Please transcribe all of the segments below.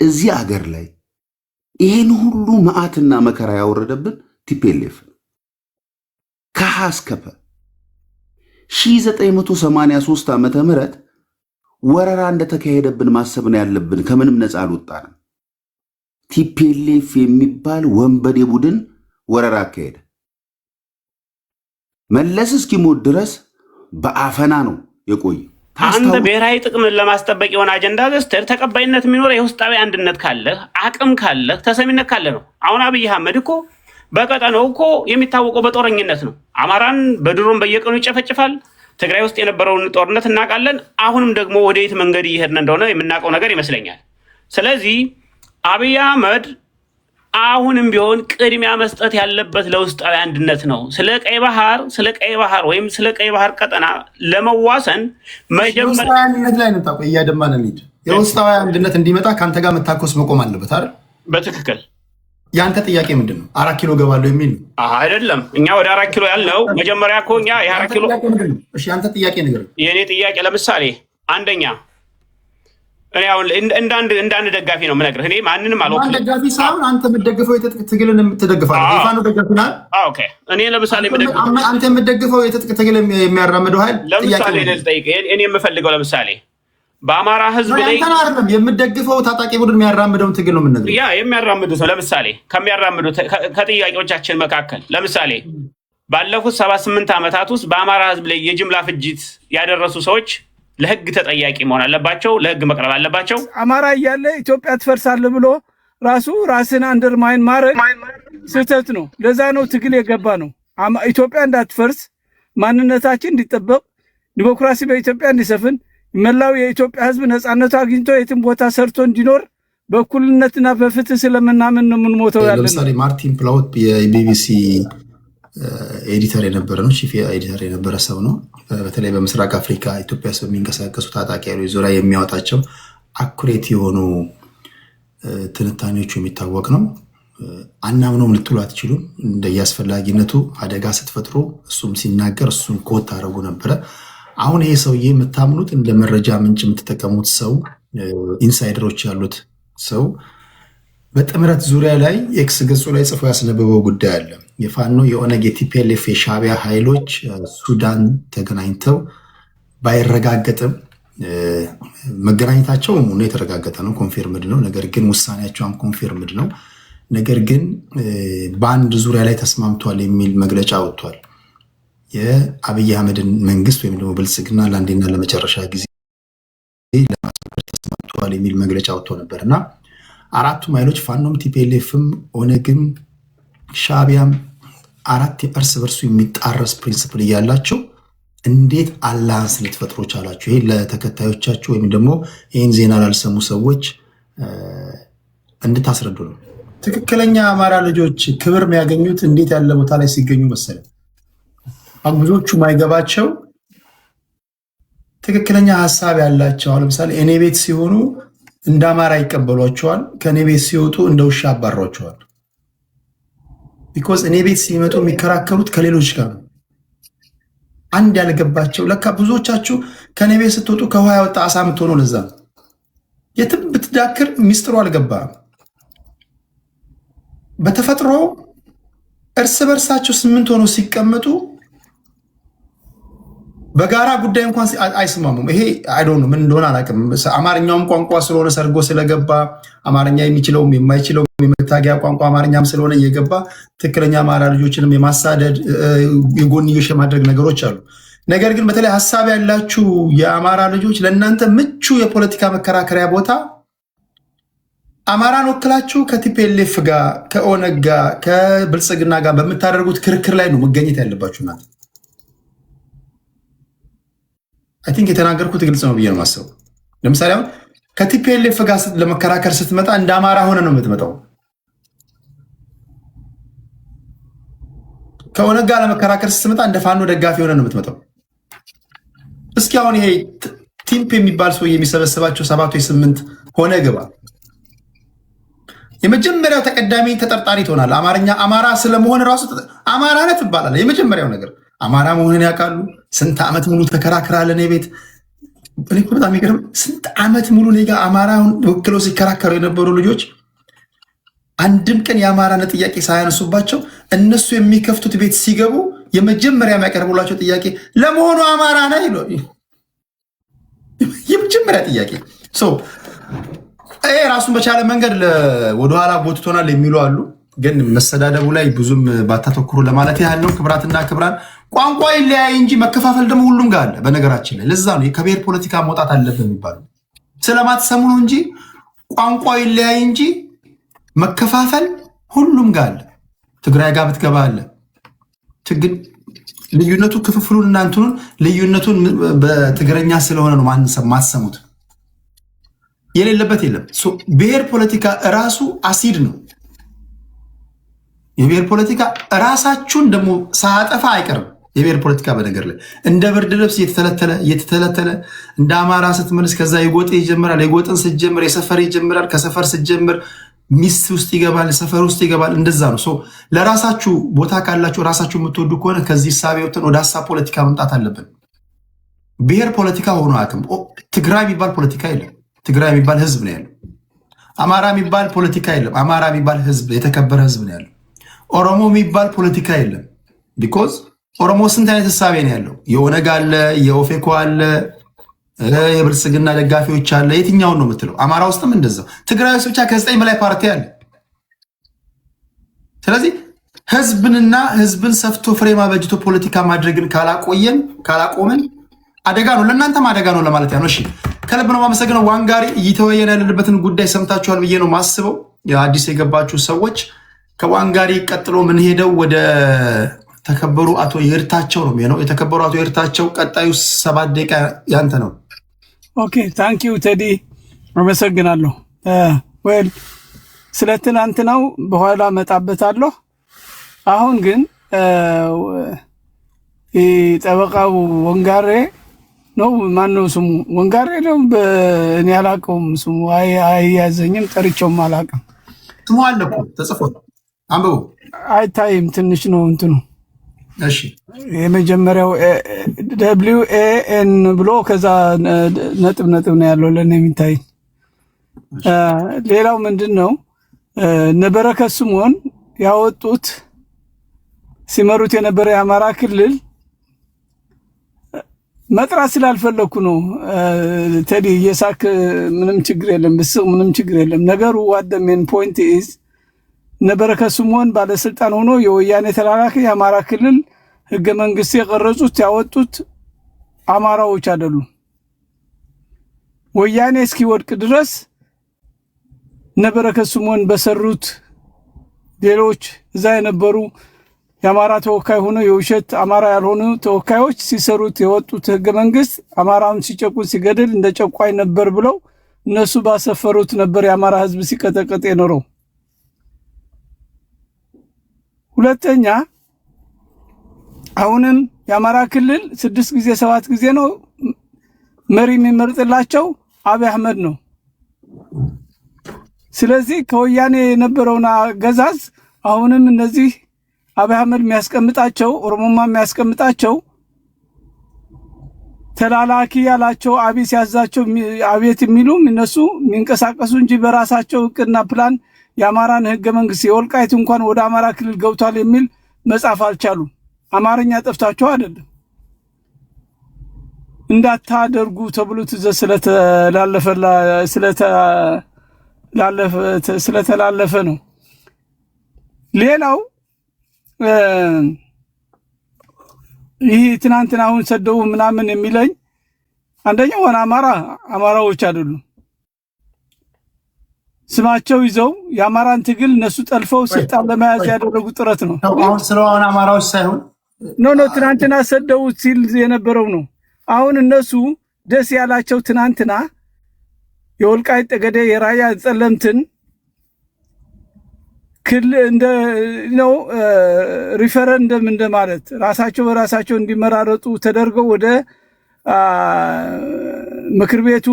እዚህ አገር ላይ ይህን ሁሉ መዓትና መከራ ያወረደብን ቲፒኤልኤፍ ከሀ እስከ ፐ 1983 ዓመተ ምህረት ወረራ እንደተካሄደብን ማሰብ ነው ያለብን። ከምንም ነፃ አልወጣንም። ቲፒኤልኤፍ የሚባል ወንበዴ ቡድን ወረራ አካሄደ። መለስ እስኪሞት ድረስ በአፈና ነው የቆየ። አንተ ብሔራዊ ጥቅምን ለማስጠበቅ የሆነ አጀንዳ ገዝተህ ተቀባይነት የሚኖር የውስጣዊ አንድነት ካለህ አቅም ካለህ ተሰሚነት ካለ ነው። አሁን አብይ አህመድ እኮ በቀጠናው እኮ የሚታወቀው በጦረኝነት ነው። አማራን በድሮን በየቀኑ ይጨፈጭፋል። ትግራይ ውስጥ የነበረውን ጦርነት እናውቃለን። አሁንም ደግሞ ወደ የት መንገድ እየሄድን እንደሆነ የምናውቀው ነገር ይመስለኛል። ስለዚህ አብይ አህመድ አሁንም ቢሆን ቅድሚያ መስጠት ያለበት ለውስጣዊ አንድነት ነው። ስለ ቀይ ባህር ወይም ስለ ቀይ ባህር ቀጠና ለመዋሰን መጀመሪያ አንድነት ላይ ነው ታቆ እያደማን እንሂድ። የውስጣዊ አንድነት እንዲመጣ ካንተ ጋር መታኮስ መቆም አለበት አይደል? በትክክል ያንተ ጥያቄ ምንድነው? 4 ኪሎ ገባለሁ የሚል ነው አይደለም። እኛ ወደ 4 ኪሎ ያልነው መጀመሪያ እኮ እኛ የ4 ኪሎ እሺ፣ ያንተ ጥያቄ ነገር የኔ ጥያቄ ለምሳሌ አንደኛ እኔ አሁን እንዳንድ ደጋፊ ነው የምነግርህ። እኔ ማንንም አልወክልም። ደጋፊ ሳይሆን አንተ የምትደግፈው የትጥቅ ትግልን የምትደግፋለህ። የፋኖ ደጋፊ ነህ? ኦኬ። እኔ ለምሳሌ አንተ የምትደግፈው የትጥቅ ትግል የሚያራምደው ኃይል ለምሳሌ እኔ የምፈልገው ለምሳሌ በአማራ ህዝብ ላይ አይደለም የምትደግፈው ታጣቂ ቡድን የሚያራምደውን ትግል ነው የምንነግርህ። ያ የሚያራምዱ ሰው ለምሳሌ ከሚያራምዱት ከጥያቄዎቻችን መካከል ለምሳሌ ባለፉት 78 ዓመታት ውስጥ በአማራ ህዝብ ላይ የጅምላ ፍጅት ያደረሱ ሰዎች ለህግ ተጠያቂ መሆን አለባቸው፣ ለህግ መቅረብ አለባቸው። አማራ እያለ ኢትዮጵያ ትፈርሳለህ ብሎ ራስን አንደርማይን ማድረግ ስህተት ነው። ለዛ ነው ትግል የገባ ነው። ኢትዮጵያ እንዳትፈርስ፣ ማንነታችን እንዲጠበቅ፣ ዲሞክራሲ በኢትዮጵያ እንዲሰፍን፣ መላው የኢትዮጵያ ህዝብ ነፃነቱ አግኝቶ የትም ቦታ ሰርቶ እንዲኖር በእኩልነትና በፍትህ ስለምናምን ነው የምንሞተው ያለ ነው። ለምሳሌ ማርቲን ፕላውት የቢቢሲ ኤዲተር የነበረ ነው፣ ቺፍ ኤዲተር የነበረ ሰው ነው። በተለይ በምስራቅ አፍሪካ ኢትዮጵያ ውስጥ በሚንቀሳቀሱ ታጣቂ ኃይሎች ዙሪያ የሚያወጣቸው አኩሬት የሆኑ ትንታኔዎቹ የሚታወቅ ነው። አናምነውም ልትሉ አትችሉም። እንደየአስፈላጊነቱ አደጋ ስትፈጥሩ እሱም ሲናገር እሱን ኮት አደረጉ ነበረ። አሁን ይሄ ሰውዬ የምታምኑት እንደ መረጃ ምንጭ የምትጠቀሙት ሰው ኢንሳይደሮች ያሉት ሰው በጥምረት ዙሪያ ላይ ኤክስ ገጹ ላይ ጽፎ ያስነበበው ጉዳይ አለ። የፋኖ የኦነግ የቲፒኤልኤፍ የሻዕቢያ ኃይሎች ሱዳን ተገናኝተው ባይረጋገጥም መገናኘታቸው ሆኖ የተረጋገጠ ነው፣ ኮንፊርምድ ነው። ነገር ግን ውሳኔያቸውም ኮንፊርምድ ነው። ነገር ግን በአንድ ዙሪያ ላይ ተስማምቷል የሚል መግለጫ ወጥቷል። የአብይ አህመድን መንግስት ወይም ደግሞ ብልጽግና ለአንዴና ለመጨረሻ ጊዜ ለማስወገድ ተስማምቷል የሚል መግለጫ ወጥቶ ነበር እና አራቱም ኃይሎች ፋኖም፣ ቲፒኤልኤፍም፣ ኦነግም ሻዕቢያም አራት የእርስ በርሱ የሚጣረስ ፕሪንስፕል እያላቸው እንዴት አላንስ ልትፈጥሩ ቻላችሁ? ይሄ ለተከታዮቻችሁ ወይም ደግሞ ይህን ዜና ላልሰሙ ሰዎች እንድታስረዱ ነው። ትክክለኛ አማራ ልጆች ክብር የሚያገኙት እንዴት ያለ ቦታ ላይ ሲገኙ መሰለ? ብዙዎቹ ማይገባቸው ትክክለኛ ሀሳብ ያላቸው ለምሳሌ እኔ ቤት ሲሆኑ እንደ አማራ ይቀበሏቸዋል፣ ከእኔ ቤት ሲወጡ እንደ ውሻ አባሯቸዋል። ቢኮዝ እኔ ቤት ሲመጡ የሚከራከሩት ከሌሎች ጋር ነው። አንድ ያልገባቸው ለካ ብዙዎቻችሁ ከእኔ ቤት ስትወጡ ከውሃ ያወጣ አሳ የምትሆነው ለዛ ነው። የትም ብትዳክር ሚስጥሩ አልገባም። በተፈጥሮ እርስ በርሳቸው 8 ሆነው ሲቀመጡ በጋራ ጉዳይ እንኳን አይስማሙም። ይሄ አይዶን ምን እንደሆነ አላውቅም። አማርኛውም ቋንቋ ስለሆነ ሰርጎ ስለገባ አማርኛ የሚችለውም የማይችለውም የመታገያ ቋንቋ አማርኛም ስለሆነ እየገባ ትክክለኛ አማራ ልጆችንም የማሳደድ የጎንዮሽ የማድረግ ነገሮች አሉ። ነገር ግን በተለይ ሀሳብ ያላችሁ የአማራ ልጆች ለእናንተ ምቹ የፖለቲካ መከራከሪያ ቦታ አማራን ወክላችሁ ከቲፒኤልኤፍ ጋር ከኦነግ ጋር ከብልጽግና ጋር በምታደርጉት ክርክር ላይ ነው መገኘት ያለባችሁ እናንተ። አይ ቲንክ የተናገርኩት ግልጽ ነው ብዬ ነው የማስበው። ለምሳሌ አሁን ከቲፒኤልኤፍ ጋር ለመከራከር ስትመጣ እንደ አማራ ሆነ ነው የምትመጣው። ከኦነግ ጋር ለመከራከር ስትመጣ እንደ ፋኖ ደጋፊ ሆነ ነው የምትመጣው። እስኪ አሁን ይሄ ቲምፕ የሚባል ሰው የሚሰበስባቸው 7 ወይ 8 ሆነ ግባ የመጀመሪያው ተቀዳሚ ተጠርጣሪ ትሆናል። አማራ ስለመሆን ራሱ አማራነት ይባላል። የመጀመሪያው ነገር አማራ መሆንን ያውቃሉ። ስንት ዓመት ሙሉ ተከራክራለን። የቤት እኔ እኮ በጣም የሚገርም ስንት ዓመት ሙሉ እኔ ጋር አማራውን ወክለው ሲከራከሩ የነበሩ ልጆች አንድም ቀን የአማራነት ጥያቄ ሳያነሱባቸው እነሱ የሚከፍቱት ቤት ሲገቡ የመጀመሪያ የሚያቀርቡላቸው ጥያቄ ለመሆኑ አማራ ነህ ይሉ። የመጀመሪያ ጥያቄ ይሄ ራሱን በቻለ መንገድ ወደኋላ ጎትቶናል የሚሉ አሉ። ግን መሰዳደቡ ላይ ብዙም ባታተኩሩ ለማለት ያህል ነው። ክብራትና ክብራን፣ ቋንቋ ይለያይ እንጂ መከፋፈል ደግሞ ሁሉም ጋር አለ። በነገራችን ላይ ለዛ ነው ከብሔር ፖለቲካ መውጣት አለብን የሚባለው። ስለማትሰሙ ነው እንጂ ቋንቋ ይለያይ እንጂ መከፋፈል ሁሉም ጋር አለ። ትግራይ ጋር ብትገባ አለ። ችግር ልዩነቱ ክፍፍሉን እና እንትኑን ልዩነቱን በትግረኛ ስለሆነ ነው ማሰሙት። የሌለበት የለም። ብሔር ፖለቲካ ራሱ አሲድ ነው። የብሔር ፖለቲካ ራሳችሁን ደግሞ ሳያጠፋ አይቀርም። የብሔር ፖለቲካ በነገር ላይ እንደ ብርድ ልብስ እየተተለተለ እንደ አማራ ስትመልስ ከዛ የጎጥ ይጀምራል። የጎጥን ስትጀምር የሰፈር ይጀምራል። ከሰፈር ስትጀምር ሚስት ውስጥ ይገባል፣ ሰፈር ውስጥ ይገባል። እንደዛ ነው። ለራሳችሁ ቦታ ካላችሁ ራሳችሁ የምትወዱ ከሆነ ከዚህ ሳቢ ወጥተን ወደ ሀሳብ ፖለቲካ መምጣት አለብን። ብሔር ፖለቲካ ሆኖ አቅም ትግራይ የሚባል ፖለቲካ የለም። ትግራይ የሚባል ህዝብ ነው ያለው። አማራ የሚባል ፖለቲካ የለም። አማራ የሚባል ህዝብ የተከበረ ህዝብ ነው ያለው። ኦሮሞ የሚባል ፖለቲካ የለም። ቢኮዝ ኦሮሞ ስንት አይነት ህሳቤ ነው ያለው? የኦነግ አለ፣ የኦፌኮ አለ፣ የብልጽግና ደጋፊዎች አለ። የትኛውን ነው የምትለው? አማራ ውስጥም እንደዛው። ትግራይ ውስጥ ብቻ ከ9 በላይ ፓርቲ አለ። ስለዚህ ህዝብንና ህዝብን ሰፍቶ ፍሬ ማበጅቶ ፖለቲካ ማድረግን ካላቆመን አደጋ ነው፣ ለእናንተም አደጋ ነው ለማለት ያ ነው። እሺ ከልብ ነው የማመሰግነው። ዋንጋሪ እየተወያየን ያለንበትን ጉዳይ ሰምታችኋል ብዬ ነው ማስበው። አዲስ የገባችሁ ሰዎች ከዋንጋሪ ቀጥሎ ምን ሄደው ወደ ተከበሩ አቶ ይርታቸው ነው የሚሆነው። የተከበሩ አቶ ይርታቸው ቀጣዩ 7 ደቂቃ ያንተ ነው። ኦኬ ታንክ ዩ ቴዲ አመሰግናለሁ። ወል ስለ ትናንትናው በኋላ መጣበታለሁ። አሁን ግን ጠበቃው ወንጋሬ ነው ማነው ስሙ? ወንጋሬ ነው። እኔ አላውቀውም ስሙ አያዘኝም፣ ጠርቼውም አላውቅም። ስሙ አለ እኮ ተጽፏል፣ አንብቡ። አይታይም፣ ትንሽ ነው እንትኑ። እሺ የመጀመሪያው WAN ብሎ ከዛ ነጥብ ነው ያለው ለኔ የሚታይ። ሌላው ምንድነው ነበረከት ስምኦን ያወጡት ሲመሩት የነበረ የአማራ ክልል መጥራት ስላልፈለኩ ነው። ቴዲ የሳክ ምንም ችግር የለም፣ ብስቅ ምንም ችግር የለም። ነገሩ what the main point is ነበረከት ስምኦን ባለስልጣን ሆኖ የወያኔ ተላላኪ የአማራ ክልል ህገ መንግስት የቀረጹት ያወጡት አማራዎች አይደሉም። ወያኔ እስኪወድቅ ድረስ ነበረከት ስምኦን በሰሩት ሌሎች እዛ የነበሩ የአማራ ተወካይ ሆኖ የውሸት አማራ ያልሆኑ ተወካዮች ሲሰሩት የወጡት ህገ መንግስት አማራውን ሲጨቁን ሲገድል እንደ ጨቋኝ ነበር ብለው እነሱ ባሰፈሩት ነበር የአማራ ህዝብ ሲቀጠቀጥ የኖረው። ሁለተኛ አሁንም የአማራ ክልል 6 ጊዜ 7 ጊዜ ነው መሪ የሚመርጥላቸው አብይ አህመድ ነው። ስለዚህ ከወያኔ የነበረውን አገዛዝ አሁንም እነዚህ አብይ አህመድ የሚያስቀምጣቸው ኦሮሞማ የሚያስቀምጣቸው ተላላኪ ያላቸው አብይ ሲያዛቸው አብየት የሚሉም እነሱ የሚንቀሳቀሱ እንጂ በራሳቸው እቅድና ፕላን የአማራን ህገ መንግስት የወልቃይት እንኳን ወደ አማራ ክልል ገብቷል የሚል መጻፍ አልቻሉም። አማርኛ ጠፍታቸው አይደለም፣ እንዳታደርጉ ተብሎ ትዕዛዝ ስለተላለፈ ነው። ሌላው ይህ ትናንትና አሁን ሰደው ምናምን የሚለኝ አንደኛው አማራዎች አይደሉም። ስማቸው ይዘው የአማራን ትግል እነሱ ጠልፈው ስልጣን ለመያዝ ያደረጉት ጥረት ነው። አሁን ስለሆነ አማራዎች ሳይሆን ኖ ትናንትና ሰደው ሲል የነበረው ነው። አሁን እነሱ ደስ ያላቸው ትናንትና የወልቃይት ጠገዴ የራያ ጸለምትን ክልል እንደ ነው ሪፈረንደም እንደማለት ራሳቸው በራሳቸው እንዲመራረጡ ተደርገው ወደ ምክር ቤቱ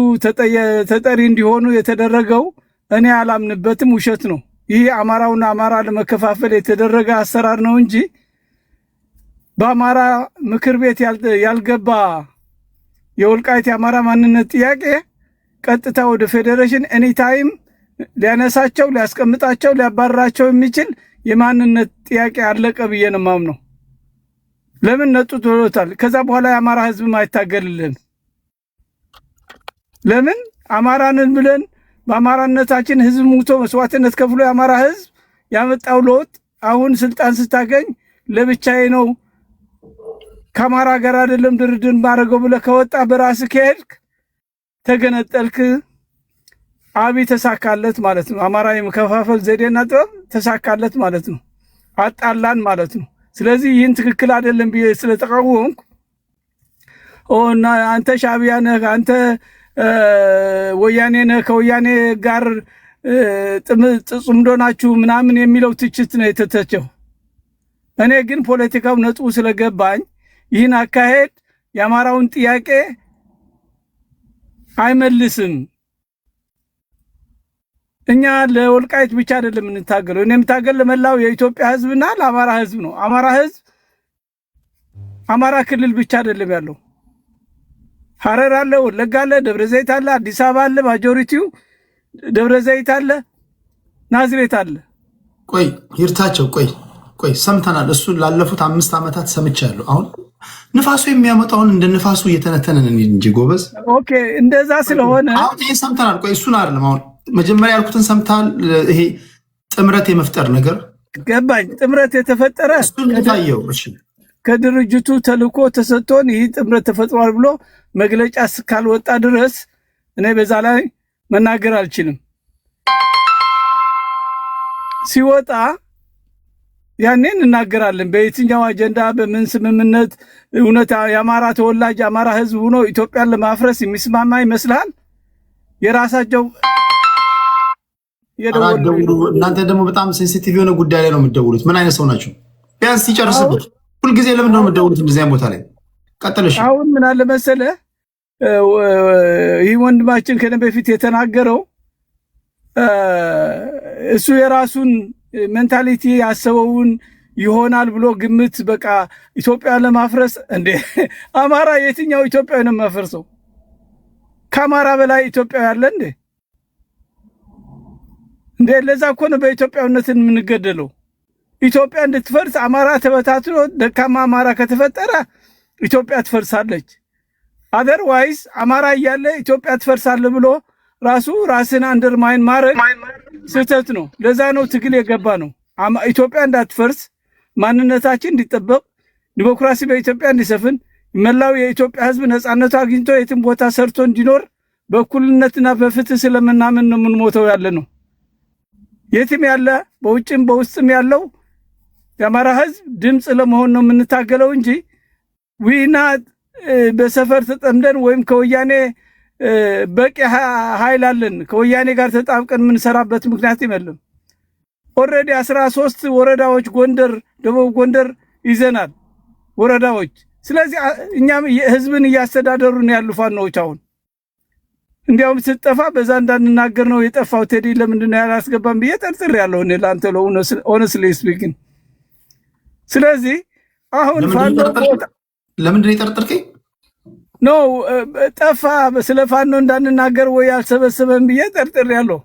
ተጠሪ እንዲሆኑ የተደረገው እኔ አላምንበትም፣ ውሸት ነው። ይህ አማራውና አማራ ለመከፋፈል የተደረገ አሰራር ነው እንጂ በአማራ ምክር ቤት ያልገባ የወልቃይት የአማራ ማንነት ጥያቄ ቀጥታ ወደ ፌዴሬሽን ኤኒታይም ሊያነሳቸው ሊያስቀምጣቸው ሊያባርራቸው የሚችል የማንነት ጥያቄ አለቀ ብዬ ነው የማምነው። ለምን ነጡ ተብሎታል። ከዛ በኋላ የአማራ ህዝብ ማይታገልልን ለምን አማራንን ብለን በአማራነታችን ህዝብ ሙቶ መስዋዕትነት ከፍሎ የአማራ ህዝብ ያመጣው ለውጥ አሁን ስልጣን ስታገኝ ለብቻዬ ነው ከአማራ ጋር አይደለም ድርድር ማድረገው ብለህ ከወጣ በራስህ ከሄድክ ተገነጠልክ። አብይ ተሳካለት ማለት ነው። አማራ የመከፋፈል ዘዴና ጥበብ ተሳካለት ማለት ነው። አጣላን ማለት ነው። ስለዚህ ይህን ትክክል አይደለም ብዬ ስለተቃወምኩ እና አንተ ሻዕቢያ ነህ አንተ ወያኔ ነህ ከወያኔ ጋር ጽምዶ ናችሁ ምናምን የሚለው ትችት ነው የተተቸው። እኔ ግን ፖለቲካው ነጥቡ ስለገባኝ ይህን አካሄድ የአማራውን ጥያቄ አይመልስም። እኛ ለወልቃይት ብቻ አይደለም እንታገለው። እኔ የምታገል ለመላው የኢትዮጵያ ህዝብና ለአማራ ህዝብ ነው። አማራ ህዝብ አማራ ክልል ብቻ አይደለም ያለው። ሐረር አለ፣ ወለጋ አለ፣ ደብረ ዘይት አለ፣ አዲስ አበባ አለ፣ ማጆሪቲው ደብረ ዘይት አለ፣ ናዝሬት አለ። ቆይ ይርታቸው ቆይ ሰምተናል። እሱን ላለፉት 5 ዓመታት ሰምቻለሁ። አሁን ንፋሱ የሚያመጣውን እንደ ንፋሱ እየተነተነን እንጂ ጎበዝ። ኦኬ እንደዛ ስለሆነ አሁን ይሄን ሰምተናል። ቆይ እሱን አይደለም አሁን መጀመሪያ ያልኩትን ሰምታል። ይሄ ጥምረት የመፍጠር ነገር ገባኝ። ጥምረት የተፈጠረ እሱን ታየው። እሺ ከድርጅቱ ተልኮ ተሰጥቶን ይህ ጥምረት ተፈጥሯል ብሎ መግለጫ እስካልወጣ ድረስ እኔ በዛ ላይ መናገር አልችልም። ሲወጣ ያኔን እናገራለን። በየትኛው አጀንዳ በምን ስምምነት እውነት የአማራ ተወላጅ የአማራ ህዝብ ሆኖ ኢትዮጵያን ለማፍረስ የሚስማማ ይመስላል? የራሳቸው የደወሉ እናንተ ደግሞ በጣም ሴንሲቲቭ የሆነ ጉዳይ ላይ ነው የምትደውሉት። ምን አይነት ሰው ናቸው? ቢያንስ ይጨርስበት። ሁልጊዜ ለምንድን ነው የምትደውሉት እንደዚህ ቦታ ላይ? ቀጥለሽ አሁን ምን አለ መሰለህ ይህ ወንድማችን ከነ በፊት የተናገረው እሱ የራሱን ሜንታሊቲ ያሰበውን ይሆናል ብሎ ግምት በቃ ኢትዮጵያ ለማፍረስ እንዴ አማራ የትኛው ኢትዮጵያ ነው ማፈርሰው? ከአማራ በላይ ኢትዮጵያ ያለ እንዴ ለዛ እኮ ነው በኢትዮጵያዊነት የምንገደለው። ኢትዮጵያ እንድትፈርስ አማራ ተበታትኖ ደካማ አማራ ከተፈጠረ ኢትዮጵያ ትፈርሳለች። አደርዋይዝ አማራ እያለ ኢትዮጵያ ትፈርሳለህ ብሎ ራስን አንደርማይን ማድረግ ስህተት ነው። ለዛ ነው ትግል የገባ ነው። ኢትዮጵያ እንዳትፈርስ ማንነታችን እንዲጠበቅ ዲሞክራሲ በኢትዮጵያ እንዲሰፍን መላው የኢትዮጵያ ህዝብ ነፃነቱ አግኝቶ የትም ቦታ ሰርቶ እንዲኖር በእኩልነትና በፍትህ ስለምናምን ነው የምንሞተው ያለ ነው። የትም ያለ በውጭም በውስጥም ያለው የአማራ ህዝብ ድምፅ ለመሆን ነው የምንታገለው እንጂ ዊና በሰፈር ተጠምደን ወይም ከወያኔ በቂ ኃይል አለን ከወያኔ ጋር ተጣብቀን የምንሰራበት ምክንያት የለም። ኦልሬዲ 13 ወረዳዎች ጎንደር ደቡብ ጎንደር ይዘናል ወረዳዎች። ስለዚህ እኛም ህዝብን እያስተዳደሩ ነው ያሉ ፋኖዎች። አሁን እንዲያውም ስትጠፋ በዛ እንዳንናገር ነው የጠፋው። ቴዲ ለምንድን ነው ያላስገባም ብዬ ጠርጥሬያለሁ እኔ ለአንተ ሆነስትሊ ስፒኪንግ። ስለዚህ አሁን ፋኖ ለምንድን ነው የጠርጥርከኝ? ኖ ጠፋ ስለ ፋኖ እንዳንናገር ወይ አልሰበሰበም ብዬ ጠርጥሬያለሁ።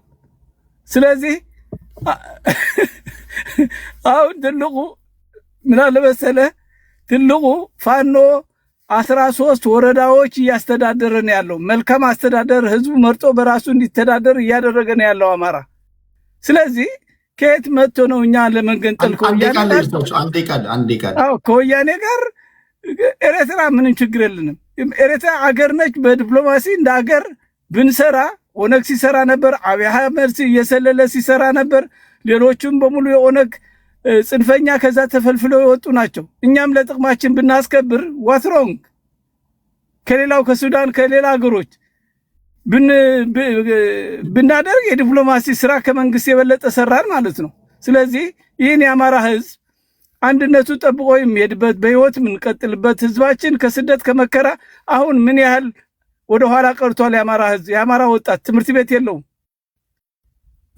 ስለዚህ አሁን ትልቁ ምን አለ መሰለህ ትልቁ ፋኖ 13 ወረዳዎች እያስተዳደረ ነው ያለው። መልካም አስተዳደር ህዝቡ መርጦ በራሱ እንዲተዳደር እያደረገ ነው ያለው አማራ። ስለዚህ ከየት መጥቶ ነው እኛ ለመንገንጠል ከወያኔ ጋር ኤርትራ ምንም ችግር የለንም። ኤርትራ አገር ነች። በዲፕሎማሲ እንደ አገር ብንሰራ ኦነግ ሲሰራ ነበር፣ አብይ አህመድ እየሰለለ ሲሰራ ነበር። ሌሎቹም በሙሉ የኦነግ ጽንፈኛ ከዛ ተፈልፍለው የወጡ ናቸው። እኛም ለጥቅማችን ብናስከብር ዋትሮንግ ከሌላው ከሱዳን ከሌላ ሀገሮች ብናደርግ የዲፕሎማሲ ስራ ከመንግስት የበለጠ ሰራን ማለት ነው። ስለዚህ ይህን የአማራ ህዝብ አንድነቱ ጠብቆ የሚሄድበት በህይወት የምንቀጥልበት ህዝባችን ከስደት ከመከራ አሁን ምን ያህል ወደ ኋላ ቀርቷል። የአማራ ህዝብ የአማራ ወጣት ትምህርት ቤት የለውም።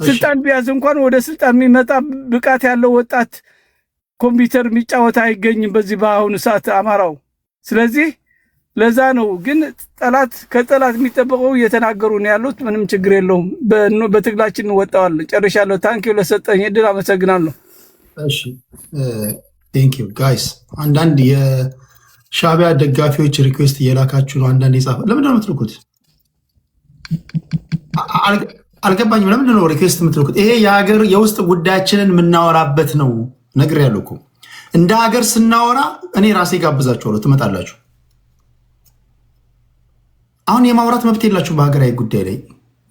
ስልጣን ቢያዝ እንኳን ወደ ስልጣን የሚመጣ ብቃት ያለው ወጣት ኮምፒውተር የሚጫወት አይገኝም በዚህ በአሁኑ ሰዓት አማራው። ስለዚህ ለዛ ነው ግን ጠላት ከጠላት የሚጠበቀው እየተናገሩ ነው ያሉት። ምንም ችግር የለውም። በትግላችን እንወጣዋለን። ጨርሻለሁ። ታንኪዩ ለሰጠኝ እድል አመሰግናለሁ። እሺ ቴንክ ዩ ጋይስ። አንዳንድ የሻዕቢያ ደጋፊዎች ሪኩዌስት እየላካችሁ ነው። አንዳንድ የጻፈ ለምንድን ነው የምትልኩት? አልገባኝም። ለምንድን ነው ሪኩዌስት የምትልኩት? ይሄ የሀገር የውስጥ ጉዳያችንን የምናወራበት ነው። ነግሬያለሁ እኮ እንደ ሀገር ስናወራ እኔ ራሴ ጋብዛችኋለሁ፣ ትመጣላችሁ። አሁን የማውራት መብት የላችሁ በሀገራዊ ጉዳይ ላይ።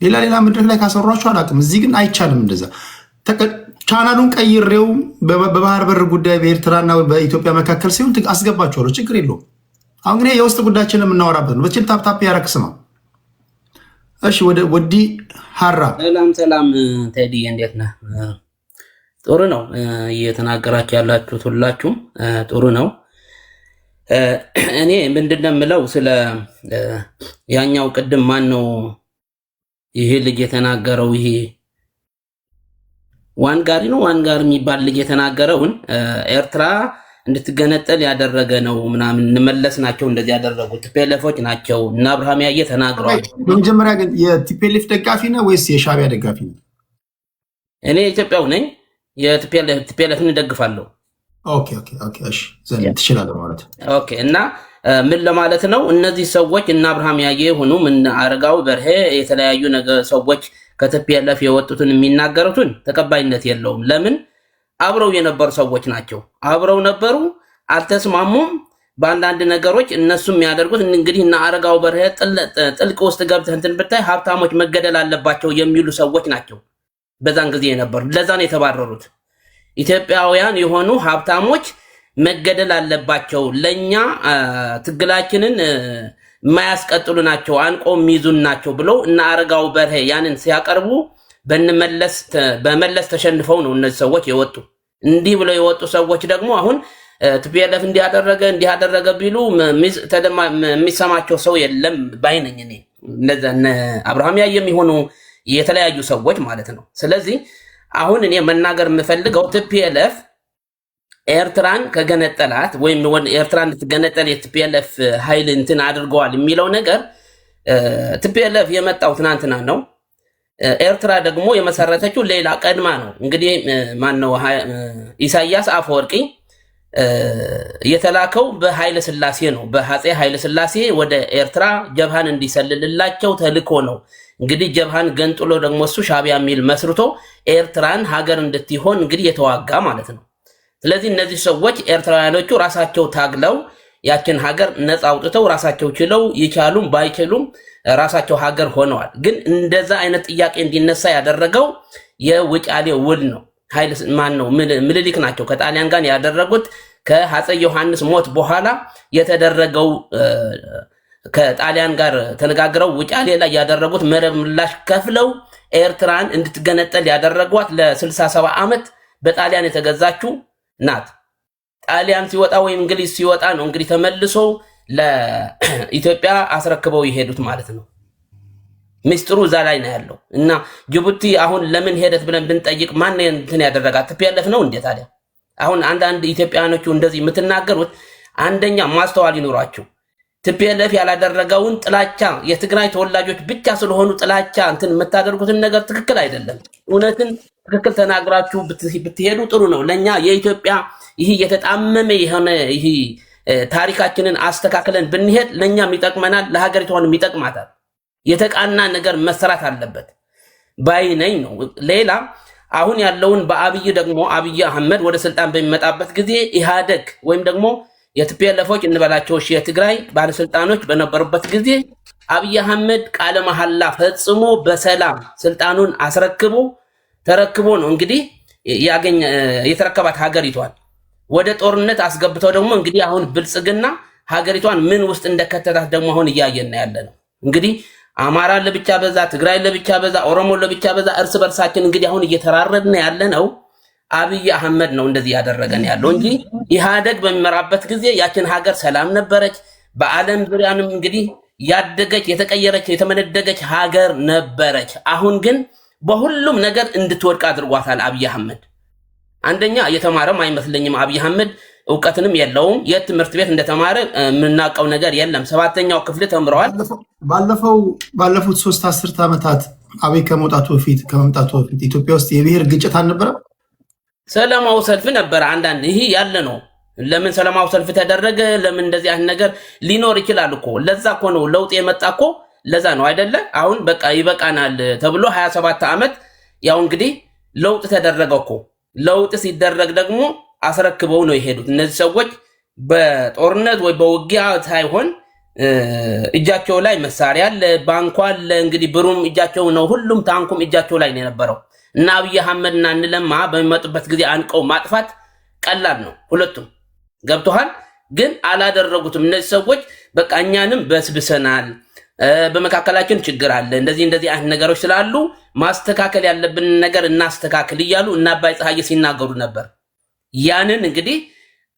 ሌላ መድረክ ላይ ካሰሯችሁ አላውቅም። እዚህ ግን አይቻልም እንደዛ። ቻናሉን ቀይሬው በባህር በር ጉዳይ በኤርትራና በኢትዮጵያ መካከል ሲሆን አስገባችኋለሁ፣ ችግር የለውም። አሁን ግን የውስጥ ጉዳያችንን የምናወራበት ነው። በችል ታፕታፕ ያረክ ስማ። እሺ ወዲ ሀራ ሰላም ቴዲ እንዴት ነህ? ጥሩ ነው እየተናገራችሁ ያላችሁት ሁላችሁም ጥሩ ነው። እኔ ምንድነው የምለው ስለ ያኛው ቅድም ማን ነው ይሄ ልጅ የተናገረው? ይሄ ዋንጋሪ የሚባል ልጅ የተናገረውን ኤርትራ እንድትገነጠል ያደረገ ነው ምናምን እንመለስ ናቸው እንደዚህ ያደረጉት ቲፒኤልኤፎች ናቸው እና አብርሃም ያየ ተናግረዋል። በመጀመሪያ ግን የቲፒኤልኤፍ ደጋፊ ነው ወይስ የሻዕቢያ ደጋፊ ነው? እኔ ኢትዮጵያው ነኝ። የቲፒኤልኤፍን እደግፋለሁ። ኦኬ እሺ ዘንድ ትችላለህ ማለት ኦኬ። እና ምን ለማለት ነው እነዚህ ሰዎች እና አብርሃም ያየ ሆኑ ምን አረጋው በርሄ የተለያዩ ነገር ሰዎች ከቲፒኤልኤፍ የወጡትን የሚናገሩትን ተቀባይነት የለውም። ለምን? አብረው የነበሩ ሰዎች ናቸው። አብረው ነበሩ፣ አልተስማሙም በአንዳንድ ነገሮች። እነሱ የሚያደርጉት እንግዲህ እና አረጋው በርሄ ጥልቅ ውስጥ ገብተህ እንትን ብታይ ሀብታሞች መገደል አለባቸው የሚሉ ሰዎች ናቸው በዛን ጊዜ የነበሩ። ለዛ ነው የተባረሩት። ኢትዮጵያውያን የሆኑ ሀብታሞች መገደል አለባቸው፣ ለኛ ትግላችንን የማያስቀጥሉ ናቸው፣ አንቆ የሚይዙን ናቸው ብለው እና አረጋው በርሄ ያንን ሲያቀርቡ በመለስ ተሸንፈው ነው እነዚህ ሰዎች የወጡ። እንዲህ ብለው የወጡ ሰዎች ደግሞ አሁን ቲፒኤልኤፍ እንዲያደረገ ቢሉ የሚሰማቸው ሰው የለም ባይነኝ እኔ። እነዛ አብርሃም ያየ የሚሆኑ የተለያዩ ሰዎች ማለት ነው። ስለዚህ አሁን እኔ መናገር የምፈልገው ቲፒኤልኤፍ ኤርትራን ከገነጠላት ወይም ኤርትራ እንድትገነጠል የቲፒኤልኤፍ ኃይል እንትን አድርገዋል የሚለው ነገር ቲፒኤልኤፍ የመጣው ትናንትና ነው። ኤርትራ ደግሞ የመሰረተችው ሌላ ቀድማ ነው። እንግዲህ ማነው ኢሳያስ አፈወርቂ የተላከው በኃይለ ሥላሴ ነው። በአፄ ኃይለ ሥላሴ ወደ ኤርትራ ጀብሃን እንዲሰልልላቸው ተልኮ ነው። እንግዲህ ጀብሃን ገንጥሎ ደግሞ እሱ ሻዕቢያ የሚል መስርቶ ኤርትራን ሀገር እንድትሆን እንግዲህ የተዋጋ ማለት ነው። ስለዚህ እነዚህ ሰዎች ኤርትራውያኖቹ ራሳቸው ታግለው ያችን ሀገር ነፃ አውጥተው ራሳቸው ችለው ይቻሉም ባይችሉም ራሳቸው ሀገር ሆነዋል። ግን እንደዛ አይነት ጥያቄ እንዲነሳ ያደረገው የውጫሌ ውል ነው። ኃይል ማን ነው? ምኒልክ ናቸው ከጣሊያን ጋር ያደረጉት። ከአፄ ዮሐንስ ሞት በኋላ የተደረገው ከጣሊያን ጋር ተነጋግረው ውጫሌ ላይ ያደረጉት መረብ ምላሽ ከፍለው ኤርትራን እንድትገነጠል ያደረጓት ለ67 ዓመት በጣሊያን የተገዛችው ናት። ጣሊያን ሲወጣ ወይም እንግሊዝ ሲወጣ ነው እንግዲህ ተመልሶ ለኢትዮጵያ አስረክበው ይሄዱት ማለት ነው። ሚስጥሩ እዛ ላይ ነው ያለው። እና ጅቡቲ አሁን ለምን ሄደት ብለን ብንጠይቅ ማን እንትን ያደረጋት? ቲፒኤልኤፍ ነው እንዴ ታዲያ? አሁን አንዳንድ ኢትዮጵያኖቹ እንደዚህ የምትናገሩት አንደኛ ማስተዋል ይኖራችሁ። ቲፒኤልኤፍ ያላደረገውን ጥላቻ የትግራይ ተወላጆች ብቻ ስለሆኑ ጥላቻ እንትን የምታደርጉትን ነገር ትክክል አይደለም። እውነትን ትክክል ተናግራችሁ ብትሄዱ ጥሩ ነው። ለኛ የኢትዮጵያ ይህ የተጣመመ የሆነ ይህ ታሪካችንን አስተካክለን ብንሄድ ለኛም ይጠቅመናል፣ ለሀገሪቷንም ይጠቅማታል። የተቃና ነገር መሰራት አለበት ባይነኝ ነው። ሌላ አሁን ያለውን በአብይ ደግሞ አብይ አህመድ ወደ ስልጣን በሚመጣበት ጊዜ ኢህአደግ ወይም ደግሞ የቲፒኤልኤፎች እንበላቸው የትግራይ ባለስልጣኖች በነበሩበት ጊዜ አብይ አህመድ ቃለ መሐላ ፈጽሞ በሰላም ስልጣኑን ተረክቦ ነው እንግዲህ የተረከባት ሀገሪቷን። ወደ ጦርነት አስገብተው ደግሞ እንግዲህ አሁን ብልጽግና ሀገሪቷን ምን ውስጥ እንደከተታት ደግሞ አሁን እያየን ያለ ነው። እንግዲህ አማራ ለብቻ በዛ፣ ትግራይ ለብቻ በዛ፣ ኦሮሞ ለብቻ በዛ፣ እርስ በርሳችን እንግዲህ አሁን እየተራረድን ያለ ነው። አብይ አህመድ ነው እንደዚህ ያደረገን ያለው እንጂ ኢህአደግ በሚመራበት ጊዜ ያችን ሀገር ሰላም ነበረች። በዓለም ዙሪያንም እንግዲህ ያደገች የተቀየረች የተመነደገች ሀገር ነበረች። አሁን ግን በሁሉም ነገር እንድትወድቅ አድርጓታል አብይ አህመድ። አንደኛ የተማረም አይመስለኝም አብይ አህመድ። እውቀትንም የለውም። የት ትምህርት ቤት እንደተማረ የምናውቀው ነገር የለም። 7ኛው ክፍል ተምረዋል። ባለፉት 3 አስርት ዓመታት አብይ ከመምጣቱ በፊት ኢትዮጵያ ውስጥ የብሔር ግጭት አልነበረም? ሰላማዊ ሰልፍ ነበረ። አንዳንድ ይሄ ያለ ነው። ለምን ሰላማዊ ሰልፍ ተደረገ? ለምን እንደዚህ አይነት ነገር ሊኖር ይችላል እኮ። ለዛ እኮ ነው ለውጥ የመጣ እኮ ለዛ ነው አይደለ? አሁን በቃ ይበቃናል ተብሎ 27 ዓመት ያው እንግዲህ ለውጥ ተደረገ እኮ። ለውጥ ሲደረግ ደግሞ አስረክበው ነው የሄዱት እነዚህ ሰዎች። በጦርነት ወይ በውጊያ ሳይሆን እጃቸው ላይ መሳሪያ አለ፣ ባንኳ አለ። እንግዲህ ብሩም እጃቸው ነው፣ ሁሉም ታንኩም እጃቸው ላይ ነው የነበረው። እና አብይ አህመድ እና እንለማ በሚመጡበት ጊዜ አንቀው ማጥፋት ቀላል ነው። ሁለቱም ገብተዋል፣ ግን አላደረጉትም። እነዚህ ሰዎች በቃ እኛንም በስብሰናል፣ በመካከላችን ችግር አለ፣ እንደዚህ አይነት ነገሮች ስላሉ ማስተካከል ያለብን ነገር እናስተካክል እያሉ እና አባይ ፀሐዬ ሲናገሩ ነበር። ያንን እንግዲህ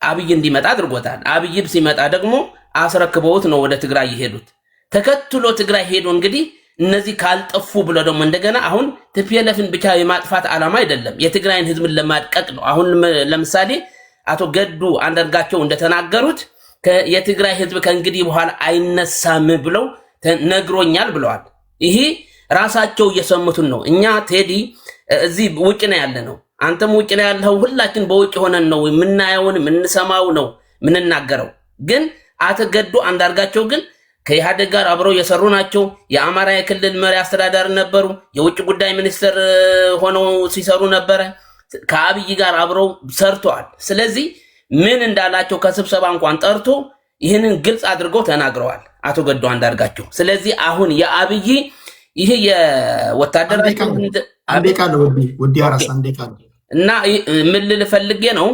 አብይ እንዲመጣ አድርጎታል። አብይ ሲመጣ ደግሞ አስረክበውት ነው ወደ ትግራይ የሄዱት። ተከትሎ ትግራይ ሄዶ እንግዲህ እነዚህ ካልጠፉ ብሎ ደግሞ እንደገና አሁን ቲፒኤልኤፍን ብቻ የማጥፋት ዓላማ አይደለም፣ የትግራይን ህዝብን ለማድቀቅ ነው። አሁን ለምሳሌ አቶ ገዱ አንዳርጋቸው እንደተናገሩት የትግራይ ህዝብ ከእንግዲህ በኋላ አይነሳም ብለው ነግሮኛል ብለዋል። ይሄ ራሳቸው እየሰሙትን ነው። እኛ ቴዲ እዚህ ውጭ ነው ያለ ነው፣ አንተም ውጭ ነው ያለው፣ ሁላችን በውጭ ሆነን ነው የምናየውን የምንሰማው ነው የምንናገረው። ግን አቶ ገዱ አንዳርጋቸው ግን ከኢህአዴግ ጋር አብረው የሰሩ ናቸው። የአማራ የክልል መሪ አስተዳዳሪ ነበሩ። የውጭ ጉዳይ ሚኒስትር ሆነው ሲሰሩ ነበረ። ከአብይ ጋር አብረው ሰርተዋል። ስለዚህ ምን እንዳላቸው ከስብሰባ እንኳን ጠርቶ ይህንን ግልጽ አድርገው ተናግረዋል አቶ ገዱ አንዳርጋቸው። ስለዚህ አሁን የአብይ ይሄ የወታደር እና ምን ልል ፈልጌ ነው፣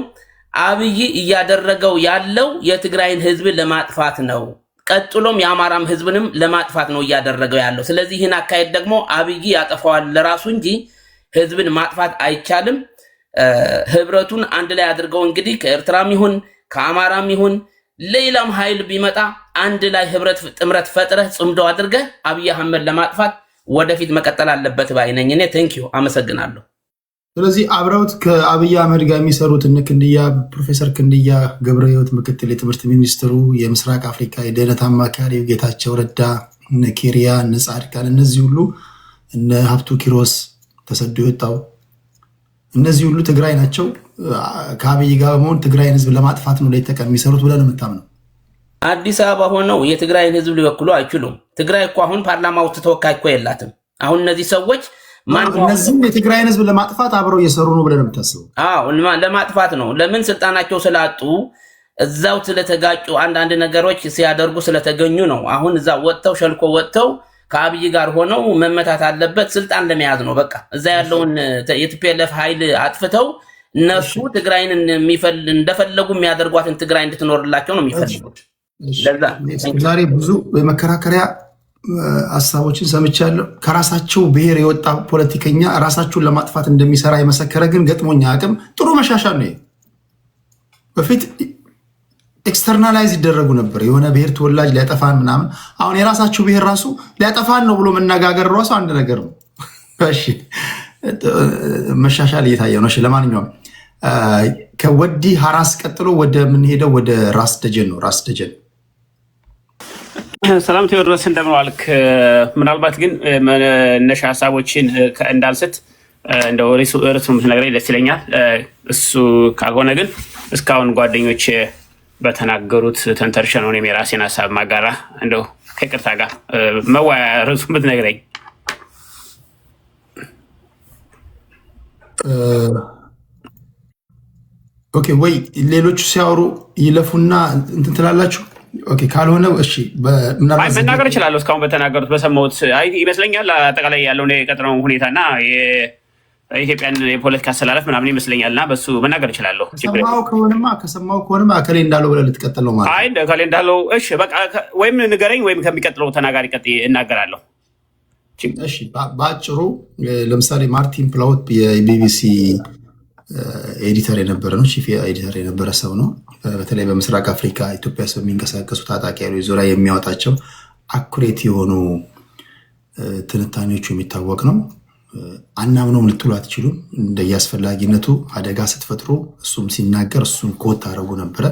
አብይ እያደረገው ያለው የትግራይን ህዝብ ለማጥፋት ነው። ቀጥሎም የአማራም ህዝብንም ለማጥፋት ነው እያደረገው ያለው። ስለዚህ ይህን አካሄድ ደግሞ አብይ ያጠፋዋል ለራሱ እንጂ ህዝብን ማጥፋት አይቻልም። ህብረቱን አንድ ላይ አድርገው እንግዲህ ከኤርትራም ይሁን ከአማራም ይሁን ሌላም ኃይል ቢመጣ አንድ ላይ ህብረት ጥምረት ፈጥረህ ጽምዶ አድርገህ አብይ አህመድ ለማጥፋት ወደፊት መቀጠል አለበት ባይነኝ። እኔ ቴንኪዩ አመሰግናለሁ። ስለዚህ አብረውት ከአብይ አህመድ ጋር የሚሰሩት እነ ክንድያ ፕሮፌሰር ክንድያ ገብረ ህይወት ምክትል የትምህርት ሚኒስትሩ፣ የምስራቅ አፍሪካ የደህንነት አማካሪው ጌታቸው ረዳ፣ እነ ኬሪያ፣ እነ ጻድቃን፣ እነዚህ ሁሉ እነ ሀብቱ ኪሮስ ተሰዶ የወጣው እነዚህ ሁሉ ትግራይ ናቸው። ከአብይ ጋር በመሆን ትግራይን ህዝብ ለማጥፋት ነው ላይ ተቀን የሚሰሩት ብለን የምታምነው? አዲስ አበባ ሆነው የትግራይን ህዝብ ሊወክሉ አይችሉም። ትግራይ እኮ አሁን ፓርላማ ውስጥ ተወካይ እኮ የላትም። አሁን እነዚህ ሰዎች እነዚህም የትግራይን ህዝብ ለማጥፋት አብረው እየሰሩ ነው ብለን የምታስበው? አዎ ለማጥፋት ነው። ለምን ስልጣናቸው ስላጡ እዛው ስለተጋጩ አንዳንድ ነገሮች ሲያደርጉ ስለተገኙ ነው። አሁን እዛ ወጥተው ሸልኮ ወጥተው ከአብይ ጋር ሆነው መመታት አለበት ስልጣን ለመያዝ ነው። በቃ እዛ ያለውን የቲፒኤልኤፍ ኃይል አጥፍተው እነሱ ትግራይን እንደፈለጉ የሚያደርጓትን ትግራይ እንድትኖርላቸው ነው የሚፈልጉት። ዛሬ ብዙ የመከራከሪያ ሀሳቦችን ሰምቻለሁ። ከራሳቸው ብሔር የወጣ ፖለቲከኛ ራሳቸውን ለማጥፋት እንደሚሰራ የመሰከረ ግን ገጥሞኛ አቅም ጥሩ መሻሻል ነው። በፊት ኤክስተርናላይዝ ይደረጉ ነበር። የሆነ ብሔር ተወላጅ ሊያጠፋን ምናምን፣ አሁን የራሳቸው ብሔር ራሱ ሊያጠፋን ነው ብሎ መነጋገር ራሱ አንድ ነገር ነው። እሺ መሻሻል እየታየ ነው። እሺ ለማንኛውም ከወዲ ሀራስ ቀጥሎ ወደ ምንሄደው ወደ ራስ ደጀን ነው። ራስ ደጀን ሰላም ቴዎድሮስ እንደምን ዋልክ? ምናልባት ግን መነሻ ሀሳቦችን እንዳልስት እንደው ርዕሱን ብትነግረኝ ደስ ይለኛል። እሱ ካልሆነ ግን እስካሁን ጓደኞች በተናገሩት ተንተርሸ ነው እኔም የራሴን ሀሳብ ማጋራ። እንደው ከይቅርታ ጋር መዋያ ርዕሱን ብትነግረኝ። ኦኬ ወይ ሌሎቹ ሲያወሩ ይለፉና እንትን ትላላችሁ። ኦኬ ካልሆነ እሺ መናገር እችላለሁ። እስካሁን በተናገሩት በሰማሁት ይመስለኛል አጠቃላይ ያለውን የቀጠናውን ሁኔታና የኢትዮጵያን የፖለቲካ አሰላለፍ ምናምን ይመስለኛል እና በሱ መናገር እችላለሁ። ከሰማሁ ከሆነማ እከሌ እንዳለው ብለህ ልትቀጥል ነው ማለት? አይ እከሌ እንዳለው እሺ በቃ ወይም ንገረኝ ወይም ከሚቀጥለው ተናጋሪ እናገራለሁ። እሺ በአጭሩ ለምሳሌ ማርቲን ፕላውት የቢቢሲ ኤዲተር የነበረ ነው፣ ቺፍ ኤዲተር የነበረ ሰው ነው። በተለይ በምስራቅ አፍሪካ ኢትዮጵያ ውስጥ የሚንቀሳቀሱ ታጣቂ ኃይሎች ዙሪያ የሚያወጣቸው አኩሬት የሆኑ ትንታኔዎቹ የሚታወቅ ነው። አናምነውም ልትሉ አትችሉም። እንደየአስፈላጊነቱ አደጋ ስትፈጥሩ እሱም ሲናገር እሱን ኮት አደረጉ ነበረ።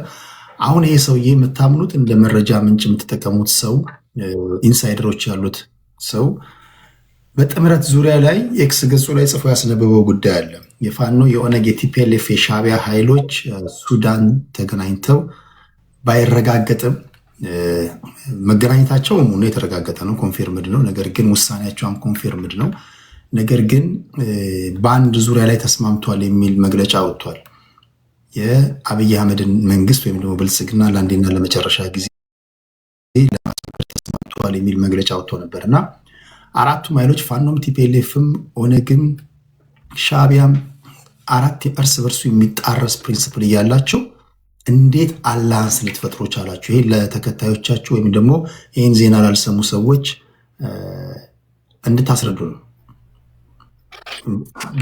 አሁን ይሄ ሰውዬ የምታምኑት እንደ መረጃ ምንጭ የምትጠቀሙት ሰው ኢንሳይደሮች ያሉት ሰው በጥምረት ዙሪያ ላይ ኤክስ ገጹ ላይ ጽፎ ያስነበበው ጉዳይ አለ። የፋኖ የኦነግ የቲፒኤልኤፍ የሻዕቢያ ኃይሎች ሱዳን ተገናኝተው ባይረጋገጥም መገናኘታቸው ሙሉ የተረጋገጠ ነው፣ ኮንፊርምድ ነው። ነገር ግን ውሳኔያቸውም ኮንፊርምድ ነው። ነገር ግን በአንድ ዙሪያ ላይ ተስማምቷል የሚል መግለጫ ወጥቷል። የአብይ አህመድን መንግስት ወይም ደግሞ ብልጽግና ለአንዴና ለመጨረሻ ጊዜ ለማስወገድ ተስማምቷል የሚል መግለጫ ወጥቶ ነበር እና አራቱም ኃይሎች ፋኖም፣ ቲፒኤልኤፍም፣ ኦነግም ሻዕቢያም አራት እርስ በርሱ የሚጣረስ ፕሪንስፕል እያላቸው እንዴት አላያንስ ልትፈጥሩ ቻላችሁ? ይሄ ለተከታዮቻችሁ ወይም ደግሞ ይህን ዜና ላልሰሙ ሰዎች እንድታስረዱ ነው።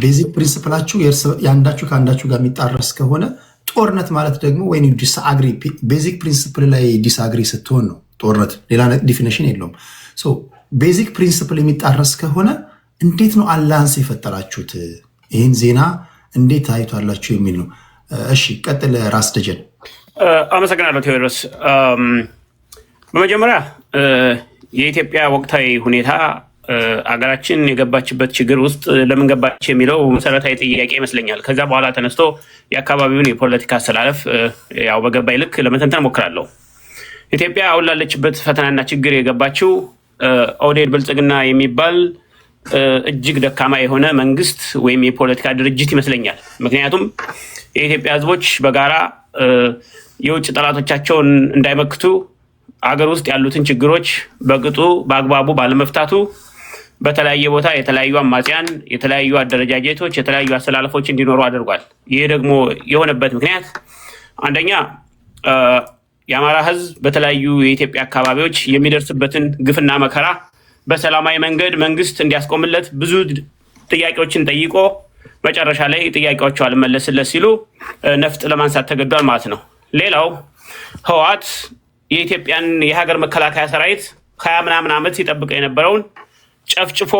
ቤዚክ ፕሪንስፕላችሁ የአንዳችሁ ከአንዳችሁ ጋር የሚጣረስ ከሆነ ጦርነት ማለት ደግሞ ወይ ዲስአግሪ ቤዚክ ፕሪንስፕል ላይ ዲስአግሪ ስትሆን ነው ጦርነት። ሌላ ዲፊኒሽን የለውም። ቤዚክ ፕሪንስፕል የሚጣረስ ከሆነ እንዴት ነው አላያንስ የፈጠራችሁት? ይህን ዜና እንዴት ታይቷላችሁ የሚል ነው። እሺ ቀጥል ራስ ደጀን። አመሰግናለሁ ቴዎድሮስ። በመጀመሪያ የኢትዮጵያ ወቅታዊ ሁኔታ አገራችን የገባችበት ችግር ውስጥ ለምን ገባች የሚለው መሰረታዊ ጥያቄ ይመስለኛል። ከዛ በኋላ ተነስቶ የአካባቢውን የፖለቲካ አስተላለፍ ያው በገባይ ልክ ለመተንተን እሞክራለሁ። ኢትዮጵያ አሁን ላለችበት ፈተናና ችግር የገባችው ኦህዴድ ብልጽግና የሚባል እጅግ ደካማ የሆነ መንግስት ወይም የፖለቲካ ድርጅት ይመስለኛል። ምክንያቱም የኢትዮጵያ ሕዝቦች በጋራ የውጭ ጠላቶቻቸውን እንዳይመክቱ አገር ውስጥ ያሉትን ችግሮች በቅጡ በአግባቡ ባለመፍታቱ በተለያየ ቦታ የተለያዩ አማጽያን፣ የተለያዩ አደረጃጀቶች፣ የተለያዩ አስተላለፎች እንዲኖሩ አድርጓል። ይህ ደግሞ የሆነበት ምክንያት አንደኛ የአማራ ህዝብ በተለያዩ የኢትዮጵያ አካባቢዎች የሚደርስበትን ግፍና መከራ በሰላማዊ መንገድ መንግስት እንዲያስቆምለት ብዙ ጥያቄዎችን ጠይቆ መጨረሻ ላይ ጥያቄዎቹ አልመለስለት ሲሉ ነፍጥ ለማንሳት ተገዷል ማለት ነው። ሌላው ህወሓት የኢትዮጵያን የሀገር መከላከያ ሰራዊት 20 ምናምን ዓመት ሲጠብቀው የነበረውን ጨፍጭፎ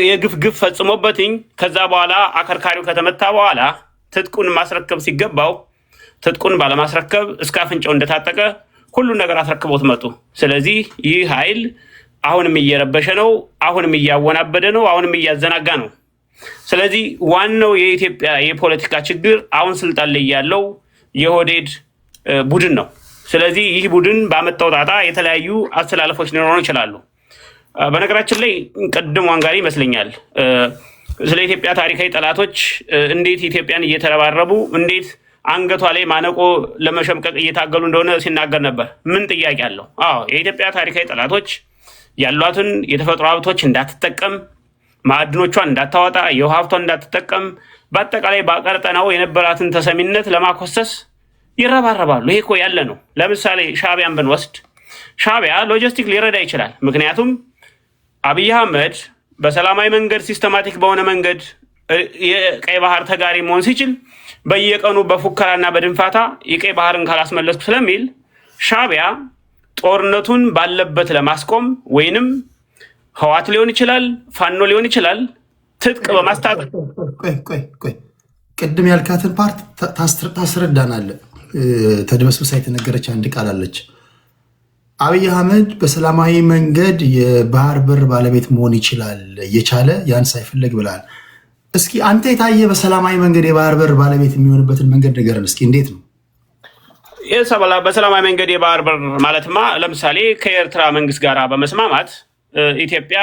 የግፍ ግፍ ፈጽሞበትኝ ከዛ በኋላ አከርካሪው ከተመታ በኋላ ትጥቁን ማስረከብ ሲገባው ትጥቁን ባለማስረከብ እስከ አፍንጫው እንደታጠቀ ሁሉን ነገር አስረክቦት መጡ። ስለዚህ ይህ ኃይል አሁንም እየረበሸ ነው፣ አሁንም እያወናበደ ነው፣ አሁንም እያዘናጋ ነው። ስለዚህ ዋናው የኢትዮጵያ የፖለቲካ ችግር አሁን ስልጣን ላይ ያለው የኦህዴድ ቡድን ነው። ስለዚህ ይህ ቡድን ባመጣው ጣጣ የተለያዩ አስተላለፎች ሊኖሩ ይችላሉ። በነገራችን ላይ ቅድም ዋንጋሪ ይመስለኛል ስለ ኢትዮጵያ ታሪካዊ ጠላቶች እንዴት ኢትዮጵያን እየተረባረቡ እንዴት አንገቷ ላይ ማነቆ ለመሸምቀቅ እየታገሉ እንደሆነ ሲናገር ነበር። ምን ጥያቄ አለው? አዎ የኢትዮጵያ ታሪካዊ ጠላቶች ያሏትን የተፈጥሮ ሀብቶች እንዳትጠቀም፣ ማዕድኖቿን እንዳታወጣ፣ የውሃ ሀብቷን እንዳትጠቀም፣ በአጠቃላይ በቀጠናው የነበራትን ተሰሚነት ለማኮሰስ ይረባረባሉ። ይሄ እኮ ያለ ነው። ለምሳሌ ሻዕቢያን ብንወስድ ሻዕቢያ ሎጂስቲክ ሊረዳ ይችላል። ምክንያቱም አብይ አህመድ በሰላማዊ መንገድ ሲስተማቲክ በሆነ መንገድ የቀይ ባህር ተጋሪ መሆን ሲችል በየቀኑ በፉከራና በድንፋታ የቀይ ባህርን ካላስመለስኩ ስለሚል ሻዕቢያ ጦርነቱን ባለበት ለማስቆም ወይንም ህወሓት ሊሆን ይችላል፣ ፋኖ ሊሆን ይችላል፣ ትጥቅ በማስታጠቅ ቆይ ቅድም ያልካትን ፓርት ታስረዳናለህ። ተድበስብሳ የተነገረች አንድ ቃል አለች። አብይ አህመድ በሰላማዊ መንገድ የባህር በር ባለቤት መሆን ይችላል እየቻለ ያን ሳይፈልግ ብለሃል። እስኪ አንተ የታየ በሰላማዊ መንገድ የባህር በር ባለቤት የሚሆንበትን መንገድ ንገረን እስኪ። እንዴት ነው በሰላማዊ መንገድ የባህር በር ማለትማ? ለምሳሌ ከኤርትራ መንግስት ጋር በመስማማት ኢትዮጵያ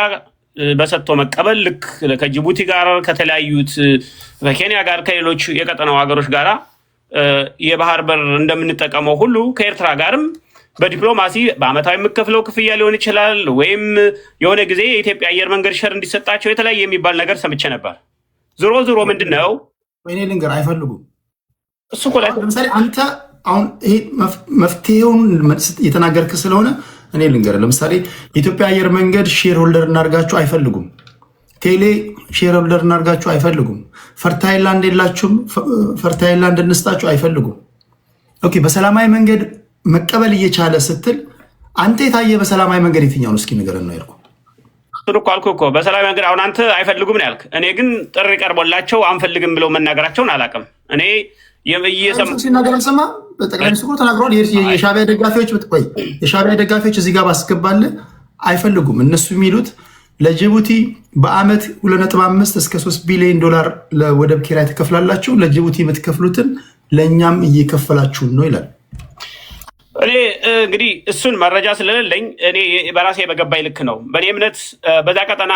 በሰጥቶ መቀበል ልክ ከጅቡቲ ጋር ከተለያዩት ከኬንያ ጋር ከሌሎች የቀጠናው ሀገሮች ጋር የባህር በር እንደምንጠቀመው ሁሉ ከኤርትራ ጋርም በዲፕሎማሲ በአመታዊ የምከፍለው ክፍያ ሊሆን ይችላል፣ ወይም የሆነ ጊዜ የኢትዮጵያ አየር መንገድ ሸር እንዲሰጣቸው የተለያየ የሚባል ነገር ሰምቼ ነበር። ዞሮ ዞሮ ምንድን ነው ወይኔ ልንገር አይፈልጉም። እሱ እኮ ላይ ለምሳሌ አንተ አሁን ይሄ መፍትሄውን የተናገርክ ስለሆነ እኔ ልንገር። ለምሳሌ የኢትዮጵያ አየር መንገድ ሼር ሆልደር እናርጋችሁ አይፈልጉም። ቴሌ ሼር ሆልደር እናርጋችሁ አይፈልጉም። ፈርታይላንድ የላችሁም፣ ፈርታይላንድ እንስጣችሁ አይፈልጉም። ኦኬ በሰላማዊ መንገድ መቀበል እየቻለ ስትል አንተ የታየ በሰላማዊ መንገድ የትኛውን እስኪ ንገረን ነው ያልኩህ። እኮ አልኩህ እኮ በሰላም መንገድ አሁን አንተ አይፈልጉም ነው ያልክ። እኔ ግን ጥሪ ቀርቦላቸው አንፈልግም ብለው መናገራቸውን አላውቅም። እኔ ሲናገር አልሰማህም? በጠቅላይ ሚኒስትሩ ተናግረዋል። የሻዕቢያ ደጋፊዎች ብትቆይ የሻዕቢያ ደጋፊዎች እዚህ ጋር ባስገባልህ አይፈልጉም። እነሱ የሚሉት ለጅቡቲ በአመት 2.5 እስከ 3 ቢሊዮን ዶላር ለወደብ ኪራይ ትከፍላላችሁ፣ ለጅቡቲ የምትከፍሉትን ለእኛም እየከፈላችሁን ነው ይላል። እኔ እንግዲህ እሱን መረጃ ስለሌለኝ እኔ በራሴ በገባኝ ልክ ነው። በእኔ እምነት በዛ ቀጠና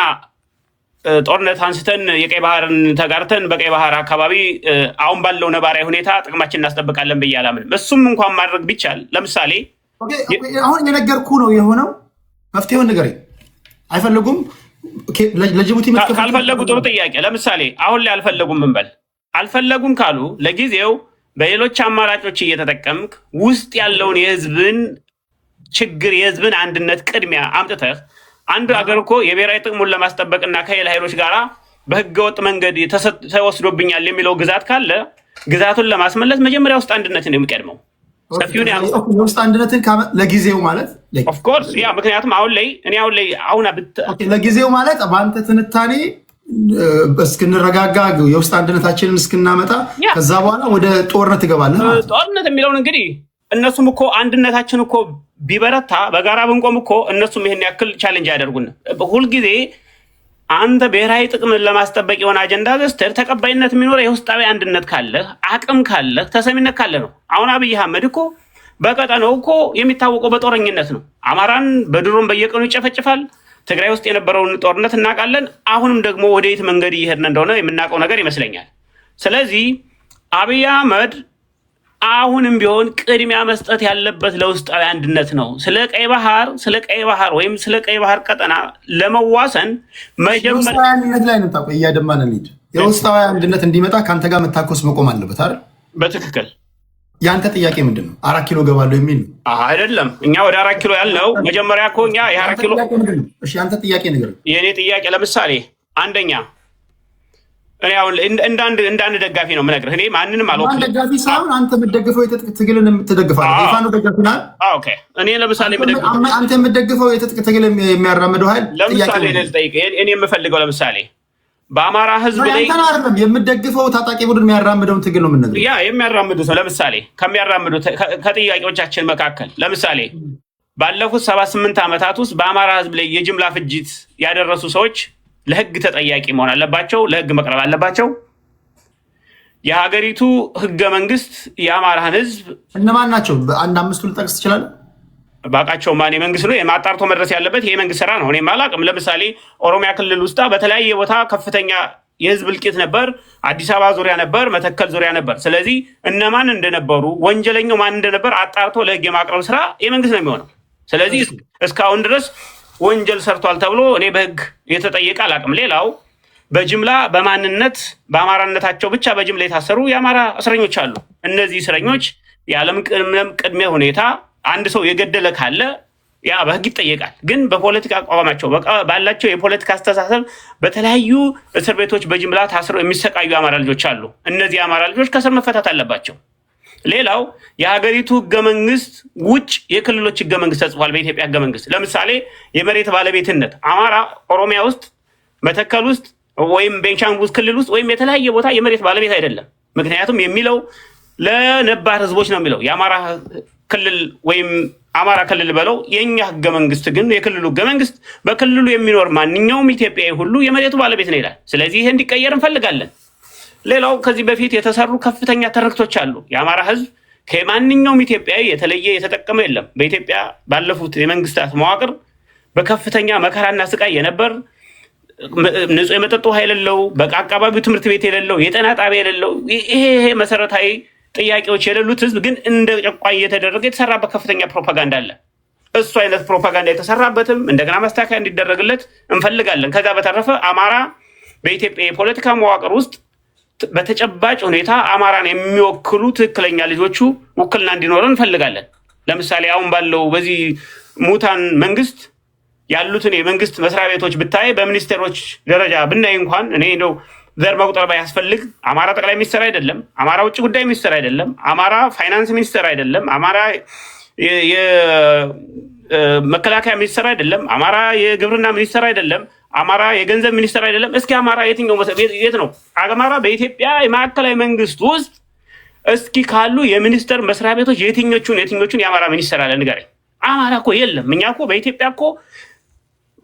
ጦርነት አንስተን የቀይ ባህርን ተጋርተን በቀይ ባህር አካባቢ አሁን ባለው ነባራዊ ሁኔታ ጥቅማችን እናስጠብቃለን ብዬ አላምንም። እሱም እንኳን ማድረግ ቢቻል ለምሳሌ አሁን የነገርኩ ነው የሆነው። መፍትሄውን ንገረኝ። አይፈልጉም። ለጅቡቲ ካልፈለጉ ጥሩ ጥያቄ። ለምሳሌ አሁን ላይ አልፈለጉም እንበል። አልፈለጉም ካሉ ለጊዜው በሌሎች አማራጮች እየተጠቀምክ ውስጥ ያለውን የህዝብን ችግር የህዝብን አንድነት ቅድሚያ አምጥተህ አንድ ሀገር እኮ የብሔራዊ ጥቅሙን ለማስጠበቅና ከሌላ ኃይሎች ጋር በህገወጥ መንገድ ተወስዶብኛል የሚለው ግዛት ካለ ግዛቱን ለማስመለስ መጀመሪያ ውስጥ አንድነትን የሚቀድመው ውስጥ አንድነትን ለጊዜው ማለት ኦፍኮርስ ያ ምክንያቱም አሁን ላይ ለጊዜው ማለት በአንተ ትንታኔ እስክንረጋጋ የውስጥ አንድነታችንን እስክናመጣ ከዛ በኋላ ወደ ጦርነት ትገባለህ። ጦርነት የሚለውን እንግዲህ እነሱም እኮ አንድነታችን እኮ ቢበረታ በጋራ ብንቆም እኮ እነሱም ይሄን ያክል ቻሌንጅ ያደርጉን። ሁልጊዜ አንተ ብሔራዊ ጥቅምን ለማስጠበቅ የሆነ አጀንዳ ገዝተህ ተቀባይነት የሚኖረው የውስጣዊ አንድነት ካለህ አቅም ካለህ ተሰሚነት ካለ ነው። አሁን አብይ አህመድ እኮ በቀጠናው እኮ የሚታወቀው በጦረኝነት ነው። አማራን በድሮን በየቀኑ ይጨፈጭፋል። ትግራይ ውስጥ የነበረውን ጦርነት እናውቃለን። አሁንም ደግሞ ወደ የት መንገድ እየሄድን እንደሆነ የምናውቀው ነገር ይመስለኛል። ስለዚህ አብይ አህመድ አሁንም ቢሆን ቅድሚያ መስጠት ያለበት ለውስጣዊ አንድነት ነው። ስለ ቀይ ባህር ወይም ስለ ቀይ ባህር ቀጠና ለመዋሰን መጀመሪያ አንድነት ላይ ነው እያደማን እንሂድ። የውስጣዊ አንድነት እንዲመጣ ከአንተ ጋር መታኮስ መቆም አለበት አይደል? በትክክል። የአንተ ጥያቄ ምንድን ነው? 4 ኪሎ ገባለሁ የሚል ነው አይደለም። እኛ ወደ 4 ኪሎ ያልነው መጀመሪያ እኮ እኛ የ4 ኪሎ እሺ፣ አንተ ጥያቄ ነገር የኔ ጥያቄ ለምሳሌ አንደኛ እኔ አሁን እንዳንድ ደጋፊ ነው የምነግርህ። እኔ ማንንም አልወክልም። አንተ ደጋፊ ሳይሆን አንተ የምትደግፈው የትጥቅ ትግልን የምትደግፋለህ። የፋኖ ደጋፊ ነህ። ኦኬ። እኔ ለምሳሌ አንተ የምትደግፈው የትጥቅ ትግል የሚያራምደው ኃይል ለምሳሌ እኔ የምፈልገው ለምሳሌ በአማራ ህዝብ ላይ አንተ አይደለም የምትደግፈው ታጣቂ ቡድን የሚያራምደውን ትግል ነው የምንነግርህ። ያ የሚያራምዱ ሰው ለምሳሌ ከሚያራምዱ ከጥያቄዎቻችን መካከል ለምሳሌ ባለፉት 78 ዓመታት ውስጥ በአማራ ህዝብ ላይ የጅምላ ፍጅት ያደረሱ ሰዎች ለህግ ተጠያቂ መሆን አለባቸው። ለህግ መቅረብ አለባቸው። የሀገሪቱ ህገ መንግስት የአማራን ህዝብ እነማን ናቸው? በአንድ አምስቱ ልጠቅስ ትችላለህ? ባቃቸው ማን መንግስት ነው የማጣርቶ መድረስ ያለበት? ይሄ መንግስት ስራ ነው። እኔ አላውቅም። ለምሳሌ ኦሮሚያ ክልል ውስጥ በተለያየ ቦታ ከፍተኛ የህዝብ እልቂት ነበር። አዲስ አበባ ዙሪያ ነበር፣ መተከል ዙሪያ ነበር። ስለዚህ እነማን እንደነበሩ ወንጀለኛው ማን እንደነበር አጣርቶ ለህግ የማቅረብ ስራ የመንግስት ነው የሚሆነው። ስለዚህ እስካሁን ድረስ ወንጀል ሰርቷል ተብሎ እኔ በህግ የተጠየቀ አላውቅም። ሌላው በጅምላ በማንነት በአማራነታቸው ብቻ በጅምላ የታሰሩ የአማራ እስረኞች አሉ። እነዚህ እስረኞች ያለም ቅድመ ሁኔታ አንድ ሰው የገደለ ካለ ያ በህግ ይጠየቃል። ግን በፖለቲካ አቋማቸው ባላቸው የፖለቲካ አስተሳሰብ በተለያዩ እስር ቤቶች በጅምላ ታስረው የሚሰቃዩ የአማራ ልጆች አሉ። እነዚህ የአማራ ልጆች ከስር መፈታት አለባቸው። ሌላው የሀገሪቱ ህገ መንግስት ውጭ የክልሎች ህገ መንግስት ተጽፏል። በኢትዮጵያ ህገ መንግስት ለምሳሌ የመሬት ባለቤትነት አማራ ኦሮሚያ ውስጥ መተከል ውስጥ ወይም ቤንሻንጉል ክልል ውስጥ ወይም የተለያየ ቦታ የመሬት ባለቤት አይደለም። ምክንያቱም የሚለው ለነባር ህዝቦች ነው የሚለው የአማራ ክልል ወይም አማራ ክልል በለው። የኛ ህገ መንግስት ግን የክልሉ ህገ መንግስት በክልሉ የሚኖር ማንኛውም ኢትዮጵያዊ ሁሉ የመሬቱ ባለቤት ነው ይላል። ስለዚህ ይሄ እንዲቀየር እንፈልጋለን። ሌላው ከዚህ በፊት የተሰሩ ከፍተኛ ትርክቶች አሉ። የአማራ ህዝብ ከማንኛውም ኢትዮጵያዊ የተለየ የተጠቀመ የለም። በኢትዮጵያ ባለፉት የመንግስታት መዋቅር በከፍተኛ መከራና ስቃይ የነበር ንጹህ የመጠጥ ውሃ የሌለው፣ በአካባቢው ትምህርት ቤት የሌለው፣ የጤና ጣቢያ የሌለው ይሄ መሰረታዊ ጥያቄዎች የሌሉት ህዝብ ግን እንደ ጨቋኝ እየተደረገ የተሰራበት ከፍተኛ ፕሮፓጋንዳ አለ። እሱ አይነት ፕሮፓጋንዳ የተሰራበትም እንደገና ማስተካከያ እንዲደረግለት እንፈልጋለን። ከዛ በተረፈ አማራ በኢትዮጵያ የፖለቲካ መዋቅር ውስጥ በተጨባጭ ሁኔታ አማራን የሚወክሉ ትክክለኛ ልጆቹ ውክልና እንዲኖረን እንፈልጋለን። ለምሳሌ አሁን ባለው በዚህ ሙታን መንግስት ያሉትን የመንግስት መስሪያ ቤቶች ብታይ በሚኒስቴሮች ደረጃ ብናይ እንኳን እኔ እንደው ዘር መቁጠር ባያስፈልግ አማራ ጠቅላይ ሚኒስትር አይደለም፣ አማራ ውጭ ጉዳይ ሚኒስትር አይደለም፣ አማራ ፋይናንስ ሚኒስትር አይደለም፣ አማራ የመከላከያ ሚኒስትር አይደለም፣ አማራ የግብርና ሚኒስትር አይደለም፣ አማራ የገንዘብ ሚኒስትር አይደለም? እስኪ አማራ የትኛው የት ነው? አማራ በኢትዮጵያ የማዕከላዊ መንግስት ውስጥ እስኪ ካሉ የሚኒስተር መስሪያ ቤቶች የትኞቹን የአማራ ሚኒስተር አለ ንገረኝ። አማራ እኮ የለም። እኛ እኮ በኢትዮጵያ እኮ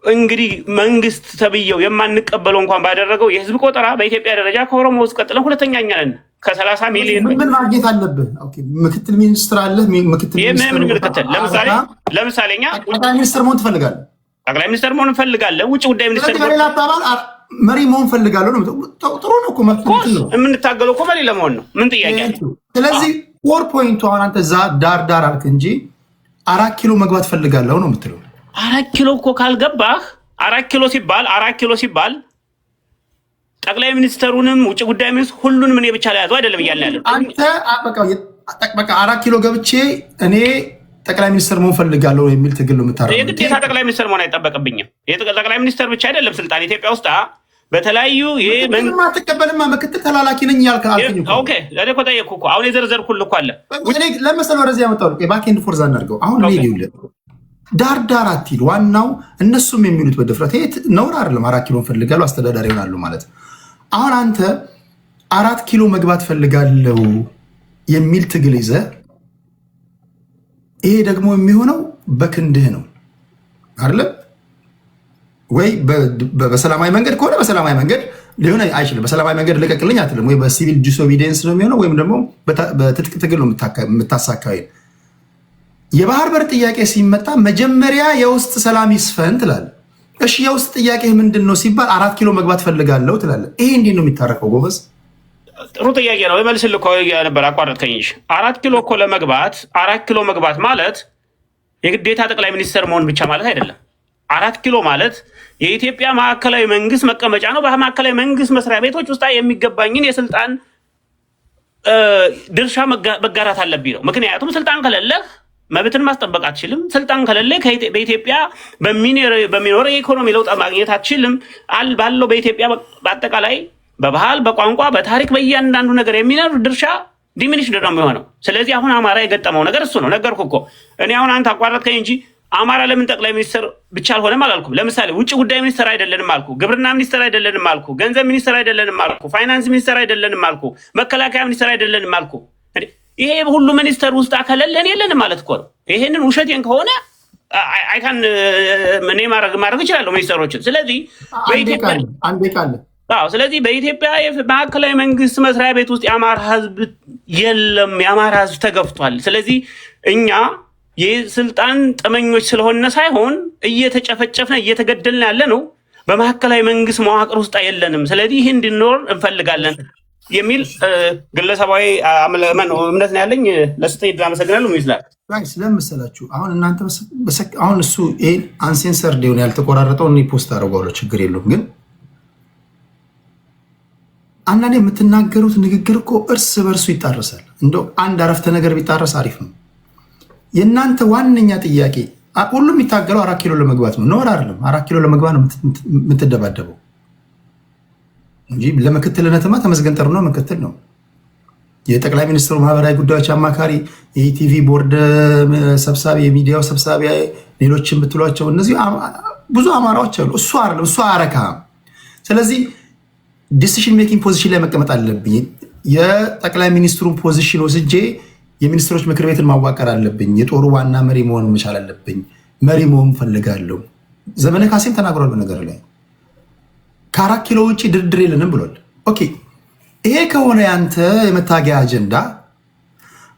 እንግዲህ መንግስት ተብየው የማንቀበለው እንኳን ባደረገው የህዝብ ቆጠራ በኢትዮጵያ ደረጃ ከኦሮሞ ውስጥ ቀጥለን ሁለተኛ እኛ ነን። ከ30 ሚሊዮን ምን ማግኘት አለብህ? ኦኬ ምክትል ሚኒስትር አለ። ምክትል ሚኒስትር ለምሳሌ እኛ ጠቅላይ ሚኒስትር መሆን ትፈልጋለህ? ጠቅላይ ሚኒስትር መሆን እንፈልጋለን። ውጭ ጉዳይ ሚኒስትር በሌላ አባባል መሪ መሆን ፈልጋለሁ ነው። ጥሩ ነው እኮ መፍትሄ ነው። የምንታገለው እኮ መሪ ለመሆን ነው። ምን ጥያቄ አለ? ስለዚህ ፖር ፖይንቱ አሁን አንተ እዛ ዳር አልክ እንጂ 4 ኪሎ መግባት ፈልጋለሁ ነው የምትለው። 4 ኪሎ እኮ ካልገባህ 4 ኪሎ ሲባል ጠቅላይ ሚኒስትሩንም ውጭ ጉዳይ ሚኒስትር ሁሉንም እኔ ብቻ ላይ ያዘው አይደለም እያልን ያለው አንተ። በቃ 4 ኪሎ ገብቼ እኔ ጠቅላይ ሚኒስትር መሆን ፈልጋለሁ የሚል ትግል ነው የምታረገው። የግዴታ ጠቅላይ ሚኒስትር መሆን አይጠበቅብኝም። ጠቅላይ ሚኒስትር ብቻ አይደለም ስልጣን ኢትዮጵያ ውስጥ በተለያዩ ማትቀበልማ ምክትል ተላላኪ ነኝ ያልከኝ። ኦኬ እኔ እኮ ጠየቅኩ እኮ አሁን የዘረዘርኩልህ እኮ አለ። ለምሳሌ ወደዚህ ያመጣው ባክ ኤንድ ፎርዝ አናድርገው። አሁን እኔ ይኸውልህ ዳር አትሂድ። ዋናው እነሱም የሚሉት በድፍረት ይሄ ነውር አይደለም። 4 ኪሎ ፈልጋለሁ አስተዳዳሪ ይሆናሉ ማለት አሁን አንተ 4 ኪሎ መግባት ፈልጋለሁ የሚል ትግል ይዘህ ይሄ ደግሞ የሚሆነው በክንድህ ነው አይደለም ወይ? በሰላማዊ መንገድ ከሆነ በሰላማዊ መንገድ ሊሆን አይችልም። በሰላማዊ መንገድ ልቀቅልኝ አትልም ወይ? በሲቪል ዲስኦቢዲየንስ ነው የሚሆነው፣ ወይም ደግሞ በትጥቅ ትግል ነው የምታሳካው። የባህር በር ጥያቄ ሲመጣ መጀመሪያ የውስጥ ሰላም ይስፈን ትላለህ። እሺ የውስጥ ጥያቄ ምንድን ነው ሲባል 4 ኪሎ መግባት ፈልጋለሁ ትላለህ። ይሄ እንዴት ነው የሚታረቀው ጎበዝ? ጥሩ ጥያቄ ነው። መልስልህ እኮ ነበር አቋረጥከኝ እንጂ 4 ኪሎ እኮ ለመግባት 4 ኪሎ መግባት ማለት የግዴታ ጠቅላይ ሚኒስትር መሆን ብቻ ማለት አይደለም። 4 ኪሎ ማለት የኢትዮጵያ ማዕከላዊ መንግስት መቀመጫ ነው። በማዕከላዊ መንግስት መስሪያ ቤቶች ውስጥ የሚገባኝን የስልጣን ድርሻ መጋራት አለብኝ ነው። ምክንያቱም ስልጣን ከሌለህ መብትን ማስጠበቅ አትችልም። ስልጣን ከሌለ በኢትዮጵያ በሚኖር የኢኮኖሚ ለውጥ ማግኘት አትችልም። ባለው በኢትዮጵያ በአጠቃላይ በባህል፣ በቋንቋ፣ በታሪክ በእያንዳንዱ ነገር የሚኖር ድርሻ ዲሚኒሽድ ነው የሚሆነው። ስለዚህ አሁን አማራ የገጠመው ነገር እሱ ነው። ነገርኩህ እኮ እኔ አሁን አንተ አቋረጥከኝ እንጂ አማራ ለምን ጠቅላይ ሚኒስትር ብቻ አልሆነም አላልኩም። ለምሳሌ ውጭ ጉዳይ ሚኒስትር አይደለንም አልኩ፣ ግብርና ሚኒስትር አይደለንም አልኩ፣ ገንዘብ ሚኒስትር አይደለንም አልኩ፣ ፋይናንስ ሚኒስትር አይደለንም አልኩ፣ መከላከያ ሚኒስትር አይደለንም አልኩ። ይሄ ሁሉ ሚኒስተር ውስጥ አከለለን የለንም ማለት እኮ ነው። ይሄንን ውሸቴን ከሆነ አይካን እኔ ማድረግ እችላለሁ ሚኒስተሮችን። ስለዚህ ስለዚህ በኢትዮጵያ ማዕከላዊ መንግስት መስሪያ ቤት ውስጥ የአማራ ህዝብ የለም። የአማራ ህዝብ ተገፍቷል። ስለዚህ እኛ የስልጣን ጠመኞች ስለሆነ ሳይሆን እየተጨፈጨፍን እየተገደልን ያለ ነው። በማዕከላዊ መንግስት መዋቅር ውስጥ የለንም። ስለዚህ ይህ እንድንኖር እንፈልጋለን የሚል ግለሰባዊ እምነት ነው ያለኝ። ለስጠኝ አመሰግናለሁ። ይስላል ስለምሰላችሁ አሁን እናንተ አሁን እሱ ይሄን አንሴንሰርድ ሆነ ያልተቆራረጠውን ፖስት አደርገዋለሁ፣ ችግር የለውም። ግን አንዳንዴ የምትናገሩት ንግግር እኮ እርስ በርሱ ይጣረሳል። እንደው አንድ አረፍተ ነገር ቢጣረስ አሪፍ ነው። የእናንተ ዋነኛ ጥያቄ ሁሉም የሚታገለው 4 ኪሎ ለመግባት ነው። ነውር አይደለም። 4 ኪሎ ለመግባት ነው የምትደባደበው እንጂ ለምክትልነትማ ተመስገን ጥሩ ነው። ምክትል ነው የጠቅላይ ሚኒስትሩ ማህበራዊ ጉዳዮች አማካሪ፣ የኢቲቪ ቦርድ ሰብሳቢ፣ የሚዲያው ሰብሳቢ፣ ሌሎችን ብትሏቸው እነዚህ ብዙ አማራዎች አሉ። እሱ አይደለም፣ እሱ አያረካም። ስለዚህ ዲሲሽን ሜኪንግ ፖዚሽን ላይ መቀመጥ አለብኝ። የጠቅላይ ሚኒስትሩን ፖዚሽን ወስጄ የሚኒስትሮች ምክር ቤትን ማዋቀር አለብኝ። የጦሩ ዋና መሪ መሆን መቻል አለብኝ። መሪ መሆን ፈልጋለሁ። ዘመነ ካሴም ተናግሯል በነገር ላይ ከ4 ኪሎ ውጭ ድርድር የለንም ብሏል። ኦኬ ይሄ ከሆነ ያንተ የመታገያ አጀንዳ፣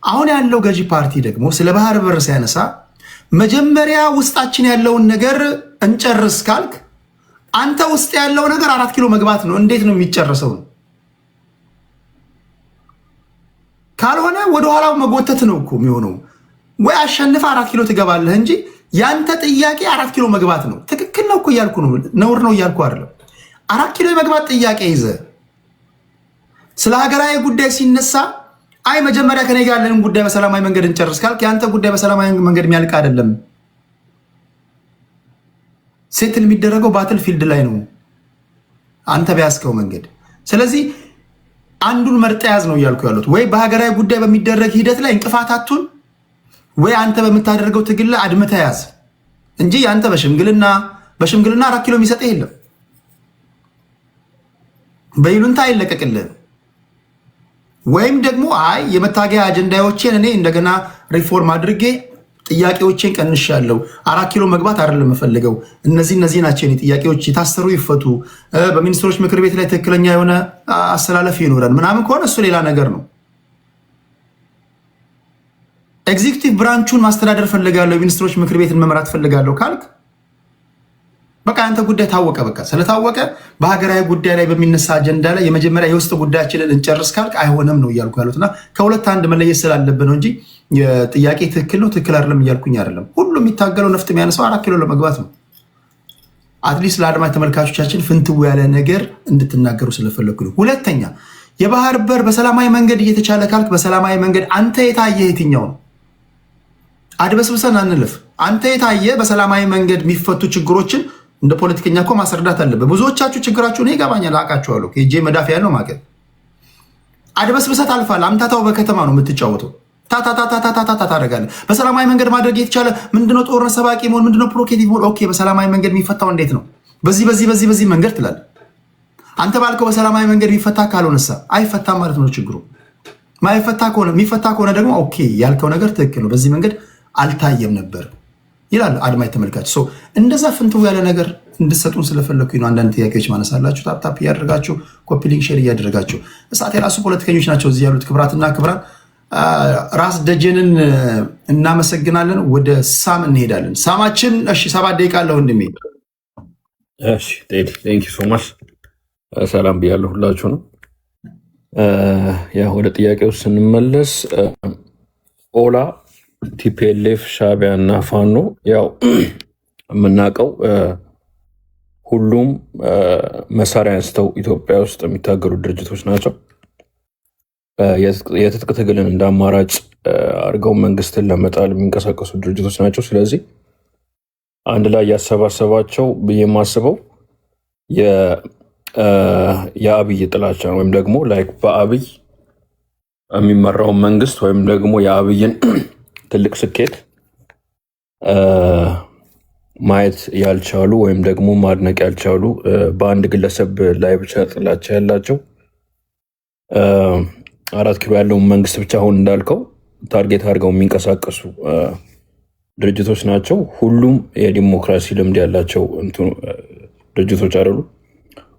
አሁን ያለው ገዢ ፓርቲ ደግሞ ስለ ባህር በር ሲያነሳ መጀመሪያ ውስጣችን ያለውን ነገር እንጨርስ ካልክ አንተ ውስጥ ያለው ነገር 4 ኪሎ መግባት ነው። እንዴት ነው የሚጨርሰው? ካልሆነ ወደኋላው መጎተት ነው እኮ የሚሆነው። ወይ አሸንፈ 4 ኪሎ ትገባለህ እንጂ ያንተ ጥያቄ 4 ኪሎ መግባት ነው። ትክክል ነው እኮ እያልኩ ነው፣ ነውር ነው እያልኩ አይደለም። 4 ኪሎ የመግባት ጥያቄ ይዘ ስለ ሀገራዊ ጉዳይ ሲነሳ አይ መጀመሪያ ከኔ ጋር ያለንን ጉዳይ በሰላማዊ መንገድ እንጨርስ ካልክ ያንተ ጉዳይ በሰላማዊ መንገድ የሚያልቅ አይደለም። ሴትል የሚደረገው ባትል ፊልድ ላይ ነው አንተ ቢያስከው መንገድ። ስለዚህ አንዱን መርጠ ያዝ ነው እያልኩ ያሉት። ወይ በሀገራዊ ጉዳይ በሚደረግ ሂደት ላይ እንቅፋታቱን ወይ አንተ በምታደርገው ትግል ላይ አድምተህ ያዝ እንጂ ያንተ በሽምግልና 4 ኪሎ የሚሰጥ የለም። በይሉንታ አይለቀቅልህም። ወይም ደግሞ አይ የመታገያ አጀንዳዎችን እኔ እንደገና ሪፎርም አድርጌ ጥያቄዎችን ቀንሻለሁ፣ 4 ኪሎ መግባት አይደለም የምፈልገው፣ እነዚህ ናቸው የኔ ጥያቄዎች፣ የታሰሩ ይፈቱ፣ በሚኒስትሮች ምክር ቤት ላይ ትክክለኛ የሆነ አሰላለፍ ይኖረን ምናምን ከሆነ እሱ ሌላ ነገር ነው። ኤግዚክቲቭ ብራንቹን ማስተዳደር ፈልጋለሁ፣ የሚኒስትሮች ምክር ቤትን መምራት ፈልጋለሁ ካልክ በቃ አንተ ጉዳይ ታወቀ። በቃ ስለታወቀ በሀገራዊ ጉዳይ ላይ በሚነሳ አጀንዳ ላይ የመጀመሪያ የውስጥ ጉዳያችንን እንጨርስ ካልክ አይሆንም ነው እያልኩ ያሉት እና ከሁለት አንድ መለየት ስላለብን ነው እንጂ ጥያቄ ትክክል ነው ትክክል አይደለም እያልኩኝ አይደለም። ሁሉም የሚታገለው ነፍጥ የሚያነሳው 4 ኪሎ ለመግባት ነው። አትሊስት ለአድማጭ ተመልካቾቻችን ፍንትው ያለ ነገር እንድትናገሩ ስለፈለግኩ ነው። ሁለተኛ የባህር በር በሰላማዊ መንገድ እየተቻለ ካልክ በሰላማዊ መንገድ አንተ የታየ የትኛው ነው? አድበስብሰን አንልፍ። አንተ የታየ በሰላማዊ መንገድ የሚፈቱ ችግሮችን እንደ ፖለቲከኛ እኮ ማስረዳት አለበት። ብዙዎቻችሁ ችግራችሁ ነው ይገባኛል፣ አውቃችኋለሁ። ከጄ መዳፍ ያለው ማቀል አድበስብሰት አልፋል። አምታታው በከተማ ነው የምትጫወተው። ታታታታታታ ታደርጋለህ። በሰላማዊ መንገድ ማድረግ የተቻለ ምንድነው? ጦርነት ሰባቂ መሆን ምንድነው? ፕሮኬቲቭ መሆን። ኦኬ በሰላማዊ መንገድ የሚፈታው እንዴት ነው? በዚህ መንገድ ትላለህ። አንተ ባልከው በሰላማዊ መንገድ የሚፈታ ካልሆነሳ አይፈታም ማለት ነው ችግሩ። ማይፈታ ከሆነ የሚፈታ ከሆነ ደግሞ ኦኬ ያልከው ነገር ትክክል ነው፣ በዚህ መንገድ አልታየም ነበር ይላል አድማጭ ተመልካች። እንደዛ ፍንትው ያለ ነገር እንድሰጡን ስለፈለኩኝ ነው። አንዳንድ ጥያቄዎች ማነሳላችሁ። ታፕታፕ እያደረጋችሁ ኮፒ ሊንክ ሼር እያደረጋችሁ እሳት የራሱ ፖለቲከኞች ናቸው እዚህ ያሉት። ክብራትና ክብራን ራስ ደጀንን እናመሰግናለን። ወደ ሳም እንሄዳለን። ሳማችን እሺ 7 ደቂቃ አለ ወንድሜ። እሺ ቴዲ ቴንክ ዩ ሶ ማች ሰላም ብያለሁ ሁላችሁ ነው። ያ ወደ ጥያቄው ስንመለስ ኦላ ቲፒኤልኤፍ ሻዕቢያ እና ፋኖ ያው የምናውቀው ሁሉም መሳሪያ አንስተው ኢትዮጵያ ውስጥ የሚታገሉ ድርጅቶች ናቸው። የትጥቅ ትግልን እንደ አማራጭ አድርገው መንግስትን ለመጣል የሚንቀሳቀሱ ድርጅቶች ናቸው። ስለዚህ አንድ ላይ ያሰባሰባቸው ብዬ የማስበው የአብይ ጥላቻ ወይም ደግሞ ላይክ በአብይ የሚመራውን መንግስት ወይም ደግሞ የአብይን ትልቅ ስኬት ማየት ያልቻሉ ወይም ደግሞ ማድነቅ ያልቻሉ በአንድ ግለሰብ ላይ ብቻ ጥላቻ ያላቸው 4 ኪሎ ያለውን መንግስት ብቻ አሁን እንዳልከው ታርጌት አድርገው የሚንቀሳቀሱ ድርጅቶች ናቸው። ሁሉም የዲሞክራሲ ልምድ ያላቸው ድርጅቶች አይደሉ።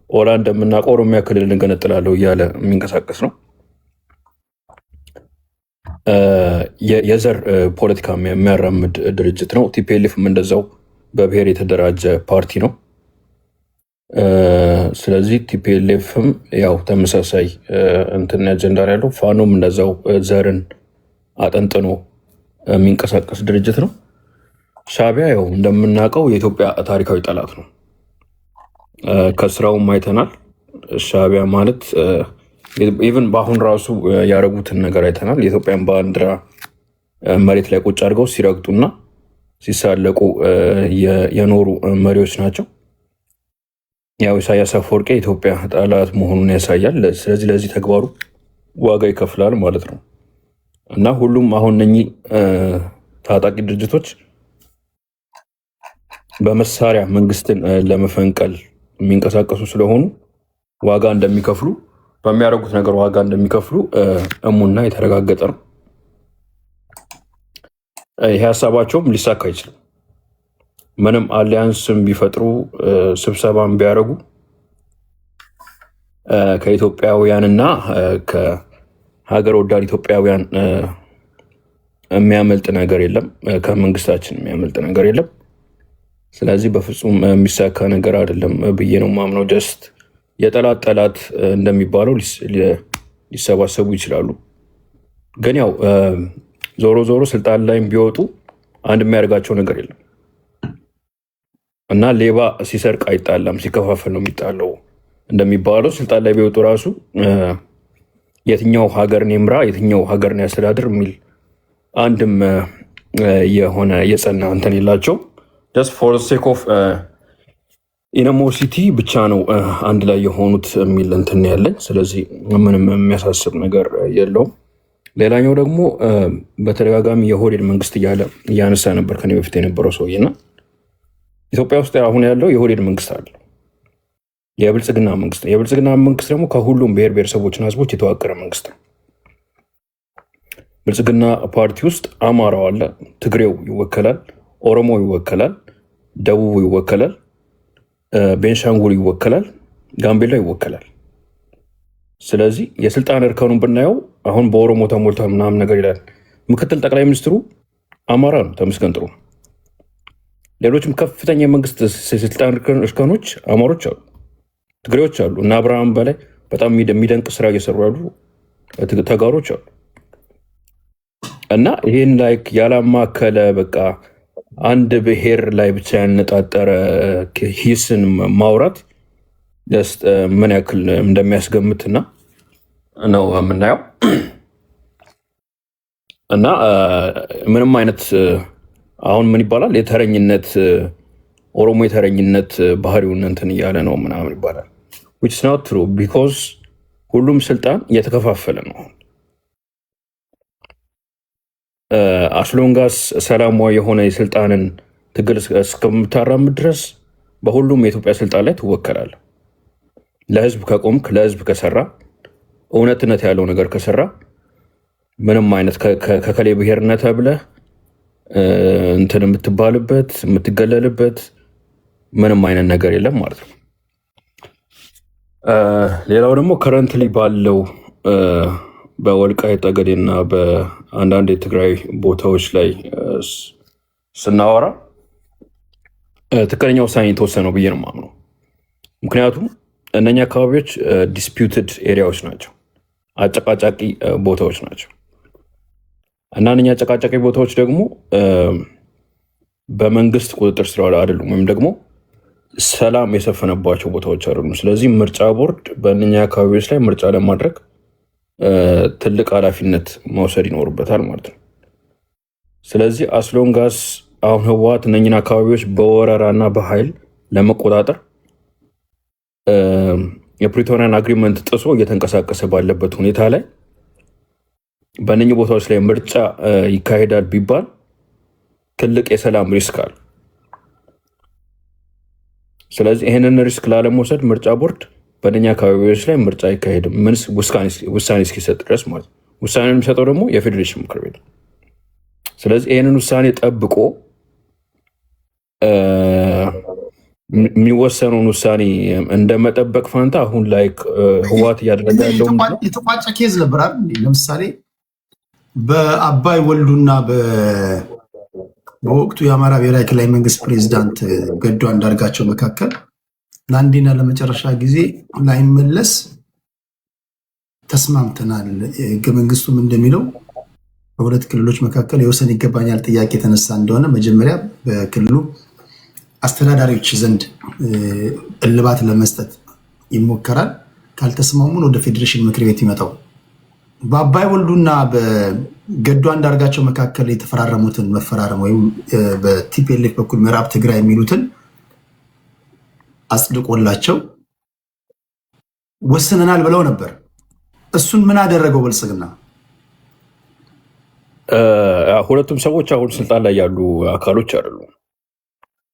ኦላ እንደምናውቀው ኦሮሚያ ክልል እንገነጥላለሁ እያለ የሚንቀሳቀስ ነው። የዘር ፖለቲካ የሚያራምድ ድርጅት ነው። ቲፒኤልኤፍም እንደዛው በብሔር የተደራጀ ፓርቲ ነው። ስለዚህ ቲፒኤልኤፍም ያው ተመሳሳይ እንትን አጀንዳ ያለው፣ ፋኖም እንደዛው ዘርን አጠንጥኖ የሚንቀሳቀስ ድርጅት ነው። ሻዕቢያ ያው እንደምናውቀው የኢትዮጵያ ታሪካዊ ጠላት ነው። ከስራውም አይተናል። ሻዕቢያ ማለት ኢቨን በአሁን ራሱ ያደረጉትን ነገር አይተናል። የኢትዮጵያን ባንዲራ መሬት ላይ ቁጭ አድርገው ሲረግጡና ሲሳለቁ የኖሩ መሪዎች ናቸው። ያው ኢሳያስ አፈወርቂ የኢትዮጵያ ጠላት መሆኑን ያሳያል። ስለዚህ ለዚህ ተግባሩ ዋጋ ይከፍላል ማለት ነው እና ሁሉም አሁን እነኚህ ታጣቂ ድርጅቶች በመሳሪያ መንግስትን ለመፈንቀል የሚንቀሳቀሱ ስለሆኑ ዋጋ እንደሚከፍሉ በሚያደርጉት ነገር ዋጋ እንደሚከፍሉ እሙና የተረጋገጠ ነው። ይሄ ሀሳባቸውም ሊሳካ አይችልም። ምንም አሊያንስም ቢፈጥሩ ስብሰባም ቢያደርጉ ከኢትዮጵያውያንና ከሀገር ወዳድ ኢትዮጵያውያን የሚያመልጥ ነገር የለም፣ ከመንግስታችን የሚያመልጥ ነገር የለም። ስለዚህ በፍጹም የሚሳካ ነገር አይደለም ብዬ ነው ማምነው። ጀስት የጠላት ጠላት እንደሚባለው ሊሰባሰቡ ይችላሉ። ግን ያው ዞሮ ዞሮ ስልጣን ላይም ቢወጡ አንድ የሚያደርጋቸው ነገር የለም እና ሌባ ሲሰርቅ አይጣላም፣ ሲከፋፈል ነው የሚጣለው እንደሚባለው ስልጣን ላይ ቢወጡ ራሱ የትኛው ሀገርን ይምራ የትኛው ሀገርን ያስተዳድር የሚል አንድም የሆነ የጸና እንትን የላቸው። ጀስት ፎር ሴክ ኦፍ ኢነሞሲቲ ብቻ ነው አንድ ላይ የሆኑት የሚል እንትን ያለኝ። ስለዚህ ምንም የሚያሳስብ ነገር የለውም። ሌላኛው ደግሞ በተደጋጋሚ የኦህዴድ መንግስት እያለ እያነሳ ነበር ከኔ በፊት የነበረው ሰውዬና ኢትዮጵያ ውስጥ አሁን ያለው የኦህዴድ መንግስት አለ። የብልጽግና መንግስት ነው። የብልጽግና መንግስት ደግሞ ከሁሉም ብሔር ብሔረሰቦችና ህዝቦች የተዋቀረ መንግስት ነው። ብልጽግና ፓርቲ ውስጥ አማራው አለ፣ ትግሬው ይወከላል፣ ኦሮሞ ይወከላል፣ ደቡቡ ይወከላል፣ ቤንሻንጉል ይወከላል፣ ጋምቤላ ይወከላል። ስለዚህ የስልጣን እርከኑን ብናየው አሁን በኦሮሞ ተሞልቷል ምናምን ነገር ይላል። ምክትል ጠቅላይ ሚኒስትሩ አማራ ነው፣ ተመስገን ጥሩ። ሌሎችም ከፍተኛ የመንግስት ስልጣን እርከኖች አማሮች አሉ፣ ትግሬዎች አሉ እና አብርሃም በላይ በጣም የሚደንቅ ስራ እየሰሩ ያሉ ተጋሮች አሉ። እና ይህን ላይክ ያላማከለ በቃ አንድ ብሔር ላይ ብቻ ያነጣጠረ ሂስን ማውራት ምን ያክል እንደሚያስገምትና ነው የምናየው። እና ምንም አይነት አሁን ምን ይባላል የተረኝነት ኦሮሞ የተረኝነት ባህሪውን እንትን እያለ ነው ምናምን ይባላል። which is not true because ሁሉም ስልጣን እየተከፋፈለ ነው። አስሎንጋስ ሰላማዊ የሆነ የስልጣንን ትግል እስከምታራምድ ድረስ በሁሉም የኢትዮጵያ ስልጣን ላይ ትወከላል። ለህዝብ ከቆምክ፣ ለህዝብ ከሰራ፣ እውነትነት ያለው ነገር ከሰራ ምንም አይነት ከከሌ ብሔርነት ብለህ እንትን የምትባልበት የምትገለልበት ምንም አይነት ነገር የለም ማለት ነው። ሌላው ደግሞ ከረንትሊ ባለው በወልቃይት ጠገዴና በአንዳንድ የትግራይ ቦታዎች ላይ ስናወራ ትክክለኛ ውሳኔ የተወሰነው ብዬ ነው የማምነው። ምክንያቱም እነኛ አካባቢዎች ዲስፒዩትድ ኤሪያዎች ናቸው፣ አጨቃጫቂ ቦታዎች ናቸው እና እነኛ አጨቃጫቂ ቦታዎች ደግሞ በመንግስት ቁጥጥር ስር አይደሉም፣ ወይም ደግሞ ሰላም የሰፈነባቸው ቦታዎች አይደሉም። ስለዚህ ምርጫ ቦርድ በእነኛ አካባቢዎች ላይ ምርጫ ለማድረግ ትልቅ ኃላፊነት መውሰድ ይኖርበታል ማለት ነው። ስለዚህ አስሎንጋስ አሁን ህወሓት እነኝን አካባቢዎች በወረራና በኃይል ለመቆጣጠር የፕሪቶሪያን አግሪመንት ጥሶ እየተንቀሳቀሰ ባለበት ሁኔታ ላይ በእነኝህ ቦታዎች ላይ ምርጫ ይካሄዳል ቢባል ትልቅ የሰላም ሪስክ አለ። ስለዚህ ይህንን ሪስክ ላለመውሰድ ምርጫ ቦርድ በእነኛ አካባቢዎች ላይ ምርጫ አይካሄድም ምን ውሳኔ እስኪሰጥ ድረስ ማለት ነው። ውሳኔ የሚሰጠው ደግሞ የፌዴሬሽን ምክር ቤት። ስለዚህ ይህንን ውሳኔ ጠብቆ የሚወሰነውን ውሳኔ እንደመጠበቅ ፋንታ አሁን ላይ ህወሓት እያደረገ ያለው የተቋጨ ኬዝ ነበር አይደል? ለምሳሌ በአባይ ወልዱና በወቅቱ የአማራ ብሔራዊ ክልላዊ መንግስት ፕሬዚዳንት ገዱ አንዳርጋቸው መካከል ለአንዴና ለመጨረሻ ጊዜ ላይመለስ ተስማምተናል። ህገ መንግስቱም እንደሚለው በሁለት ክልሎች መካከል የወሰን ይገባኛል ጥያቄ የተነሳ እንደሆነ መጀመሪያ በክልሉ አስተዳዳሪዎች ዘንድ እልባት ለመስጠት ይሞከራል። ካልተስማሙን ወደ ፌዴሬሽን ምክር ቤት ይመጣው። በአባይ ወልዱና በገዱ አንዳርጋቸው መካከል የተፈራረሙትን መፈራረም ወይም በቲፒኤልኤፍ በኩል ምዕራብ ትግራይ የሚሉትን አጽድቆላቸው ወስነናል ብለው ነበር። እሱን ምን አደረገው ብልጽግና? ሁለቱም ሰዎች አሁን ስልጣን ላይ ያሉ አካሎች አይደሉም።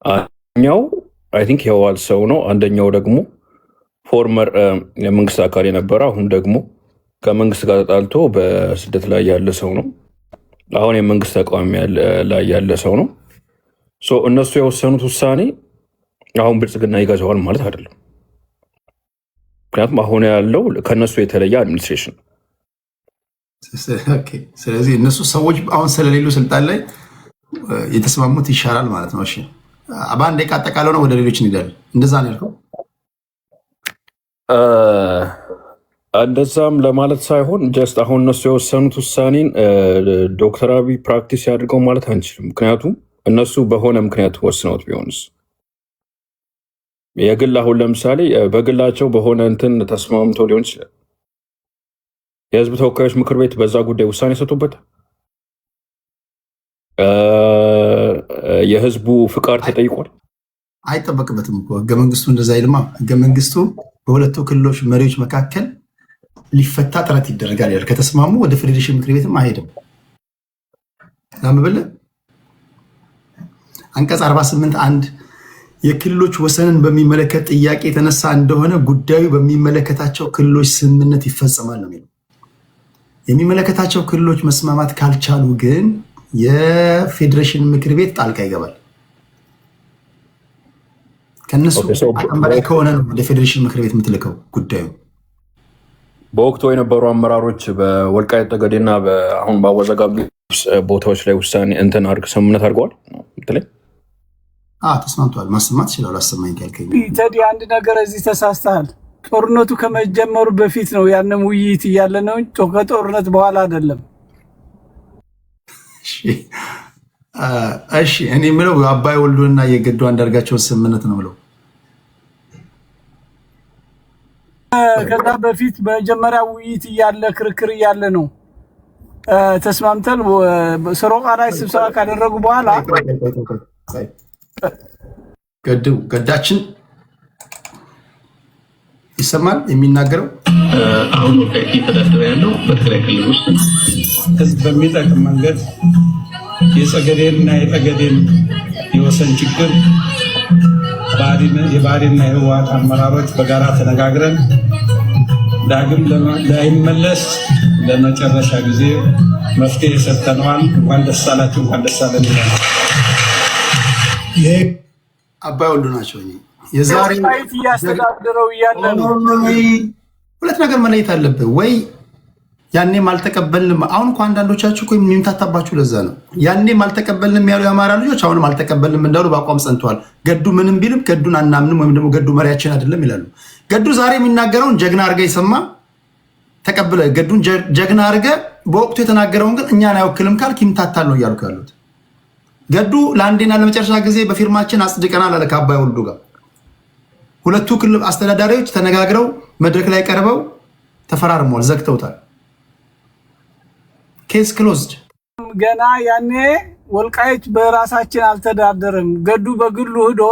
አንደኛው አይ ቲንክ የህወሓት ሰው ነው። አንደኛው ደግሞ ፎርመር የመንግስት አካል የነበረ አሁን ደግሞ ከመንግስት ጋር ተጣልቶ በስደት ላይ ያለ ሰው ነው። አሁን የመንግስት ተቃዋሚ ላይ ያለ ሰው ነው። እነሱ የወሰኑት ውሳኔ አሁን ብልጽግና ይገዛዋል ማለት አይደለም። ምክንያቱም አሁን ያለው ከነሱ የተለየ አድሚኒስትሬሽን ነው። ስለዚህ እነሱ ሰዎች አሁን ስለሌሉ ስልጣን ላይ የተስማሙት ይሻላል ማለት ነው። እሺ በአንድ ደቂቃ አጠቃለው ነው ወደ ሌሎች እንሄዳለን። እንደዛ ነው ያልከው? እንደዛም ለማለት ሳይሆን ጀስት አሁን እነሱ የወሰኑት ውሳኔን ዶክተር አብይ ፕራክቲስ ያድርገው ማለት አንችልም። ምክንያቱም እነሱ በሆነ ምክንያት ወስነውት ቢሆንስ የግል አሁን ለምሳሌ በግላቸው በሆነ እንትን ተስማምተው ሊሆን ይችላል። የህዝብ ተወካዮች ምክር ቤት በዛ ጉዳይ ውሳኔ ሰጡበታል። የህዝቡ ፍቃድ ተጠይቋል። አይጠበቅበትም እኮ ህገ መንግስቱ እንደዛ ይልማ። ህገ መንግስቱ በሁለቱ ክልሎች መሪዎች መካከል ሊፈታ ጥረት ይደረጋል ያል ከተስማሙ ወደ ፌዴሬሽን ምክር ቤትም አይሄድም። ለምብል አንቀጽ 48 1 የክልሎች ወሰንን በሚመለከት ጥያቄ የተነሳ እንደሆነ ጉዳዩ በሚመለከታቸው ክልሎች ስምምነት ይፈጸማል ነው የሚለው። የሚመለከታቸው ክልሎች መስማማት ካልቻሉ ግን የፌዴሬሽን ምክር ቤት ጣልቃ ይገባል። ከነሱ አቅም በላይ ከሆነ ነው ወደ ፌዴሬሽን ምክር ቤት የምትልከው ጉዳዩ። በወቅቱ የነበሩ አመራሮች በወልቃይት ጠገዴና አሁን በአወዛጋቢ ቦታዎች ላይ ውሳኔ ስምምነት አድርገዋል። ተስማምተዋል። ማሰማት ይችላሉ። አሰማኝ ካልከኝ ተዲ አንድ ነገር እዚህ ተሳስተሃል። ጦርነቱ ከመጀመሩ በፊት ነው ያንም ውይይት እያለ ነው እንጂ ከጦርነት በኋላ አይደለም። እሺ እኔ የምለው አባይ ወልዶና የገዱ አንዳርጋቸውን ስምምነት ነው የምለው። ከዛ በፊት መጀመሪያ ውይይት እያለ ክርክር እያለ ነው ተስማምተን ሰሮቃ ላይ ስብሰባ ካደረጉ በኋላ ገዳችን ይሰማል የሚናገረው አሁን ወልቃይት እየተዳደረ ያለው በትግራይ ክልል ውስጥ ህዝብ በሚጠቅም መንገድ የጸገዴንና የጠገዴን የወሰን ችግር የብአዴንና የህወሓት አመራሮች በጋራ ተነጋግረን ዳግም ላይመለስ ለመጨረሻ ጊዜ መፍትሄ ሰጥተነዋል። እንኳን ደስ አላችሁ፣ እንኳን ደስ አለን ይላል። ይሄ አባይ ወልዱ ናቸው። የዛሬ እያስተዳደረው እያለ ነው። ሁለት ነገር መለየት አለብህ ወይ ያኔም አልተቀበልንም። አሁን እኮ አንዳንዶቻችሁ እኮ የሚምታታባችሁ ለዛ ነው። ያኔም አልተቀበልንም ያሉ የአማራ ልጆች አሁንም አልተቀበልንም እንዳሉ በአቋም ጸንተዋል። ገዱ ምንም ቢልም ገዱን አናምንም ወይም ደግሞ ገዱ መሪያችን አይደለም ይላሉ። ገዱ ዛሬ የሚናገረውን ጀግና አድርገህ የሰማ ተቀብለ ገዱን ጀግና አድርገህ በወቅቱ የተናገረውን ግን እኛን አይወክልም ካልክ ይምታታል ነው እያልኩ ያሉት። ገዱ ለአንዴና ለመጨረሻ ጊዜ በፊርማችን አጽድቀናል አለ ከአባይ ወልዱ ጋር። ሁለቱ ክልል አስተዳዳሪዎች ተነጋግረው መድረክ ላይ ቀርበው ተፈራርመዋል፣ ዘግተውታል። ኬስ ክሎዝድ። ገና ያኔ ወልቃይት በራሳችን አልተዳደርም። ገዱ በግሉ ሄዶ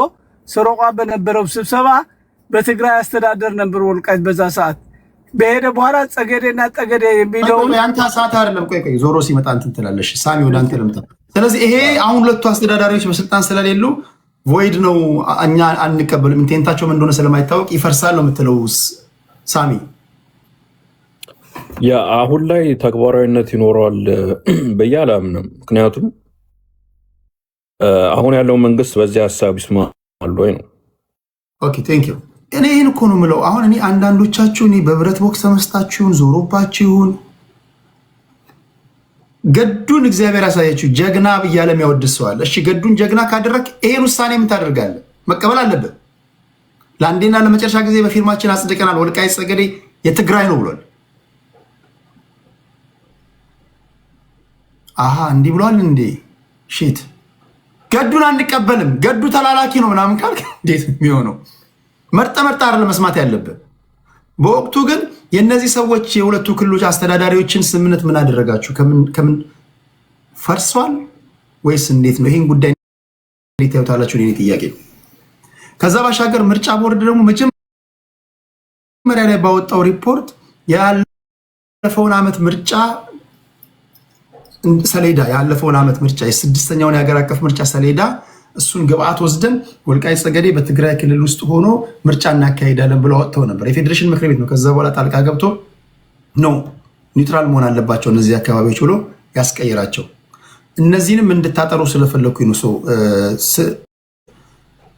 ሰሮቃ በነበረው ስብሰባ በትግራይ አስተዳደር ነበር ወልቃይት በዛ ሰዓት። በሄደ በኋላ ጸገዴና ጠገዴ የሚለው ያንተ ሰዓት አይደለም። ቆይ ዞሮ ሲመጣ እንትን ትላለሽ ሳሚ ወደ አንተ ልምጣ። ስለዚህ ይሄ አሁን ሁለቱ አስተዳዳሪዎች በስልጣን ስለሌሉ ቮይድ ነው፣ እኛ አንቀበልም፣ ኢንቴንታቸው ምን እንደሆነ ስለማይታወቅ ይፈርሳል ነው የምትለው ሳሚ? ያ አሁን ላይ ተግባራዊነት ይኖረዋል ብዬ አላምንም። ምክንያቱም አሁን ያለው መንግስት በዚህ ሀሳብ ይስማማል ወይ ነው። ኦኬ ቴንክ ዩ። እኔ ይህን እኮ ነው የምለው። አሁን እኔ አንዳንዶቻችሁ እኔ በብረት ቦክስ ተመስታችሁን ዞሮባችሁን ገዱን እግዚአብሔር ያሳያችሁ ጀግና ብያለ የሚያወድስ ሰው አለ። እሺ ገዱን ጀግና ካደረግ ይሄን ውሳኔ ምን ታደርጋለህ? መቀበል አለብን። ለአንዴና ለመጨረሻ ጊዜ በፊርማችን አጽድቀናል፣ ወልቃይት ጠገዴ የትግራይ ነው ብሏል። አሃ እንዲህ ብሏል እንዴ? ሺት ገዱን አንቀበልም፣ ገዱ ተላላኪ ነው ምናምን ካልክ እንዴት የሚሆነው? መርጠ አይደለም መስማት ያለብን። በወቅቱ ግን የእነዚህ ሰዎች የሁለቱ ክልሎች አስተዳዳሪዎችን ስምምነት ምን አደረጋችሁ? ከምን ፈርሷል ወይስ እንዴት ነው? ይህን ጉዳይ እንዴት ያዩታላችሁ? የእኔ ጥያቄ ነው። ከዛ ባሻገር ምርጫ ቦርድ ደግሞ መጀመሪያ ላይ ባወጣው ሪፖርት ያለፈውን ዓመት ምርጫ ሰሌዳ ያለፈውን ዓመት ምርጫ የስድስተኛውን የሀገር አቀፍ ምርጫ ሰሌዳ እሱን ግብአት ወስደን ወልቃይት ጠገዴ በትግራይ ክልል ውስጥ ሆኖ ምርጫ እናካሄዳለን ብለው ወጥተው ነበር። የፌዴሬሽን ምክር ቤት ነው ከዛ በኋላ ጣልቃ ገብቶ ነው ኒውትራል መሆን አለባቸው እነዚህ አካባቢዎች ብሎ ያስቀይራቸው። እነዚህንም እንድታጠሩ ስለፈለኩ ነው። ሰው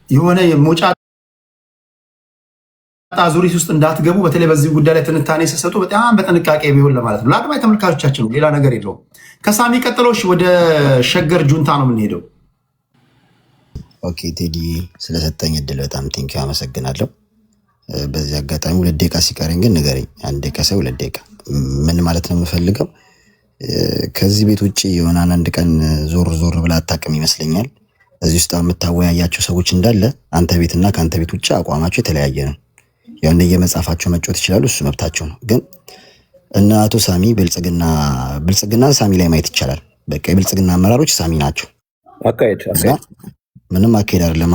የሆነ የሞጫ ዙሪት ውስጥ እንዳትገቡ፣ በተለይ በዚህ ጉዳይ ላይ ትንታኔ ሲሰጡ በጣም በጥንቃቄ ቢሆን ለማለት ነው። ለአድማጭ ተመልካቾቻችን ነው፣ ሌላ ነገር የለውም። ከሳሚ ቀጥሎሽ ወደ ሸገር ጁንታ ነው የምንሄደው። ኦኬ ቴዲ ስለሰጠኝ እድል በጣም ቴንኪ አመሰግናለሁ። በዚህ አጋጣሚ 2 ደቂቃ ሲቀረኝ ግን ንገረኝ። 1 ደቂቃ ሳይሆን 2 ደቂቃ ምን ማለት ነው የምፈልገው? ከዚህ ቤት ውጭ የሆነ አንድ ቀን ዞር ብላ አታውቅም ይመስለኛል። እዚህ ውስጥ የምታወያያቸው ሰዎች እንዳለ አንተ ቤትና ከአንተ ቤት ውጭ አቋማቸው የተለያየ ነው። ያው እንደየመጻፋቸው መጫወት ይችላሉ፣ እሱ መብታቸው ነው። ግን እና አቶ ሳሚ ብልጽግና ሳሚ ላይ ማየት ይቻላል። በቃ የብልጽግና አመራሮች ሳሚ ናቸው። አካሄድ ምንም አካሄድ አይደለም።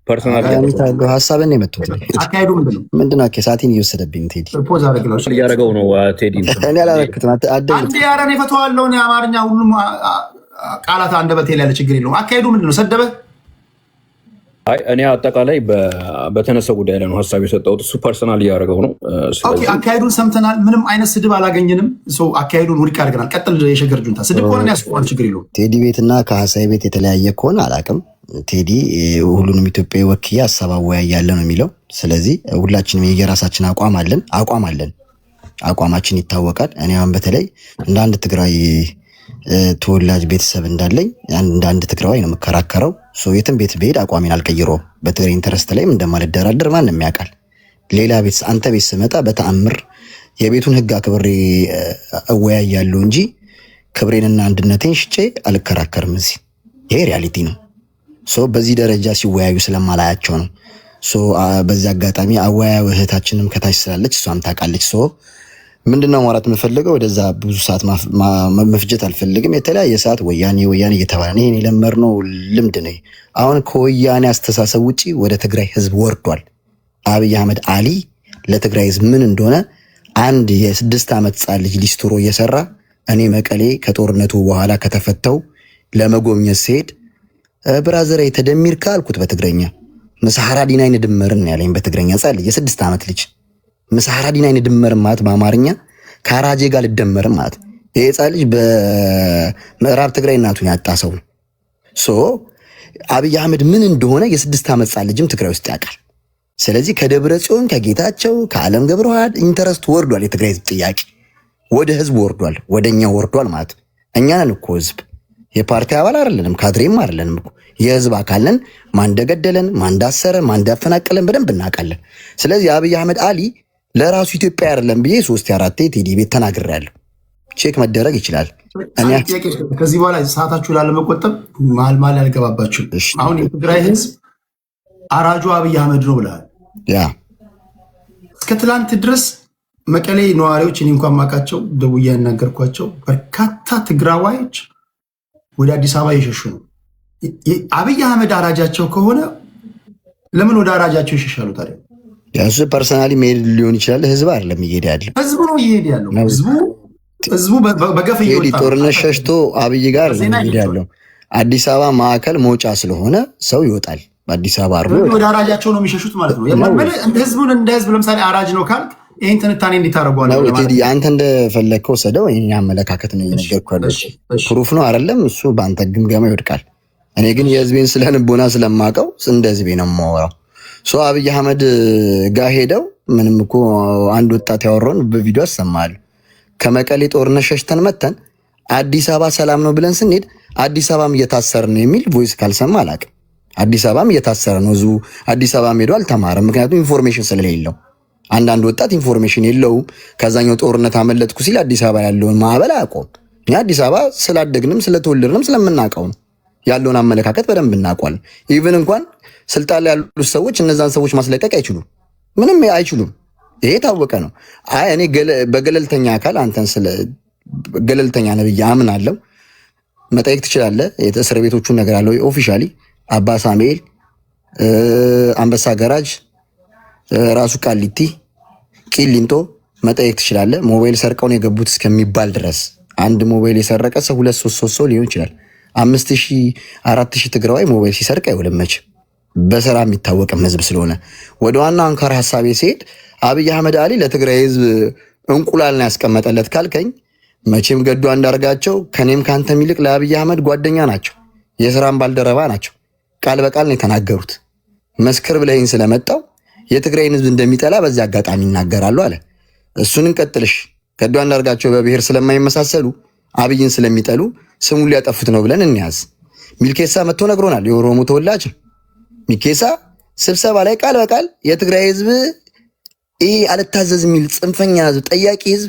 ፐርሰናል ያደረገው ሀሳብን ነው የመጡት። አካሄዱ ምንድን ነው? ሰዓቴን እየወሰደብኝ ቴዲ እያደረገው ነው። ቴዲ እኔ አላረክትም። አንዴ ያረን የፈተዋለውን የአማርኛ ሁሉም ቃላት አንደበቴ ላይ ያለ ችግር የለውም። አካሄዱ ምንድን ነው? ሰደበ አይ እኔ አጠቃላይ በተነሳው ጉዳይ ላይ ነው ሀሳብ የሰጠሁት። እሱ ፐርሰናል እያደረገው ነው። አካሄዱን ሰምተናል። ምንም አይነት ስድብ አላገኘንም። አካሄዱን ውድቅ አድርገናል። ቀጥል። የሸገር ጁንታ ስድብ ከሆነ ያስቆማል፣ ችግር የለውም። ቴዲ ቤትና ከሀሳይ ቤት የተለያየ ከሆነ አላቅም። ቴዲ ሁሉንም ኢትዮጵያዊ ወክዬ ሀሳብ አወያያለ ነው የሚለው። ስለዚህ ሁላችንም የየራሳችን አቋም አለን። አቋማችን ይታወቃል። እኔ አሁን በተለይ እንደ አንድ ትግራይ ተወላጅ ቤተሰብ እንዳለኝ እንደ አንድ ትግራዋይ ነው የምከራከረው። የትም ቤት ብሄድ አቋሜን አልቀይረውም። በትግራይ ኢንተረስት ላይም እንደማልደራደር ማንም ያውቃል። ሌላ ቤት አንተ ቤት ስመጣ በተአምር የቤቱን ሕግ አክብሬ እወያያለሁ እንጂ ክብሬንና አንድነቴን ሽጬ አልከራከርም። እዚህ ይሄ ሪያሊቲ ነው። በዚህ ደረጃ ሲወያዩ ስለማላያቸው ነው። በዚህ አጋጣሚ አወያዩ እህታችንም ከታች ስላለች እሷም ታውቃለች። ምንድነው ማውራት የምፈልገው? ወደዛ ብዙ ሰዓት መፍጀት አልፈልግም። የተለያየ ሰዓት ወያኔ እየተባለ ይሄን የለመድነው ልምድ ነው። አሁን ከወያኔ አስተሳሰብ ውጪ ወደ ትግራይ ህዝብ ወርዷል። አብይ አህመድ አሊ ለትግራይ ህዝብ ምን እንደሆነ አንድ የ6 ዓመት ህጻን ልጅ ሊስትሮ እየሰራ እኔ መቀሌ ከጦርነቱ በኋላ ከተፈተው ለመጎብኘት ሲሄድ ብራዘር ተደሚር ካልኩት በትግረኛ መስሐራ ዲናይን ድመርን ያለኝ በትግረኛ ህጻን ልጅ የ6 ዓመት ልጅ መስሐራ ዲናይን ድመርን ማለት በአማርኛ ካራጄ ጋር ልደመርም ማለት ይሄ ህጻን ልጅ በምዕራብ ትግራይ እናቱን ያጣ ሰው ነው። አብይ አህመድ ምን እንደሆነ የ6 ዓመት ህጻን ልጅም ትግራይ ውስጥ ያውቃል። ስለዚህ ከደብረ ጽዮን ከጌታቸው ከዓለም ገብረዋህድ ኢንተረስት ወርዷል። የትግራይ ህዝብ ጥያቄ ወደ ህዝብ ወርዷል፣ ወደኛ ወርዷል ማለት እኛ ነን እኮ ህዝብ። የፓርቲ አባል አይደለንም፣ ካድሬም አይደለንም እኮ የህዝብ አካል ነን። ማን እንደገደለን፣ ማን እንዳሰረ፣ ማን እንዳፈናቀለን በደንብ እናውቃለን። ስለዚህ አብይ አህመድ አሊ ለራሱ ኢትዮጵያ አይደለም ብዬ 3-4 ቴዲ ቤት ተናግሬያለሁ። ቼክ መደረግ ይችላል። ከዚህ በኋላ ሰዓታችሁ ላለመቆጠብ መሀል ያልገባባችሁ። አሁን የትግራይ ህዝብ አራጁ አብይ አህመድ ነው ብለሃል። እስከ ትላንት ድረስ መቀሌ ነዋሪዎች እኔ እንኳን ማውቃቸው ደውዬ ያናገርኳቸው በርካታ ትግራዋዮች ወደ አዲስ አበባ እየሸሹ ነው። አብይ አህመድ አራጃቸው ከሆነ ለምን ወደ አራጃቸው ይሸሻሉ ታዲያ? ያሱ ፐርሰናሊ ሜል ሊሆን ይችላል። ህዝብ አይደለም እየሄደ ያለው፣ ህዝቡ ነው እየሄደ ያለው። ህዝቡ በገፍ እየወጣ ጦርነት ሸሽቶ አብይ ጋር እየሄደ ያለው። አዲስ አበባ ማዕከል መውጫ ስለሆነ ሰው ይወጣል። በአዲስ አበባ አርቦ ወደ አራጃቸው ነው የሚሸሹት ማለት ነው። ህዝቡን እንደ ህዝብ ለምሳሌ አራጅ ነው ካልክ ይህን ትንታኔ እንዴት አደርገዋለሁ? አንተ እንደፈለግከው ሰደው የኛ አመለካከት ነው እየነገርኩህ ያለው። ፕሩፍ ነው አይደለም፣ እሱ በአንተ ግምገማ ይወድቃል። እኔ ግን የህዝቤን ስለ ንቦና ስለማውቀው እንደ ህዝቤ ነው የማወራው። አብይ አህመድ ጋር ሄደው ምንም እኮ አንድ ወጣት ያወራውን በቪዲዮ አሰማለሁ። ከመቀሌ ጦርነት ሸሽተን መተን አዲስ አበባ ሰላም ነው ብለን ስንሄድ አዲስ አበባም እየታሰረ ነው የሚል ቮይስ ካልሰማ አላውቅም። አዲስ አበባም እየታሰረ ነው። እዙ አዲስ አበባም ሄዶ አልተማረም፣ ምክንያቱም ኢንፎርሜሽን ስለሌለው። አንዳንድ ወጣት ኢንፎርሜሽን የለውም። ከዛኛው ጦርነት አመለጥኩ ሲል አዲስ አበባ ያለውን ማዕበል አያውቀውም። እኛ አዲስ አበባ ስላደግንም ስለተወለድንም ስለምናውቀው ነው ያለውን አመለካከት በደንብ እናውቋል። ኢቭን እንኳን ስልጣን ላይ ያሉት ሰዎች እነዛን ሰዎች ማስለቀቅ አይችሉም፣ ምንም አይችሉም። ይሄ ታወቀ ነው። አይ እኔ በገለልተኛ አካል አንተን ስለ ገለልተኛ ነብይ አምናለሁ መጠየቅ ትችላለህ። የእስር ቤቶቹን ነገር አለው ኦፊሻሊ አባ ሳሙኤል፣ አንበሳ ገራጅ፣ ራሱ ቃሊቲ፣ ቂሊንጦ መጠየቅ ትችላለህ። ሞባይል ሰርቀው ነው የገቡት እስከሚባል ድረስ አንድ ሞባይል የሰረቀ ሰው 2-3 ሰው ሊሆን ይችላል። 5000-4000 ትግራዋይ ሞባይል ሲሰርቅ አይውልም መቼም፣ በስራ የሚታወቅም ህዝብ ስለሆነ። ወደ ዋና አንካር ሀሳቤ ሲሄድ አብይ አህመድ አሊ ለትግራይ ህዝብ እንቁላል ነው ያስቀመጠለት ካልከኝ መቼም ገዱ አንዳርጋቸው ከኔም ካንተም ይልቅ ለአብይ አህመድ ጓደኛ ናቸው፣ የስራም ባልደረባ ናቸው። ቃል በቃል ነው የተናገሩት። መስክር ብለህኝ ስለመጣው የትግራይን ህዝብ እንደሚጠላ በዚህ አጋጣሚ ይናገራሉ አለ። እሱን እንቀጥልሽ። ገዱ አንዳርጋቸው በብሔር ስለማይመሳሰሉ አብይን ስለሚጠሉ ስሙን ሊያጠፉት ነው ብለን እንያዝ። ሚልኬሳ መጥቶ ነግሮናል። የኦሮሞ ተወላጅ ሚልኬሳ ስብሰባ ላይ ቃል በቃል የትግራይ ህዝብ ይህ አልታዘዝ የሚል ጽንፈኛ ህዝብ፣ ጠያቂ ህዝብ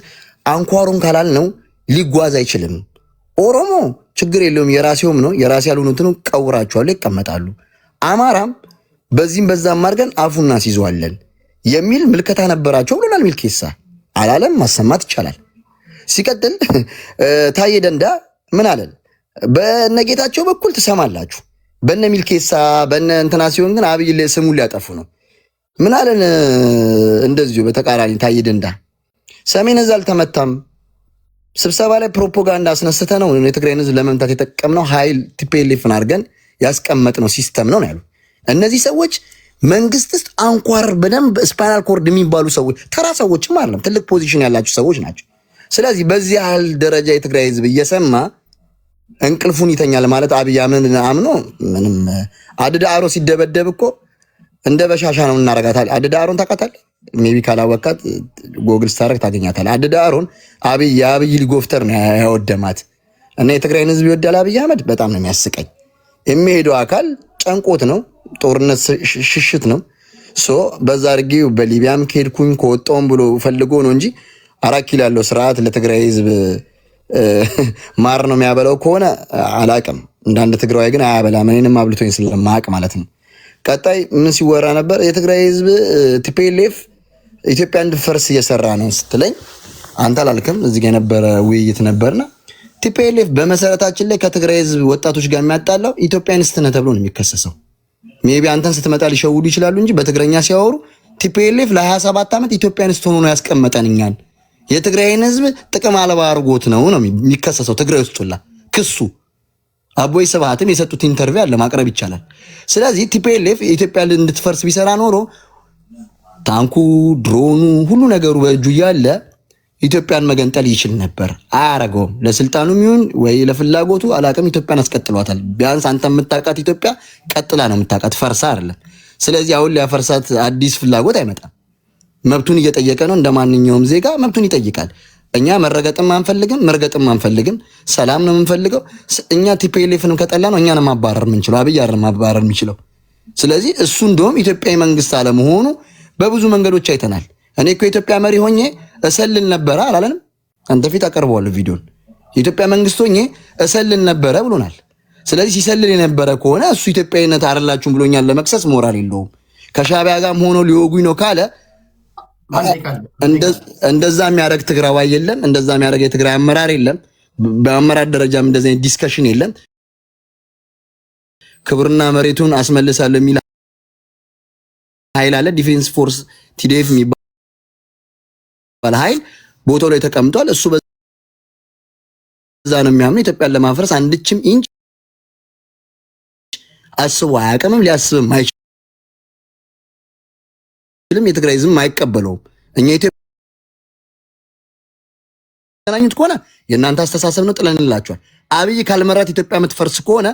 አንኳሩን ካላል ነው ሊጓዝ አይችልም። ኦሮሞ ችግር የለውም የራሴውም ነው፣ የራሴ ያልሆኑትን ቀውራቸዋለሁ ይቀመጣሉ። አማራም በዚህም በዛም አድርገን አፉና ሲይዘዋለን የሚል ምልከታ ነበራቸው ብሎናል። ሚልኬሳ አላለም፣ ማሰማት ይቻላል። ሲቀጥል ታዬ ደንዳ ምን አለን? በነጌታቸው በኩል ትሰማላችሁ፣ በነ ሚልኬሳ በነ እንትና ሲሆን ግን አብይ ስሙን ሊያጠፉ ነው። ምን አለን? እንደዚሁ በተቃራኒ ታዬ ደንዳ ሰሜን እዝ አልተመታም፣ ስብሰባ ላይ ፕሮፓጋንዳ አስነስተ ነው የትግራይን ህዝብ ለመምታት የተጠቀምነው ኃይል ቲፒኤልኤፍን አድርገን ያስቀመጥነው ሲስተም ነው ያሉ። እነዚህ ሰዎች መንግስት ውስጥ አንኳር በደንብ ስፓይናል ኮርድ የሚባሉ ሰዎች ተራ ሰዎችም አይደለም፣ ትልቅ ፖዚሽን ያላቸው ሰዎች ናቸው። ስለዚህ በዚህ ያህል ደረጃ የትግራይ ህዝብ እየሰማ እንቅልፉን ይተኛል ማለት አብይ አህመድን አምኖ ምንም አድዳአሮ ሲደበደብ እኮ እንደ በሻሻ ነው እናረጋታል። አድዳአሮን ታውቃታለህ? ሜቢ ካላወቃት ጎግል ስታረግ ታገኛታለህ። አድዳአሮን የአብይ ሊጎፍተር ነው ያወደማት እና የትግራይን ህዝብ ይወዳል አብይ አህመድ። በጣም ነው የሚያስቀኝ። የሚሄደው አካል ጨንቆት ነው፣ ጦርነት ሽሽት ነው። በዛ አድርጌው በሊቢያም ከሄድኩኝ ከወጣውም ብሎ ፈልጎ ነው እንጂ 4 ኪሎ ያለው ስርዓት ለትግራይ ህዝብ ማር ነው የሚያበላው ከሆነ አላቅም። እንዳንድ ትግራዋይ ግን አያበላም። እኔንም አብልቶኝ ስለማቅ ማለት ነው። ቀጣይ ምን ሲወራ ነበር? የትግራይ ህዝብ ቲፒኤልኤፍ ኢትዮጵያ እንድፈርስ እየሰራ ነው ስትለኝ አንተ አላልክም። እዚህ ጋር የነበረ ውይይት ነበርና ቲፒኤልኤፍ በመሰረታችን ላይ ከትግራይ ህዝብ ወጣቶች ጋር የሚያጣላው ኢትዮጵያኒስት ነህ ተብሎ ነው የሚከሰሰው። ሜቢ አንተን ስትመጣ ሊሸውዱ ይችላሉ እንጂ በትግረኛ ሲያወሩ ቲፒኤልኤፍ ለ27 ዓመት ኢትዮጵያኒስት ሆኖ ነው ያስቀመጠን እኛን። የትግራይን ህዝብ ጥቅም አልባ አድርጎት ነው የሚከሰሰው ትግራይ ውስጥ ሁላ ክሱ። አቦይ ስብሃትም የሰጡት ኢንተርቪው አለ ማቅረብ ይቻላል። ስለዚህ ቲፒኤልኤፍ ኢትዮጵያ እንድትፈርስ ቢሰራ ኖሮ ታንኩ፣ ድሮኑ፣ ሁሉ ነገሩ በእጁ እያለ ኢትዮጵያን መገንጠል ይችል ነበር። አያረገውም። ለስልጣኑም ይሁን ወይ ለፍላጎቱ አላቅም፣ ኢትዮጵያን አስቀጥሏታል። ቢያንስ አንተ የምታውቃት ኢትዮጵያ ቀጥላ ነው የምታውቃት፣ ፈርሳ አይደለም። ስለዚህ አሁን ሊያፈርሳት አዲስ ፍላጎት አይመጣም። መብቱን እየጠየቀ ነው። እንደ ማንኛውም ዜጋ መብቱን ይጠይቃል። እኛ መረገጥም አንፈልግም፣ መርገጥም አንፈልግም። ሰላም ነው የምንፈልገው። እኛ ቲፒኤልኤፍንም ከጠላ ነው እኛን ማባረር የምንችለው፣ አብይ አይደለም ማባረር የሚችለው። ስለዚህ እሱ እንደውም ኢትዮጵያዊ መንግስት አለመሆኑ በብዙ መንገዶች አይተናል። እኔ እኮ የኢትዮጵያ መሪ ሆኜ እሰልል ነበረ አላለንም? አንተ ፊት አቀርበዋለሁ ቪዲዮን። የኢትዮጵያ መንግስት ሆኜ እሰልል ነበረ ብሎናል። ስለዚህ ሲሰልል የነበረ ከሆነ እሱ ኢትዮጵያዊነት አይደላችሁም ብሎኛል ለመክሰስ ሞራል የለውም። ከሻዕቢያ ጋርም ሆኖ ሊወጉኝ ነው ካለ እንደዛ የሚያደርግ ትግራዋይ የለም፣ እንደዛ የሚያደርግ የትግራይ አመራር የለም። በአመራር ደረጃም እንደዛ ዲስከሽን የለም። ክብርና መሬቱን አስመልሳለሁ የሚል ኃይል አለ። ዲፌንስ ፎርስ ቲዲኤፍ የሚባል ኃይል ቦታው ላይ ተቀምጧል። እሱ በዛ ነው የሚያምነው። ኢትዮጵያን ለማፍረስ አንድችም ኢንች አስቦ አያውቅም፣ ሊያስብም አይችልም። የትግራይ ህዝብ አይቀበለውም። እኛ ኢትዮጵያ ከሆነ የእናንተ አስተሳሰብ ነው፣ ጥለንላችኋል። አብይ ካልመራት ኢትዮጵያ የምትፈርስ ከሆነ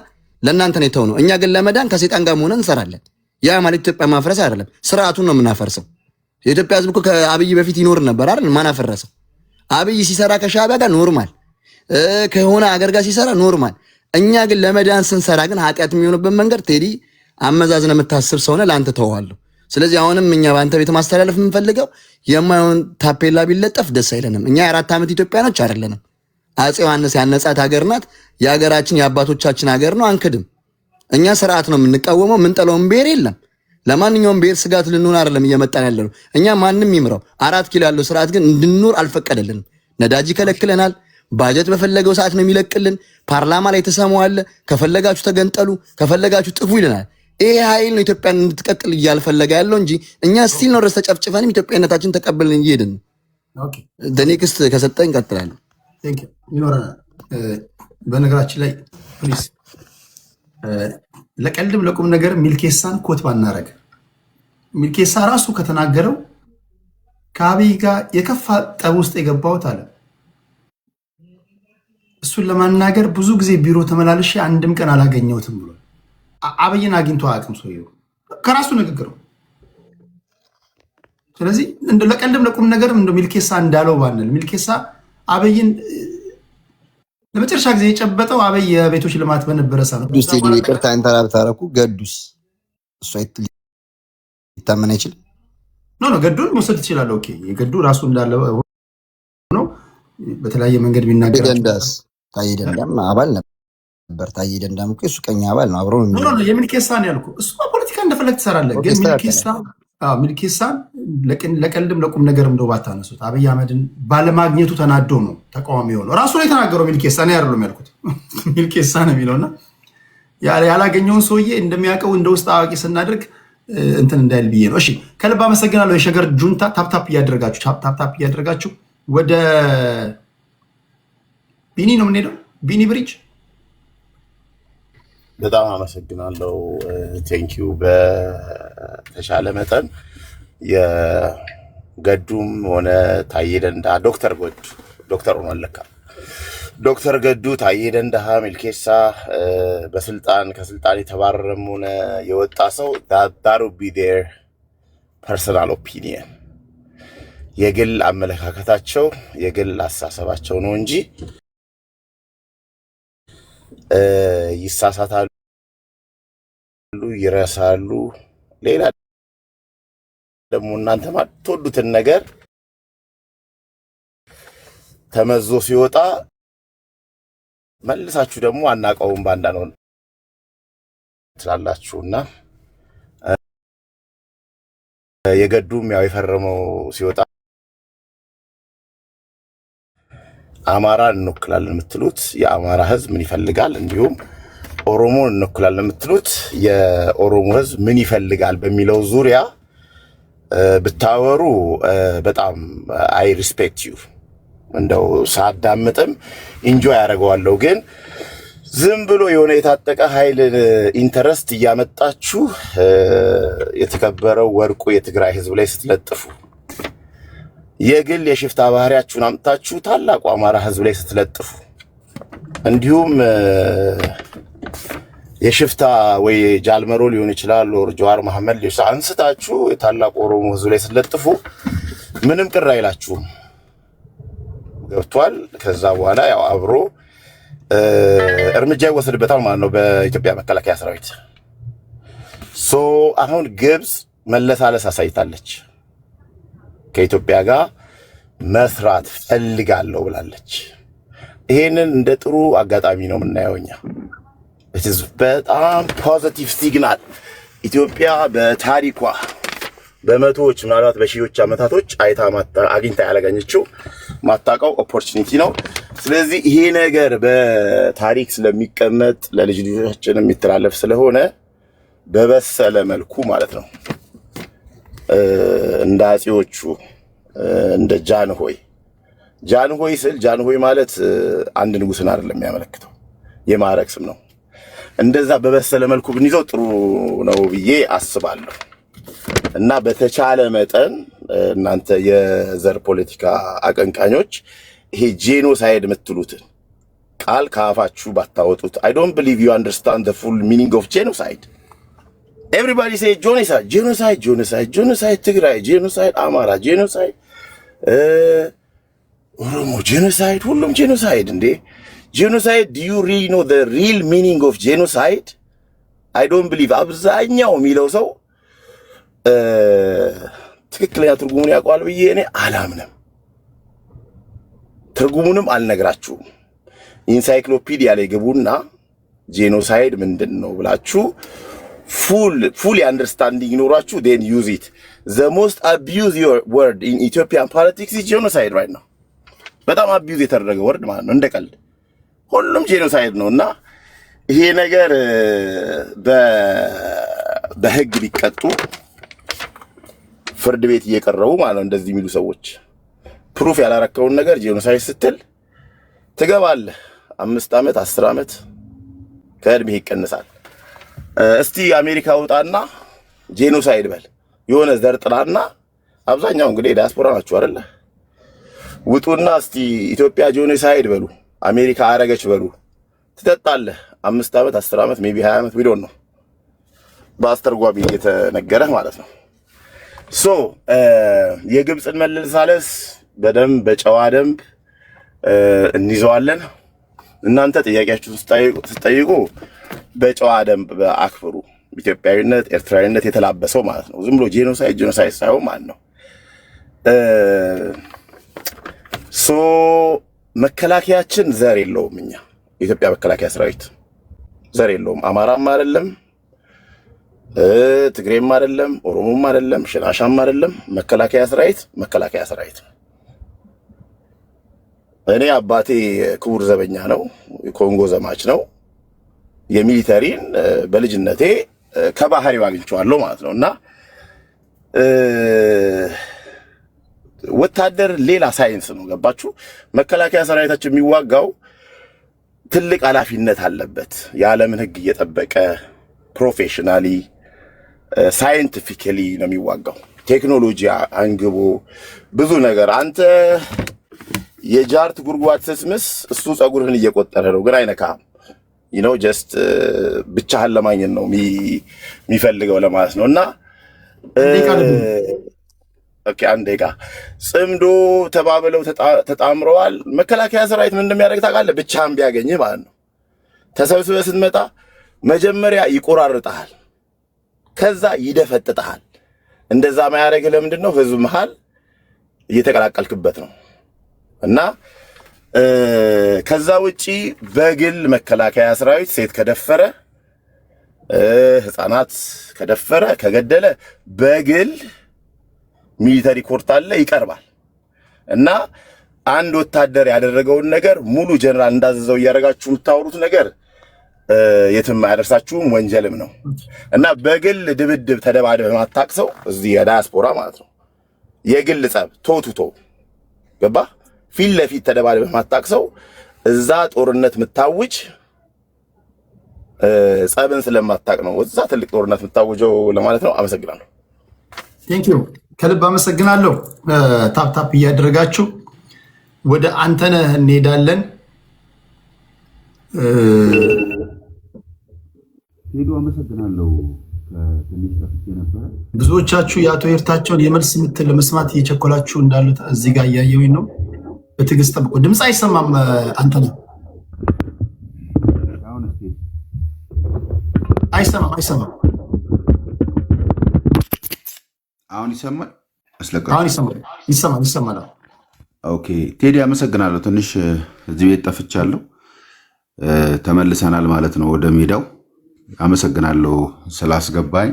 ለእናንተ ነው የተው ነው። እኛ ግን ለመዳን ከሰይጣን ጋር ሆነን እንሰራለን። ያ ማለት ኢትዮጵያ ማፍረስ አይደለም፣ ስርዓቱን ነው የምናፈርሰው። የኢትዮጵያ ህዝብ እኮ ከአብይ በፊት ይኖር ነበር አይደል? ማን አፈረሰው? አብይ ሲሰራ ከሻዕቢያ ጋር ኖርማል፣ ከሆነ አገር ጋር ሲሰራ ኖርማል። እኛ ግን ለመዳን ስንሰራ ግን ኃጢአት የሚሆንበት መንገድ ቴዲ አመዛዝነ የምታስብ ሰውነ ለአንተ ተዋለሁ። ስለዚህ አሁንም እኛ በአንተ ቤት ማስተላለፍ የምንፈልገው የማይሆን ታፔላ ቢለጠፍ ደስ አይለንም። እኛ የ4 ዓመት ኢትዮጵያኖች አይደለንም። አፄ ዮሐንስ ያነጻት ሀገር ናት። የሀገራችን የአባቶቻችን ሀገር ነው፣ አንክድም። እኛ ስርዓት ነው የምንቃወመው። የምንጠላውን ብሔር የለም። ለማንኛውም ብሔር ስጋት ልንሆን አይደለም እየመጣን ያለ ነው። እኛ ማንም ይምራው 4 ኪሎ ያለው ስርዓት ግን እንድንኖር አልፈቀደልንም። ነዳጅ ይከለክለናል። ባጀት በፈለገው ሰዓት ነው የሚለቅልን። ፓርላማ ላይ ተሰማዋለ። ከፈለጋችሁ ተገንጠሉ፣ ከፈለጋችሁ ጥፉ ይለናል። ይሄ ኃይል ነው ኢትዮጵያን እንድትቀጥል እያልፈለገ ያለው እንጂ እኛ ስቲል ነው ድረስ ተጨፍጭፈንም ኢትዮጵያነታችን ተቀበልን እየሄድን። ኦኬ ኔክስት ከሰጠኝ እቀጥላለሁ። ይኖረናል። በነገራችን ላይ ፕሊስ ለቀልድም ለቁም ነገር ሚልኬሳን ኮት ባናረግ፣ ሚልኬሳ ራሱ ከተናገረው ከአብይ ጋር የከፋ ጠብ ውስጥ የገባሁት አለ። እሱን ለማናገር ብዙ ጊዜ ቢሮ ተመላልሼ አንድም ቀን አላገኘሁትም ብሎ አብይን አግኝቶ አያውቅም ሰውዬው ከራሱ ንግግር። ስለዚህ ለቀልድም ለቁም ነገርም እንደ ሚልኬሳ እንዳለው ባንል፣ ሚልኬሳ አብይን ለመጨረሻ ጊዜ የጨበጠው አብይ የቤቶች ልማት በነበረ ሰዓት ነው። ይቅርታ ኢንተራፕት አደረኩ። ገዱስ እሱ ሊታመን አይችልም። ኖ ገዱን መውሰድ ትችላለህ። ኦኬ የገዱ ራሱ እንዳለ ነው። በተለያየ መንገድ ቢናገር ታዬ ደንዳም አባል ነበር። ታዬ ደንዳም እኮ እሱ ቀኝ አባል ነው። አብሮ ነው። የሚልኬሳ ነው ያልኩህ። እሱ ፖለቲካ እንደፈለግ ትሰራለህ። ግን ሚልኬሳን ለቀልድም ለቁም ነገርም እንደው ባታነሱት። አብይ አህመድን ባለማግኘቱ ተናዶ ነው ተቃዋሚ የሆነው። ራሱ ላይ የተናገረው ሚልኬሳ ነው አይደለም ያልኩት፣ ሚልኬሳ ነው የሚለውና ያላገኘውን ሰውዬ እንደሚያውቀው እንደ ውስጥ አዋቂ ስናደርግ እንትን እንዳይል ብዬ ነው። እሺ ከልብ አመሰግናለሁ። የሸገር ጁንታ ታፕታፕ እያደረጋችሁ ወደ ቢኒ ነው የምንሄደው። ቢኒ ብሪጅ በጣም አመሰግናለሁ። ቴንኪዩ። በተሻለ መጠን የገዱም ሆነ ታዬ ደንደዓ ዶክተር ሆኗል። ዶክተር ገዱ፣ ታዬ ደንደዓ፣ ሚልኬሳ ከስልጣን የተባረረም ሆነ የወጣ ሰው that would be their personal opinion፣ የግል አመለካከታቸው የግል አስተሳሰባቸው ነው እንጂ ይሳሳታሉ፣ ይረሳሉ። ሌላ ደግሞ እናንተ ማትወዱትን ነገር ተመዞ ሲወጣ መልሳችሁ ደግሞ አናቀውም ባንዳ ነው ትላላችሁና የገዱም ያው የፈረመው ሲወጣ አማራ እንወክላለን የምትሉት የአማራ ህዝብ ምን ይፈልጋል፣ እንዲሁም ኦሮሞ እንወክላለን የምትሉት የኦሮሞ ህዝብ ምን ይፈልጋል በሚለው ዙሪያ ብታወሩ በጣም አይ ሪስፔክት ዩ። እንደው ሳዳምጥም ኢንጆይ ያደርገዋለሁ። ግን ዝም ብሎ የሆነ የታጠቀ ኃይልን ኢንተረስት እያመጣችሁ የተከበረው ወርቁ የትግራይ ህዝብ ላይ ስትለጥፉ፣ የግል የሽፍታ ባህሪያችሁን አምጥታችሁ ታላቁ አማራ ህዝብ ላይ ስትለጥፉ፣ እንዲሁም የሽፍታ ወይ ጃልመሮ ሊሆን ይችላል ወር ጀዋር መሐመድ ሊሆን አንስታችሁ የታላቁ ኦሮሞ ህዝብ ላይ ስትለጥፉ ምንም ቅር አይላችሁም። ገብቷል። ከዛ በኋላ ያው አብሮ እርምጃ ይወሰድበታል ማለት ነው በኢትዮጵያ መከላከያ ሰራዊት። አሁን ግብጽ መለሳለስ አሳይታለች። ከኢትዮጵያ ጋር መስራት ፈልጋለሁ ብላለች። ይሄንን እንደ ጥሩ አጋጣሚ ነው የምናየው እኛ። በጣም ፖዚቲቭ ሲግናል። ኢትዮጵያ በታሪኳ በመቶዎች ምናልባት በሺዎች ዓመታቶች አግኝታ ያላገኘችው ማታውቀው ኦፖርቹኒቲ ነው። ስለዚህ ይሄ ነገር በታሪክ ስለሚቀመጥ ለልጅ ልጆቻችን የሚተላለፍ ስለሆነ በበሰለ መልኩ ማለት ነው እንደ አፄዎቹ እንደ ጃንሆይ ስል ጃንሆይ ማለት አንድ ንጉስን አይደለም የሚያመለክተው የማዕረግ ስም ነው። እንደዛ በበሰለ መልኩ ብንይዘው ጥሩ ነው ብዬ አስባለሁ። እና በተቻለ መጠን እናንተ የዘር ፖለቲካ አቀንቃኞች ይሄ ጄኖሳይድ የምትሉትን ቃል ከአፋችሁ ባታወጡት። I don't believe you understand the full meaning of genocide. Everybody say genocide, ትግራይ genocide፣ አማራ genocide፣ ኦሮሞ genocide፣ ሁሉም genocide እንዴ። genocide, do you really know the real meaning of genocide? I don't believe አብዛኛው የሚለው ሰው ትክክለኛ ትርጉሙን ያውቀዋል ብዬ እኔ አላምንም። ትርጉሙንም አልነግራችሁም። ኢንሳይክሎፒዲያ ላይ ግቡና ጄኖሳይድ ምንድነው ብላችሁ full understanding ኖራችሁ then use it. The most abused word in Ethiopian politics is genocide right now. በጣም abuse የተደረገ ወርድ ማለት ነው። እንደቀልድ ሁሉም ጄኖሳይድ ነውና ይሄ ነገር በህግ ሊቀጡ ፍርድ ቤት እየቀረቡ ማለት ነው። እንደዚህ የሚሉ ሰዎች ፕሩፍ ያላረከውን ነገር ጄኖሳይድ ስትል ትገባለህ። 5 ዓመት 10 ዓመት ከእድሜ ይቀንሳል። እስቲ አሜሪካ ውጣና ጄኖሳይድ በል የሆነ ዘር ጥላና፣ አብዛኛው እንግዲህ ዲያስፖራ ናችሁ አይደለ? ውጡና እስቲ ኢትዮጵያ ጄኖሳይድ በሉ፣ አሜሪካ አረገች በሉ፣ ትጠጣለህ። 5 ዓመት 10 ዓመት ሜቢ 20 ዓመት ቢሆን ነው በአስተርጓሚ እየተነገረ ማለት ነው። የግብፅን መለሳለስ በደንብ በጨዋ ደንብ እንይዘዋለን። እናንተ ጥያቄያችሁን ስትጠይቁ በጨዋ ደንብ በአክብሩ። ኢትዮጵያዊነት ኤርትራዊነት የተላበሰው ማለት ነው። ዝም ብሎ ጄኖሳይድ ሳይሆን ማለት ነው። መከላከያችን ዘር የለውም። እኛ የኢትዮጵያ መከላከያ ሰራዊት ዘር የለውም። አማራም አይደለም፣ ትግሬም አይደለም፣ ኦሮሞም አይደለም፣ ሽናሻም አይደለም። መከላከያ ሰራዊት እኔ አባቴ ክቡር ዘበኛ ነው፣ የኮንጎ ዘማች ነው። የሚሊተሪን በልጅነቴ ከባህሪው አግኝቼዋለሁ ማለት ነውና ወታደር ሌላ ሳይንስ ነው። ገባችሁ? መከላከያ ሰራዊታችን የሚዋጋው ትልቅ ኃላፊነት አለበት። የዓለምን ሕግ እየጠበቀ ፕሮፌሽናሊ ሳይንቲፊካሊ ነው የሚዋጋው። ቴክኖሎጂ አንግቦ ብዙ ነገር አንተ የጃርት ጉርጓድ ስስምስ እሱ ጸጉርህን እየቆጠረ ነው፣ ግን አይነካም። ጀስት ብቻህን ለማግኘት ነው የሚፈልገው ለማለት ነው። እና አንድ ደቂቃ ጽምዶ ተባብለው ተጣምረዋል። መከላከያ ሰራዊት ምን እንደሚያደርግ ታውቃለህ? ብቻህን ቢያገኝህ ማለት ነው። ተሰብስበህ ስትመጣ መጀመሪያ ይቆራርጠሃል፣ ከዛ ይደፈጥጠሃል። እንደዛ ማያደርግህ ለምንድን ነው? ህዝብ መሃል እየተቀላቀልክበት ነው። እና ከዛ ውጪ በግል መከላከያ ሰራዊት ሴት ከደፈረ፣ ህፃናት ከደፈረ፣ ከገደለ በግል ሚሊተሪ ኮርት አለ፣ ይቀርባል። እና አንድ ወታደር ያደረገውን ነገር ሙሉ ጀነራል እንዳዘዘው እያደረጋችሁ የምታወሩት ነገር የትም አያደርሳችሁም፣ ወንጀልም ነው። እና በግል ድብድብ ተደባደበ ማታቅሰው እዚህ የዳያስፖራ ማለት ነው። የግል ጸብ ቶቱቶ ገባ ፊት ለፊት ተደባደበ ማታቅሰው እዛ ጦርነት ምታውጅ ጸብን ስለማታቅ ነው እዛ ትልቅ ጦርነት ምታውጀው ለማለት ነው። አመሰግናለሁ። ቴንክ ዩ ከልብ አመሰግናለሁ። ታፕ እያደረጋችሁ ወደ አንተነህ እንሄዳለን። ሄዱ አመሰግናለሁ። ከትንሽ ከፍቼ ነበረ። ብዙዎቻችሁ የአቶ ኤርታቸውን የመልስ ምት ለመስማት እየቸኮላችሁ እንዳሉት እዚህ ጋር እያየሁኝ ነው። በትዕግስት ጠብቁ። ድምፅ አይሰማም። አንተነህ አይሰማም። አሁን ይሰማል? አሁን ይሰማል። ኦኬ ቴዲ አመሰግናለሁ። ትንሽ እዚህ ቤት ጠፍቻለሁ። ተመልሰናል ማለት ነው ወደ ሜዳው። አመሰግናለሁ ስላስገባኝ።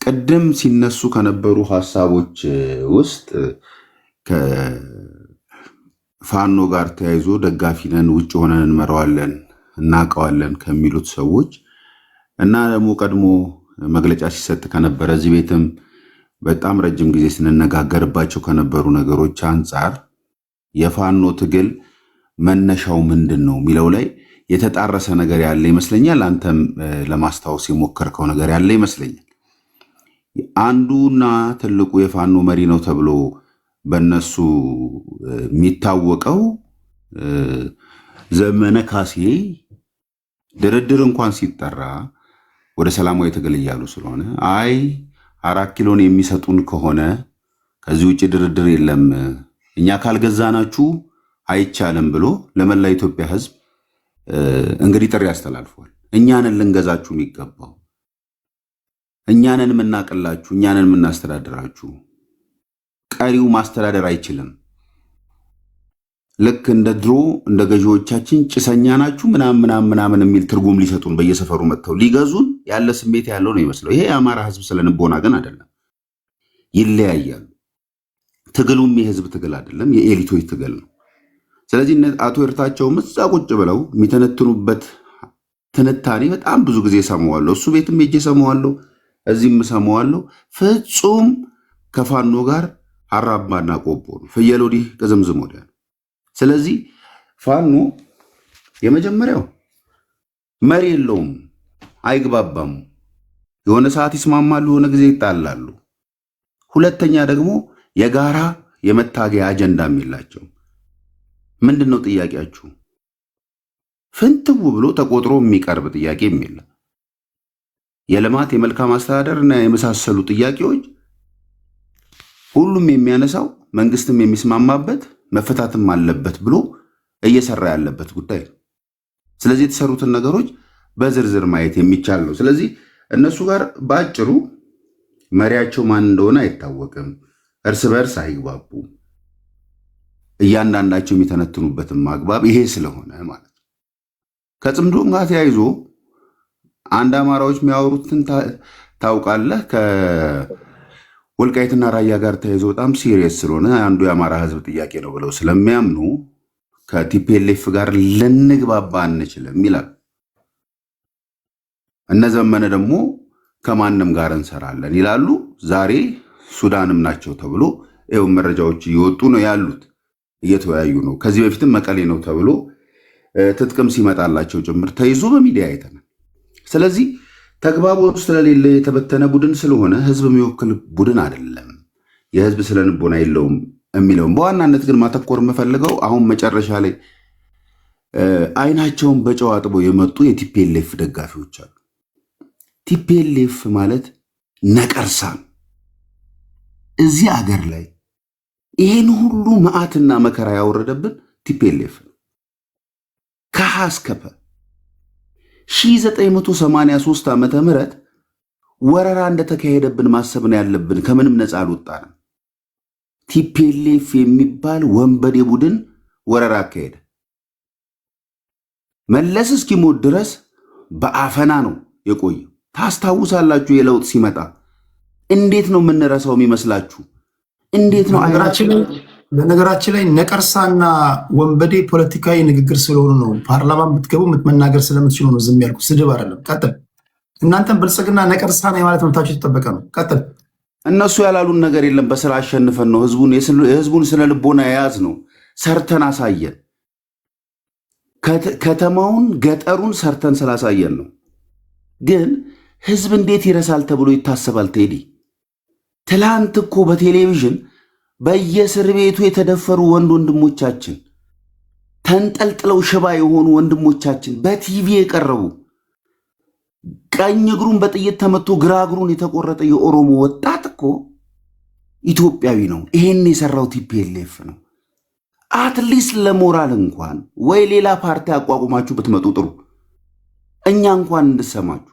ቅድም ሲነሱ ከነበሩ ሀሳቦች ውስጥ ከፋኖ ጋር ተያይዞ ደጋፊ ነን፣ ውጭ ሆነን እንመራዋለን፣ እናውቀዋለን ከሚሉት ሰዎች እና ደግሞ ቀድሞ መግለጫ ሲሰጥ ከነበረ እዚህ ቤትም በጣም ረጅም ጊዜ ስንነጋገርባቸው ከነበሩ ነገሮች አንጻር የፋኖ ትግል መነሻው ምንድን ነው የሚለው ላይ የተጣረሰ ነገር ያለ ይመስለኛል። አንተም ለማስታወስ የሞከርከው ነገር ያለ ይመስለኛል። አንዱና ትልቁ የፋኖ መሪ ነው ተብሎ በነሱ የሚታወቀው ዘመነ ካሴ ድርድር እንኳን ሲጠራ ወደ ሰላማዊ ትግል እያሉ ስለሆነ 4 ኪሎን የሚሰጡን ከሆነ ከዚህ ውጭ ድርድር የለም፣ እኛ ካልገዛናችሁ አይቻልም ብሎ ለመላ ኢትዮጵያ ሕዝብ እንግዲህ ጥሪ አስተላልፏል። እኛንን ልንገዛችሁ የሚገባው፣ እኛንን የምናቅላችሁ፣ እኛንን የምናስተዳድራችሁ፣ ቀሪው ማስተዳደር አይችልም። ልክ እንደ ድሮ እንደ ገዢዎቻችን ጭሰኛ ናችሁ ምናምን የሚል ትርጉም ሊሰጡን በየሰፈሩ መጥተው ሊገዙን ያለ ስሜት ያለው ነው ይመስለው። ይሄ የአማራ ህዝብ ስለንቦና ግን አይደለም፣ ይለያያሉ። ትግሉም የህዝብ ትግል አይደለም፣ የኤሊቶች ትግል ነው። ስለዚህ አቶ ኤርታቸውም እዛ ቁጭ ብለው የሚተነትኑበት ትንታኔ በጣም ብዙ ጊዜ ሰማዋለሁ። እሱ ቤትም ሄጄ ሰማዋለሁ፣ እዚህም ሰማዋለሁ። ፍጹም ከፋኖ ጋር አራባና ቆቦ ነው፣ ፍየል ወዲህ ቅዝምዝም ወዲያ ነው። ስለዚህ ፋኖ የመጀመሪያው መሪ የለውም፣ አይግባባም። የሆነ ሰዓት ይስማማሉ፣ የሆነ ጊዜ ይጣላሉ። ሁለተኛ ደግሞ የጋራ የመታገያ አጀንዳም የላቸውም። ምንድን ነው ጥያቄያችሁ? ፍንትው ብሎ ተቆጥሮ የሚቀርብ ጥያቄ የለም። የልማት የመልካም አስተዳደር እና የመሳሰሉ ጥያቄዎች ሁሉም የሚያነሳው መንግስትም የሚስማማበት መፈታትም አለበት ብሎ እየሰራ ያለበት ጉዳይ ነው። ስለዚህ የተሰሩትን ነገሮች በዝርዝር ማየት የሚቻል ነው። ስለዚህ እነሱ ጋር በአጭሩ መሪያቸው ማን እንደሆነ አይታወቅም፣ እርስ በርስ አይግባቡም። እያንዳንዳቸው የሚተነትኑበትም አግባብ ይሄ ስለሆነ ማለት ነው። ከጽምዶም ጋር ተያይዞ አንድ አማራዎች የሚያወሩትን ታውቃለህ። ከወልቃይትና ራያ ጋር ተያይዞ በጣም ሲሪየስ ስለሆነ አንዱ የአማራ ህዝብ ጥያቄ ነው ብለው ስለሚያምኑ ከቲፒኤልኤፍ ጋር ልንግባባ አንችልም ይላል። እነ ዘመነ ደግሞ ከማንም ጋር እንሰራለን ይላሉ። ዛሬ ሱዳንም ናቸው ተብሎ ይኸው መረጃዎች እየወጡ ነው ያሉት። እየተወያዩ ነው። ከዚህ በፊትም መቀሌ ነው ተብሎ ትጥቅም ሲመጣላቸው ጭምር ተይዞ በሚዲያ አይተናል። ስለዚህ ተግባቦት ስለሌለ የተበተነ ቡድን ስለሆነ ህዝብ የሚወክል ቡድን አይደለም፣ የህዝብ ስለንቦና የለውም የሚለውም በዋናነት ግን ማተኮር የምፈልገው አሁን መጨረሻ ላይ አይናቸውን በጨው አጥበው የመጡ የቲፒኤልኤፍ ደጋፊዎች አሉ። ቲፒኤልኤፍ ማለት ነቀርሳ እዚህ አገር ላይ ይህን ሁሉ መዓትና መከራ ያወረደብን ቲፒኤልኤፍ ነው። ከሀ እስከ ፐ 1983 ዓመተ ምህረት ወረራ እንደተካሄደብን ማሰብ ነው ያለብን። ከምንም ነፃ አልወጣንም። ቲፒኤልኤፍ የሚባል ወንበዴ ቡድን ወረራ አካሄደ። መለስ እስኪሞት ድረስ በአፈና ነው የቆየው። ታስታውሳላችሁ? የለውጥ ሲመጣ እንዴት ነው የምንረሳው የሚመስላችሁ? እንዴት ነው? በነገራችን ላይ ነቀርሳና ወንበዴ ፖለቲካዊ ንግግር ስለሆኑ ነው። ፓርላማን ብትገቡ መናገር ስለምትችሉ ነው ዝም ያልኩት። ስድብ አይደለም። ቀጥል። እናንተም ብልጽግና ነቀርሳ ነው የማለት መብታችሁ የተጠበቀ ነው። ቀጥል። እነሱ ያላሉን ነገር የለም። በስራ አሸንፈን ነው የህዝቡን ስነ ልቦና የያዝ ነው። ሰርተን አሳየን። ከተማውን ገጠሩን ሰርተን ስላሳየን ነው። ግን ህዝብ እንዴት ይረሳል ተብሎ ይታሰባል? ቴዲ ትላንት እኮ በቴሌቪዥን በየእስር ቤቱ የተደፈሩ ወንድሞቻችን፣ ተንጠልጥለው ሽባ የሆኑ ወንድሞቻችን በቲቪ የቀረቡ ቀኝ እግሩን በጥይት ተመቶ ግራ እግሩን የተቆረጠ የኦሮሞ ወጣት እኮ ኢትዮጵያዊ ነው። ይሄን የሰራው ቲፒኤልኤፍ ነው። አትሊስት ለሞራል እንኳን ወይ ሌላ ፓርቲ አቋቁማችሁ ብትመጡ ጥሩ፣ እኛ እንኳን እንድሰማችሁ።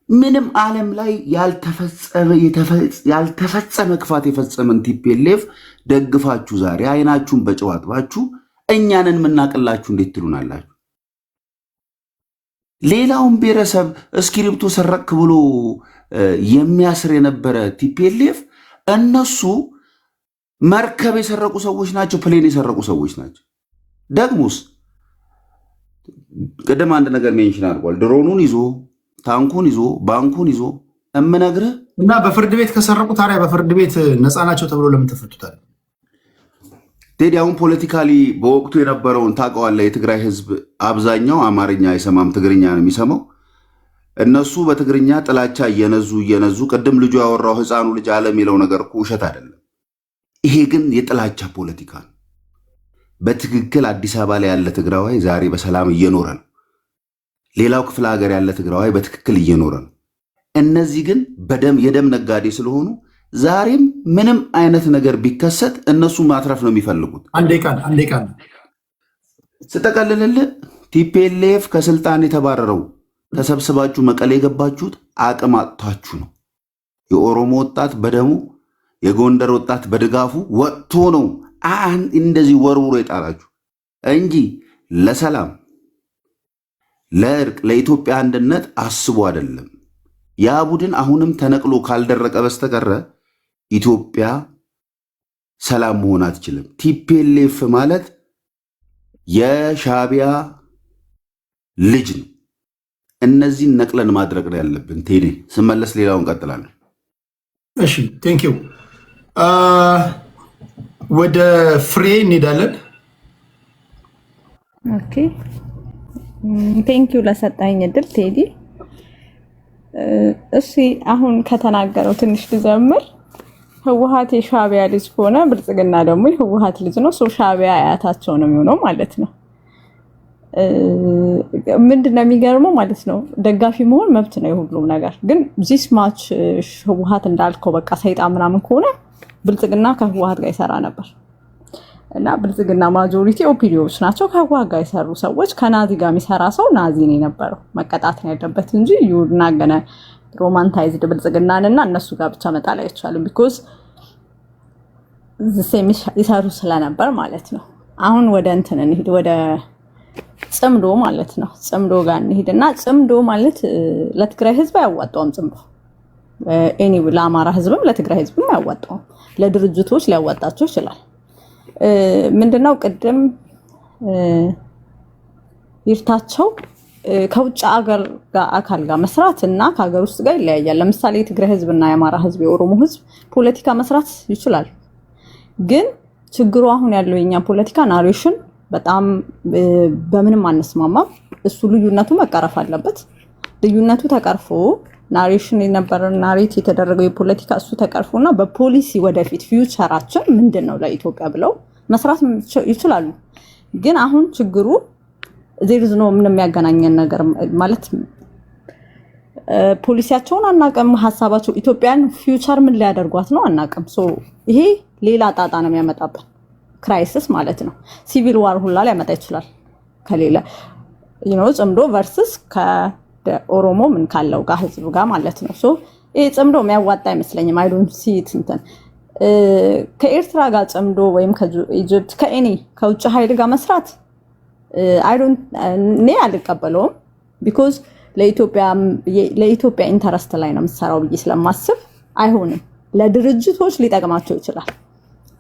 ምንም ዓለም ላይ ያልተፈጸመ ክፋት የፈጸመን ቲፒኤልኤፍ ደግፋችሁ ዛሬ አይናችሁን በጨው አጥባችሁ እኛንን የምናቅላችሁ እንዴት ትሉናላችሁ? ሌላውን ብሔረሰብ እስክሪብቶ ሰረክ ብሎ የሚያስር የነበረ ቲፒኤልኤፍ እነሱ መርከብ የሰረቁ ሰዎች ናቸው፣ ፕሌን የሰረቁ ሰዎች ናቸው። ደግሞስ ቅድም አንድ ነገር ሜንሽን አድርጓል። ድሮኑን ይዞ ታንኩን ይዞ ባንኩን ይዞ እምነግርህ እና በፍርድ ቤት ከሰረቁ ታዲያ በፍርድ ቤት ነፃ ናቸው ተብሎ ለምን ተፈቱታል? ቴዲ አሁን ፖለቲካሊ በወቅቱ የነበረውን ታውቀዋለህ። የትግራይ ህዝብ አብዛኛው አማርኛ አይሰማም፣ ትግርኛ ነው የሚሰማው። እነሱ በትግርኛ ጥላቻ እየነዙ ቅድም ልጁ ያወራው ህፃኑ ልጅ አለ የሚለው ነገር እኮ ውሸት አይደለም። ይሄ ግን የጥላቻ ፖለቲካ ነው። በትክክል አዲስ አበባ ላይ ያለ ትግራዋይ ዛሬ በሰላም እየኖረ ነው። ሌላው ክፍለ ሀገር ያለ ትግራዋይ በትክክል እየኖረ ነው። እነዚህ ግን የደም ነጋዴ ስለሆኑ ዛሬም ምንም አይነት ነገር ቢከሰት እነሱ ማትረፍ ነው የሚፈልጉት። አንዴ ቃል ስጠቀልልልህ ቲፒኤልኤፍ ከስልጣን የተባረረው ተሰብስባችሁ መቀሌ የገባችሁት አቅም አጥታችሁ ነው። የኦሮሞ ወጣት በደሙ የጎንደር ወጣት በድጋፉ ወጥቶ ነው እንደዚህ ወርውሮ የጣላችሁ እንጂ ለሰላም፣ ለእርቅ፣ ለኢትዮጵያ አንድነት አስቦ አይደለም። ያ ቡድን አሁንም ተነቅሎ ካልደረቀ በስተቀረ ኢትዮጵያ ሰላም መሆን አትችልም። ቲፒኤልኤፍ ማለት የሻዕቢያ ልጅ ነው። እነዚህን ነቅለን ማድረግ ነው ያለብን። ቴዲ ስመለስ ሌላውን እንቀጥላለን። እሺ ቴንኪው። ወደ ፍሬ እንሄዳለን። ኦኬ ቴንኪው ለሰጣኝ እድል ቴዲ። እሺ አሁን ከተናገረው ትንሽ ልጀምር። ህወሓት የሻዕቢያ ልጅ ሆነ፣ ብልጽግና ደግሞ የህወሓት ልጅ ነው። ሻዕቢያ አያታቸው ነው የሚሆነው ማለት ነው። ምንድነው የሚገርመው ማለት ነው፣ ደጋፊ መሆን መብት ነው የሁሉም ነገር። ግን ዚስ ማች ህወሓት እንዳልከው በቃ ሰይጣን ምናምን ከሆነ ብልጽግና ከህወሓት ጋር ይሰራ ነበር እና ብልጽግና ማጆሪቲ ኦፒዲዮች ናቸው። ከህወሓት ጋር የሰሩ ሰዎች ከናዚ ጋር የሚሰራ ሰው ናዚ ነው የነበረው፣ መቀጣት ነው ያለበት እንጂ ዩናገነ ሮማንታይዝድ ብልጽግናንና እነሱ ጋር ብቻ መጣል አይቻልም። ቢኮዝ ሴም ይሰሩ ስለነበር ማለት ነው። አሁን ወደ እንትን እንሂድ፣ ወደ ጽምዶ ማለት ነው። ጽምዶ ጋር እንሂድና ጽምዶ ማለት ለትግራይ ህዝብ አያዋጣውም። ጽምዶ ኤኒዌይ ለአማራ ህዝብም ለትግራይ ህዝብም አያዋጣውም። ለድርጅቶች ሊያዋጣቸው ይችላል። ምንድነው ቅድም ይርታቸው ከውጭ ሀገር አካል ጋር መስራት እና ከሀገር ውስጥ ጋር ይለያያል። ለምሳሌ የትግራይ ህዝብ እና የአማራ ህዝብ፣ የኦሮሞ ህዝብ ፖለቲካ መስራት ይችላል። ግን ችግሩ አሁን ያለው የኛ ፖለቲካ ናሬሽን በጣም በምንም አንስማማም። እሱ ልዩነቱ መቀረፍ አለበት። ልዩነቱ ተቀርፎ ናሬሽን የነበረ ናሬት የተደረገው የፖለቲካ እሱ ተቀርፎና በፖሊሲ ወደፊት ፊውቸራችን ምንድነው ለኢትዮጵያ ብለው መስራት ይችላሉ። ግን አሁን ችግሩ ዜርዝ ነው ምንም የሚያገናኘን ነገር ማለት ፖሊሲያቸውን አናቀም፣ ሐሳባቸው ኢትዮጵያን ፊውቸር ምን ሊያደርጓት ነው አናቀም። ይሄ ሌላ ጣጣ ነው የሚያመጣብን ክራይሲስ ማለት ነው። ሲቪል ዋር ሁላ ሊያመጣ ይችላል ከሌላ ጽምዶ ቨርስስ ከኦሮሞ ምን ካለው ጋር ህዝብ ጋር ማለት ነው። ይሄ ጽምዶ የሚያዋጣ አይመስለኝም። አይ ዶንት ሲ ኢት እንትን ከኤርትራ ጋር ጽምዶ ወይም ከኢጅፕት ከኤኒ ከውጭ ኃይል ጋር መስራት እኔ አልቀበለውም። ቢኮዝ ለኢትዮጵያ ኢንተረስት ላይ ነው የምትሰራው ብዬ ስለማስብ አይሆንም። ለድርጅቶች ሊጠቅማቸው ይችላል፣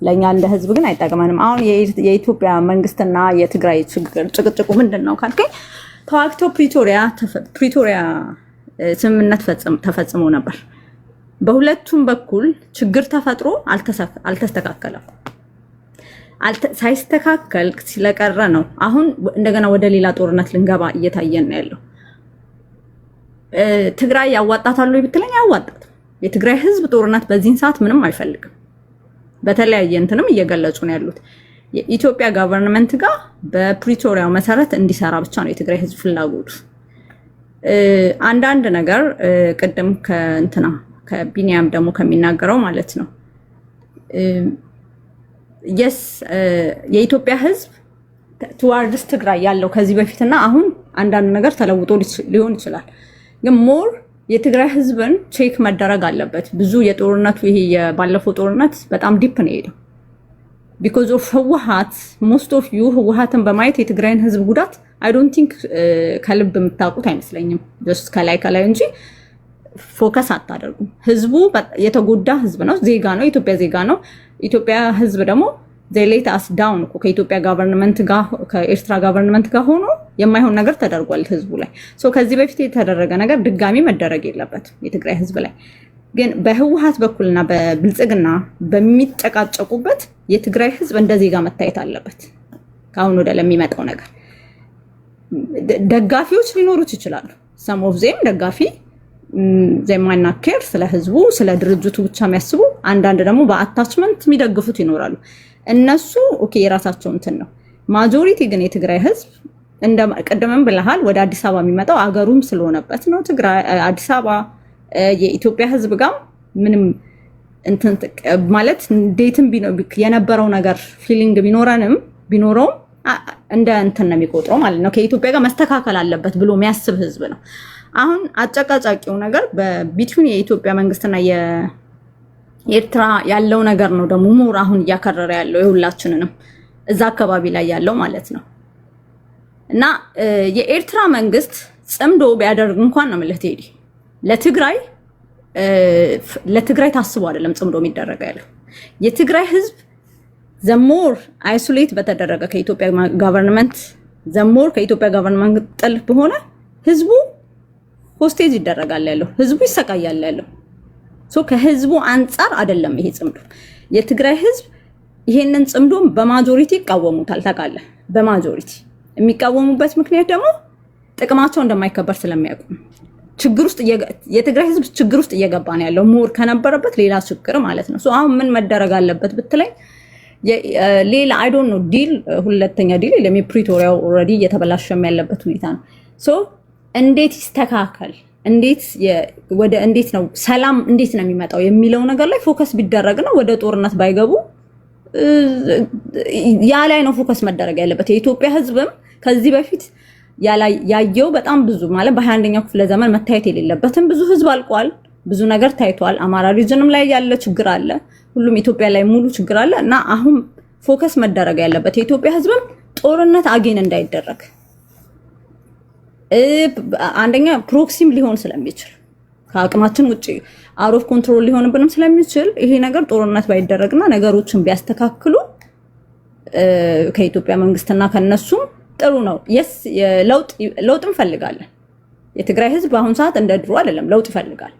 ለእኛ እንደ ህዝብ ግን አይጠቅመንም። አሁን የኢትዮጵያ መንግስትና የትግራይ ጭቅጭቁ ምንድን ነው ካልከኝ ተዋግቶ ፕሪቶሪያ ስምምነት ተፈጽሞ ነበር። በሁለቱም በኩል ችግር ተፈጥሮ አልተስተካከለም። ሳይስተካከል ስለቀረ ነው አሁን እንደገና ወደ ሌላ ጦርነት ልንገባ እየታየን ያለው። ትግራይ ያዋጣታሉ ብትለኝ ያዋጣት። የትግራይ ህዝብ ጦርነት በዚህን ሰዓት ምንም አይፈልግም። በተለያየ እንትንም እየገለጹ ነው ያሉት። የኢትዮጵያ ገቨርንመንት ጋር በፕሪቶሪያው መሰረት እንዲሰራ ብቻ ነው የትግራይ ህዝብ ፍላጎቱ። አንዳንድ ነገር ቅድም ከቢኒያም ደግሞ ከሚናገረው ማለት ነው የስ የኢትዮጵያ ህዝብ ቱዋርድስ ትግራይ ያለው ከዚህ በፊትና አሁን አንዳንድ ነገር ተለውጦ ሊሆን ይችላል። ግን ሞር የትግራይ ህዝብን ቼክ መደረግ አለበት። ብዙ የጦርነቱ ይሄ የባለፈው ጦርነት በጣም ዲፕ ነው ሄደው ቢኮዝ ኦፍ ህወሓት ሞስት ኦፍ ዩ ህወሓትን በማየት የትግራይን ህዝብ ጉዳት አይ ዶንት ቲንክ ከልብ የምታውቁት አይመስለኝም። ጀስት ከላይ እንጂ ፎከስ አታደርጉም። ህዝቡ የተጎዳ ህዝብ ነው፣ ዜጋ ነው፣ ኢትዮጵያ ዜጋ ነው። ኢትዮጵያ ህዝብ ደግሞ ሌት አስ ዳውን እኮ ከኢትዮጵያ ገቨርንመንት ጋር ከኤርትራ ገቨርንመንት ጋር ሆኖ የማይሆን ነገር ተደርጓል ህዝቡ ላይ። ከዚህ በፊት የተደረገ ነገር ድጋሚ መደረግ የለበትም የትግራይ ህዝብ ላይ። ግን በህወሓት በኩልና በብልጽግና በሚጨቃጨቁበት የትግራይ ህዝብ እንደ ዜጋ መታየት አለበት። ከአሁን ወደ ለሚመጣው ነገር ደጋፊዎች ሊኖሩት ይችላሉ። ሰም ኦፍ ዜም ደጋፊ ዘማና ኬር ስለ ህዝቡ ስለ ድርጅቱ ብቻ የሚያስቡ፣ አንዳንድ ደግሞ በአታችመንት የሚደግፉት ይኖራሉ። እነሱ ኦኬ የራሳቸው እንትን ነው። ማጆሪቲ ግን የትግራይ ህዝብ ቀደምም ብለሃል ወደ አዲስ አበባ የሚመጣው አገሩም ስለሆነበት ነው። ትግራይ አዲስ አበባ የኢትዮጵያ ህዝብ ጋር ምንም እንትን ማለት እንዴትም የነበረው ነገር ፊሊንግ ቢኖረውም እንደ እንትን ነው የሚቆጥረው ማለት ነው። ከኢትዮጵያ ጋር መስተካከል አለበት ብሎ የሚያስብ ህዝብ ነው። አሁን አጨቃጫቂው ነገር በቢትዊን የኢትዮጵያ መንግስትና የኤርትራ ያለው ነገር ነው ደግሞ ሞር አሁን እያከረረ ያለው የሁላችንንም እዛ አካባቢ ላይ ያለው ማለት ነው። እና የኤርትራ መንግስት ጽምዶ ቢያደርግ እንኳን ነው ማለት ቴዲ ለትግራይ ታስቦ አይደለም ጽምዶ የሚደረግ ያለው። የትግራይ ህዝብ ዘሞር አይሶሌት በተደረገ ከኢትዮጵያ ገቨርንመንት ዘሞር ከኢትዮጵያ ገቨርንመንት ጥል በሆነ ህዝቡ ሆስቴጅ ይደረጋል ያለው፣ ህዝቡ ይሰቃያል ያለው። ከህዝቡ አንፃር አይደለም ይሄ ጽምዶ። የትግራይ ህዝብ ይሄንን ጽምዶ በማጆሪቲ ይቃወሙታል። ታውቃለህ፣ በማጆሪቲ የሚቃወሙበት ምክንያት ደግሞ ጥቅማቸው እንደማይከበር ስለሚያውቁ የትግራይ ህዝብ ችግር ውስጥ እየገባ ነው ያለው፣ ሞር ከነበረበት ሌላ ችግር ማለት ነው። አሁን ምን መደረግ አለበት ብትለኝ ሌላ አይ ዶንት ኖ ዲል ሁለተኛ ዲል ለፕሪቶሪያው ኦልሬዲ እየተበላሸም ያለበት ሁኔታ ነው። እንዴት ይስተካከል፣ እንዴት ነው ሰላም እንዴት ነው የሚመጣው የሚለው ነገር ላይ ፎከስ ቢደረግ ነው ወደ ጦርነት ባይገቡ ያ ላይ ነው ፎከስ መደረግ ያለበት። የኢትዮጵያ ህዝብም ከዚህ በፊት ያየው በጣም ብዙ ማለት በ21ኛው ክፍለ ዘመን መታየት የሌለበትም ብዙ ህዝብ አልቋል፣ ብዙ ነገር ታይቷል። አማራ ሪጅንም ላይ ያለ ችግር አለ፣ ሁሉም ኢትዮጵያ ላይ ሙሉ ችግር አለ። እና አሁን ፎከስ መደረግ ያለበት የኢትዮጵያ ህዝብም ጦርነት አጌን እንዳይደረግ አንደኛ ፕሮክሲም ሊሆን ስለሚችል ከአቅማችን ውጪ አውት ኦፍ ኮንትሮል ሊሆንብንም ስለሚችል ይሄ ነገር ጦርነት ባይደረግና ነገሮችን ቢያስተካክሉ ከኢትዮጵያ መንግስትና ከነሱም ጥሩ ነው። ለውጥ እንፈልጋለን። የትግራይ ህዝብ በአሁን ሰዓት እንደ ድሮ አይደለም፣ ለውጥ ይፈልጋል።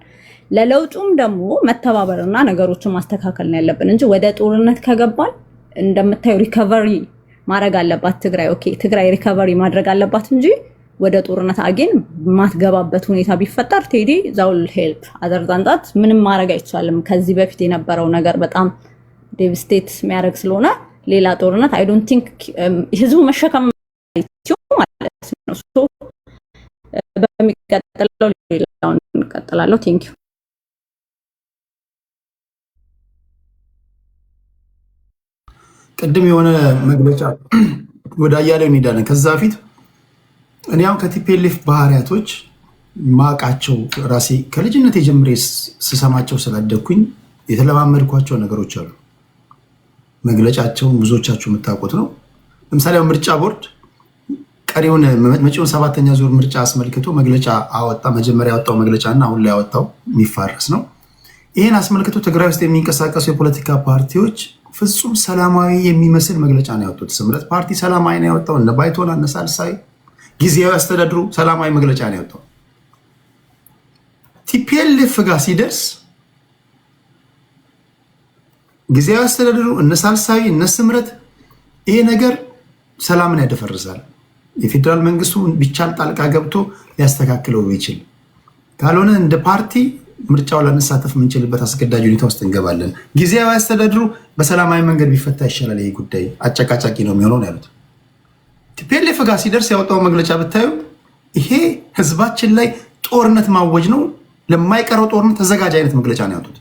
ለለውጡም ደግሞ መተባበርና ነገሮችን ማስተካከል ነው ያለብን እንጂ ወደ ጦርነት ከገባን እንደምታዩ ሪከቨሪ ማድረግ አለባት ትግራይ። ኦኬ ትግራይ ሪከቨሪ ማድረግ አለባት እንጂ ወደ ጦርነት አጌን ማትገባበት ሁኔታ ቢፈጠር ቴዲ ዛውል ሄልፕ አዘርዛንጣት ምንም ማድረግ አይቻልም። ከዚህ በፊት የነበረው ነገር በጣም ዴቪስቴት የሚያደርግ ስለሆነ ሌላ ጦርነት አይ ዶንት ቲንክ ህዝቡ መሸከም ይችላል ማለት ነው። ሶ በሚቀጥለው ሌላውን እንቀጥላለሁ። ቴንክ ዩ። ቅድም የሆነ መግለጫ ወደ አያሌው እንሄዳለን። ከዛ በፊት እኔ አሁን ከቲፒኤልኤፍ ባህሪያቶች ማቃቸው ራሴ ከልጅነት የጀምሬ ስሰማቸው ስላደግኩኝ የተለማመድኳቸው ነገሮች አሉ። መግለጫቸውን ብዙዎቻችሁ የምታውቁት ነው። ለምሳሌ ምርጫ ቦርድ ቀሪውን መጪውን 7ኛ ዙር ምርጫ አስመልክቶ መግለጫ አወጣ። መጀመሪያ ያወጣው መግለጫ እና አሁን ላይ ያወጣው የሚፋረስ ነው። ይህን አስመልክቶ ትግራይ ውስጥ የሚንቀሳቀሱ የፖለቲካ ፓርቲዎች ፍጹም ሰላማዊ የሚመስል መግለጫ ነው ያወጡት። ስምረት ፓርቲ ሰላማዊ ነው ያወጣው። እነ ባይቶና እነ ሳልሳይ ጊዜያዊ አስተዳድሩ ሰላማዊ መግለጫ ነው ያወጣው። ቲፒኤልኤፍ ጋር ሲደርስ ጊዜያዊ አስተዳድሩ እነ ሳልሳይ እነ ስምረት ይሄ ነገር ሰላምን ያደፈርሳል፣ የፌዴራል መንግስቱ ቢቻል ጣልቃ ገብቶ ሊያስተካክለው ይችል፣ ካልሆነ እንደ ፓርቲ ምርጫው ለመሳተፍ የምንችልበት አስገዳጅ ሁኔታ ውስጥ እንገባለን። ጊዜያዊ አስተዳድሩ በሰላማዊ መንገድ ቢፈታ ይሻላል፣ ይሄ ጉዳይ አጨቃጫቂ ነው የሚሆነው ያሉት። ቲፒኤልኤፍ ጋር ሲደርስ ያወጣው መግለጫ ብታዩ ይሄ ህዝባችን ላይ ጦርነት ማወጅ ነው፣ ለማይቀረው ጦርነት ተዘጋጅ አይነት መግለጫ ነው ያወጡት።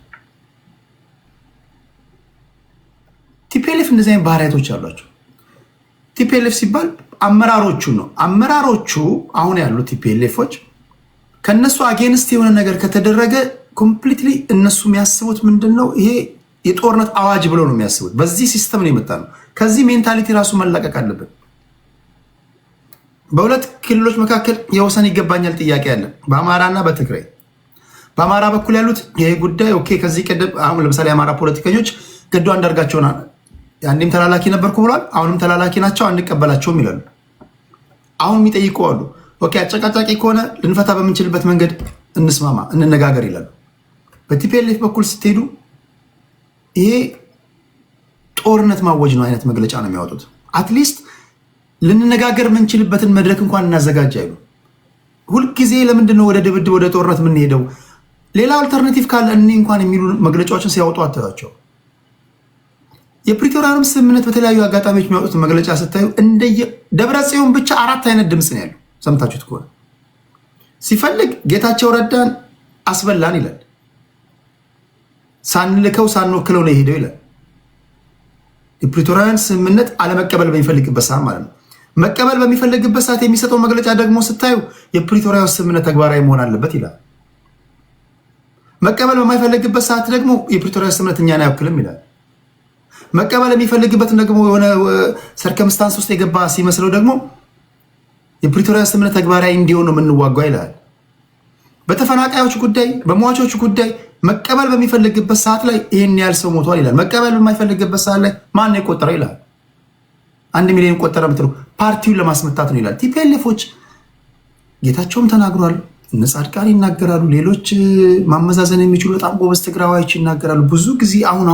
ቲፒኤልኤፍ እንደዚህ አይነት ባህሪያቶች አሏቸው። ቲፒኤልኤፍ ሲባል አመራሮቹ ነው። አመራሮቹ አሁን ያሉት ቲፒኤልኤፎች ከነሱ አጌንስት የሆነ ነገር ከተደረገ ኮምፕሊትሊ እነሱ የሚያስቡት ምንድነው? ይሄ የጦርነት አዋጅ ብሎ ነው የሚያስቡት። በዚህ ሲስተም ነው የመጣ ነው። ከዚህ ሜንታሊቲ ራሱ መላቀቅ አለብን። በሁለት ክልሎች መካከል የወሰን ይገባኛል ጥያቄ አለ፣ በአማራና በትግራይ። በአማራ በኩል ያሉት ይሄ ጉዳይ ኦኬ። ከዚህ ቀደም አሁን ለምሳሌ የአማራ ፖለቲከኞች ገዱ አንዳርጋቸውና ያንዴም ተላላኪ ነበርኩ ብሏል፣ አሁንም ተላላኪ ናቸው፣ አንቀበላቸውም ይላሉ። አሁን የሚጠይቁ አሉ። ኦኬ አጨቃጫቂ ከሆነ ልንፈታ በምንችልበት መንገድ እንስማማ፣ እንነጋገር ይላሉ። በቲፒኤልኤፍ በኩል ስትሄዱ ይሄ ጦርነት ማወጅ ነው አይነት መግለጫ ነው የሚያወጡት። አትሊስት ልንነጋገር የምንችልበትን መድረክ እንኳን እናዘጋጅ አይሉ። ሁልጊዜ ለምንድን ነው ወደ ድብድብ ወደ ጦርነት የምንሄደው? ሌላ አልተርናቲቭ ካለ እኔ እንኳን የሚሉ መግለጫዎችን ሲያወጡ አታያቸው። የፕሪቶሪያንም ስምምነት በተለያዩ አጋጣሚዎች የሚያወጡት መግለጫ ስታዩ እንደየ ደብረጽዮን ብቻ 4 አይነት ድምፅ ነው ያለው። ሰምታችሁት ከሆነ ሲፈልግ ጌታቸው ረዳን አስበላን ይላል፣ ሳንልከው ሳንወክለው ነው የሄደው ይላል። የፕሪቶሪያን ስምምነት አለመቀበል በሚፈልግበት ሰዓት ማለት ነው። መቀበል በሚፈልግበት ሰዓት የሚሰጠው መግለጫ ደግሞ ስታዩ የፕሪቶሪያው ስምምነት ተግባራዊ መሆን አለበት ይላል። መቀበል በማይፈልግበት ሰዓት ደግሞ የፕሪቶሪያ ስምምነት እኛን አይወክልም ይላል። መቀበል የሚፈልግበትን ደግሞ የሆነ ሰርከምስታንስ ውስጥ የገባ ሲመስለው ደግሞ የፕሪቶሪያ ስምምነት ተግባራዊ እንዲሆን ነው የምንዋጓ ይላል። በተፈናቃዮች ጉዳይ፣ በሟቾች ጉዳይ መቀበል በሚፈልግበት ሰዓት ላይ ይህን ያህል ሰው ሞቷል ይላል። መቀበል በማይፈልግበት ሰዓት ላይ ማን ነው የቆጠረው ይላል። 1 ሚሊዮን ቆጠረ ምትለው ፓርቲውን ለማስመታት ነው ይላል። ቲፒኤልኤፎች ጌታቸውም ተናግሯል፣ እነ ጻድቃን ይናገራሉ፣ ሌሎች ማመዛዘን የሚችሉ በጣም ጎበዝ ትግራዋዮች ይናገራሉ። ብዙ ጊዜ አሁን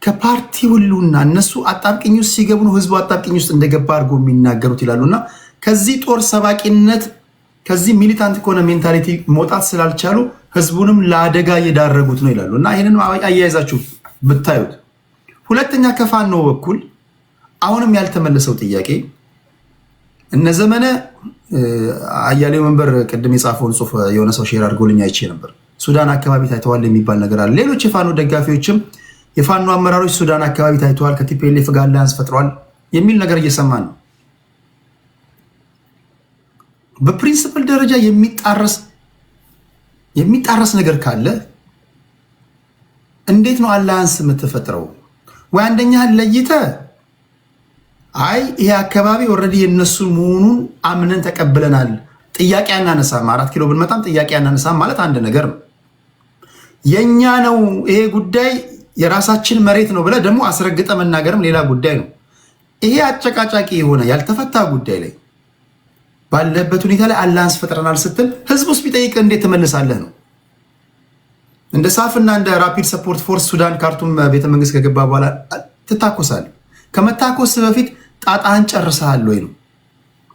ከፓርቲ ሁሉና እነሱ አጣብቅኝ ውስጥ ሲገቡ ነው ህዝቡ አጣብቅኝ ውስጥ እንደገባ አድርጎ የሚናገሩት ይላሉና ከዚህ ጦር ሰባቂነት ከዚህ ሚሊታንት ከሆነ ሜንታሊቲ መውጣት ስላልቻሉ ህዝቡንም ለአደጋ እየዳረጉት ነው ይላሉ። እና ይህንን አያይዛችሁ ብታዩት፣ ሁለተኛ ከፋኖ በኩል አሁንም ያልተመለሰው ጥያቄ እነ ዘመነ አያሌው መንበር ቅድም የጻፈውን ጽሁፍ የሆነ ሰው ሼር አድርጎልኝ አይቼ ነበር። ሱዳን አካባቢ ታይተዋል የሚባል ነገር አለ። ሌሎች የፋኖ ደጋፊዎችም የፋኖ አመራሮች ሱዳን አካባቢ ታይተዋል፣ ከቲፒኤልኤፍ ጋር አላያንስ ፈጥረዋል የሚል ነገር እየሰማን ነው። በፕሪንሲፕል ደረጃ የሚጣረስ ነገር ካለ እንዴት ነው አላያንስ የምትፈጥረው? ወይ አንደኛህን ለይተህ አይ ይሄ አካባቢ ኦልሬዲ የነሱ መሆኑን አምነን ተቀብለናል፣ ጥያቄ አናነሳም፣ 4 ኪሎ ብንመጣም ጥያቄ አናነሳም ማለት አንድ ነገር ነው። የኛ ነው ይሄ ጉዳይ የራሳችን መሬት ነው ብለህ ደግሞ አስረግጠ መናገርም ሌላ ጉዳይ ነው። ይሄ አጨቃጫቂ የሆነ ያልተፈታ ጉዳይ ላይ ባለበት ሁኔታ ላይ አላያንስ ፈጥረናል ስትል ህዝብ ውስጥ ቢጠይቅ እንዴት ትመልሳለህ ነው? እንደ ሳፍና እንደ ራፒድ ሰፖርት ፎርስ ሱዳን ካርቱም ቤተመንግስት ከገባ በኋላ ትታኮሳለህ። ከመታኮስ በፊት ጣጣህን ጨርሰሃል ወይ ነው።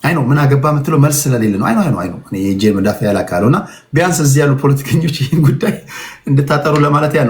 አይ ነው ምን አገባ የምትለው መልስ ስለሌለ ነው። አይ ነው እኔ የጄ መዳፍ ያላካለውና ቢያንስ እዚህ ያሉ ፖለቲከኞች ይህን ጉዳይ እንድታጠሩ ለማለት ያ ነው።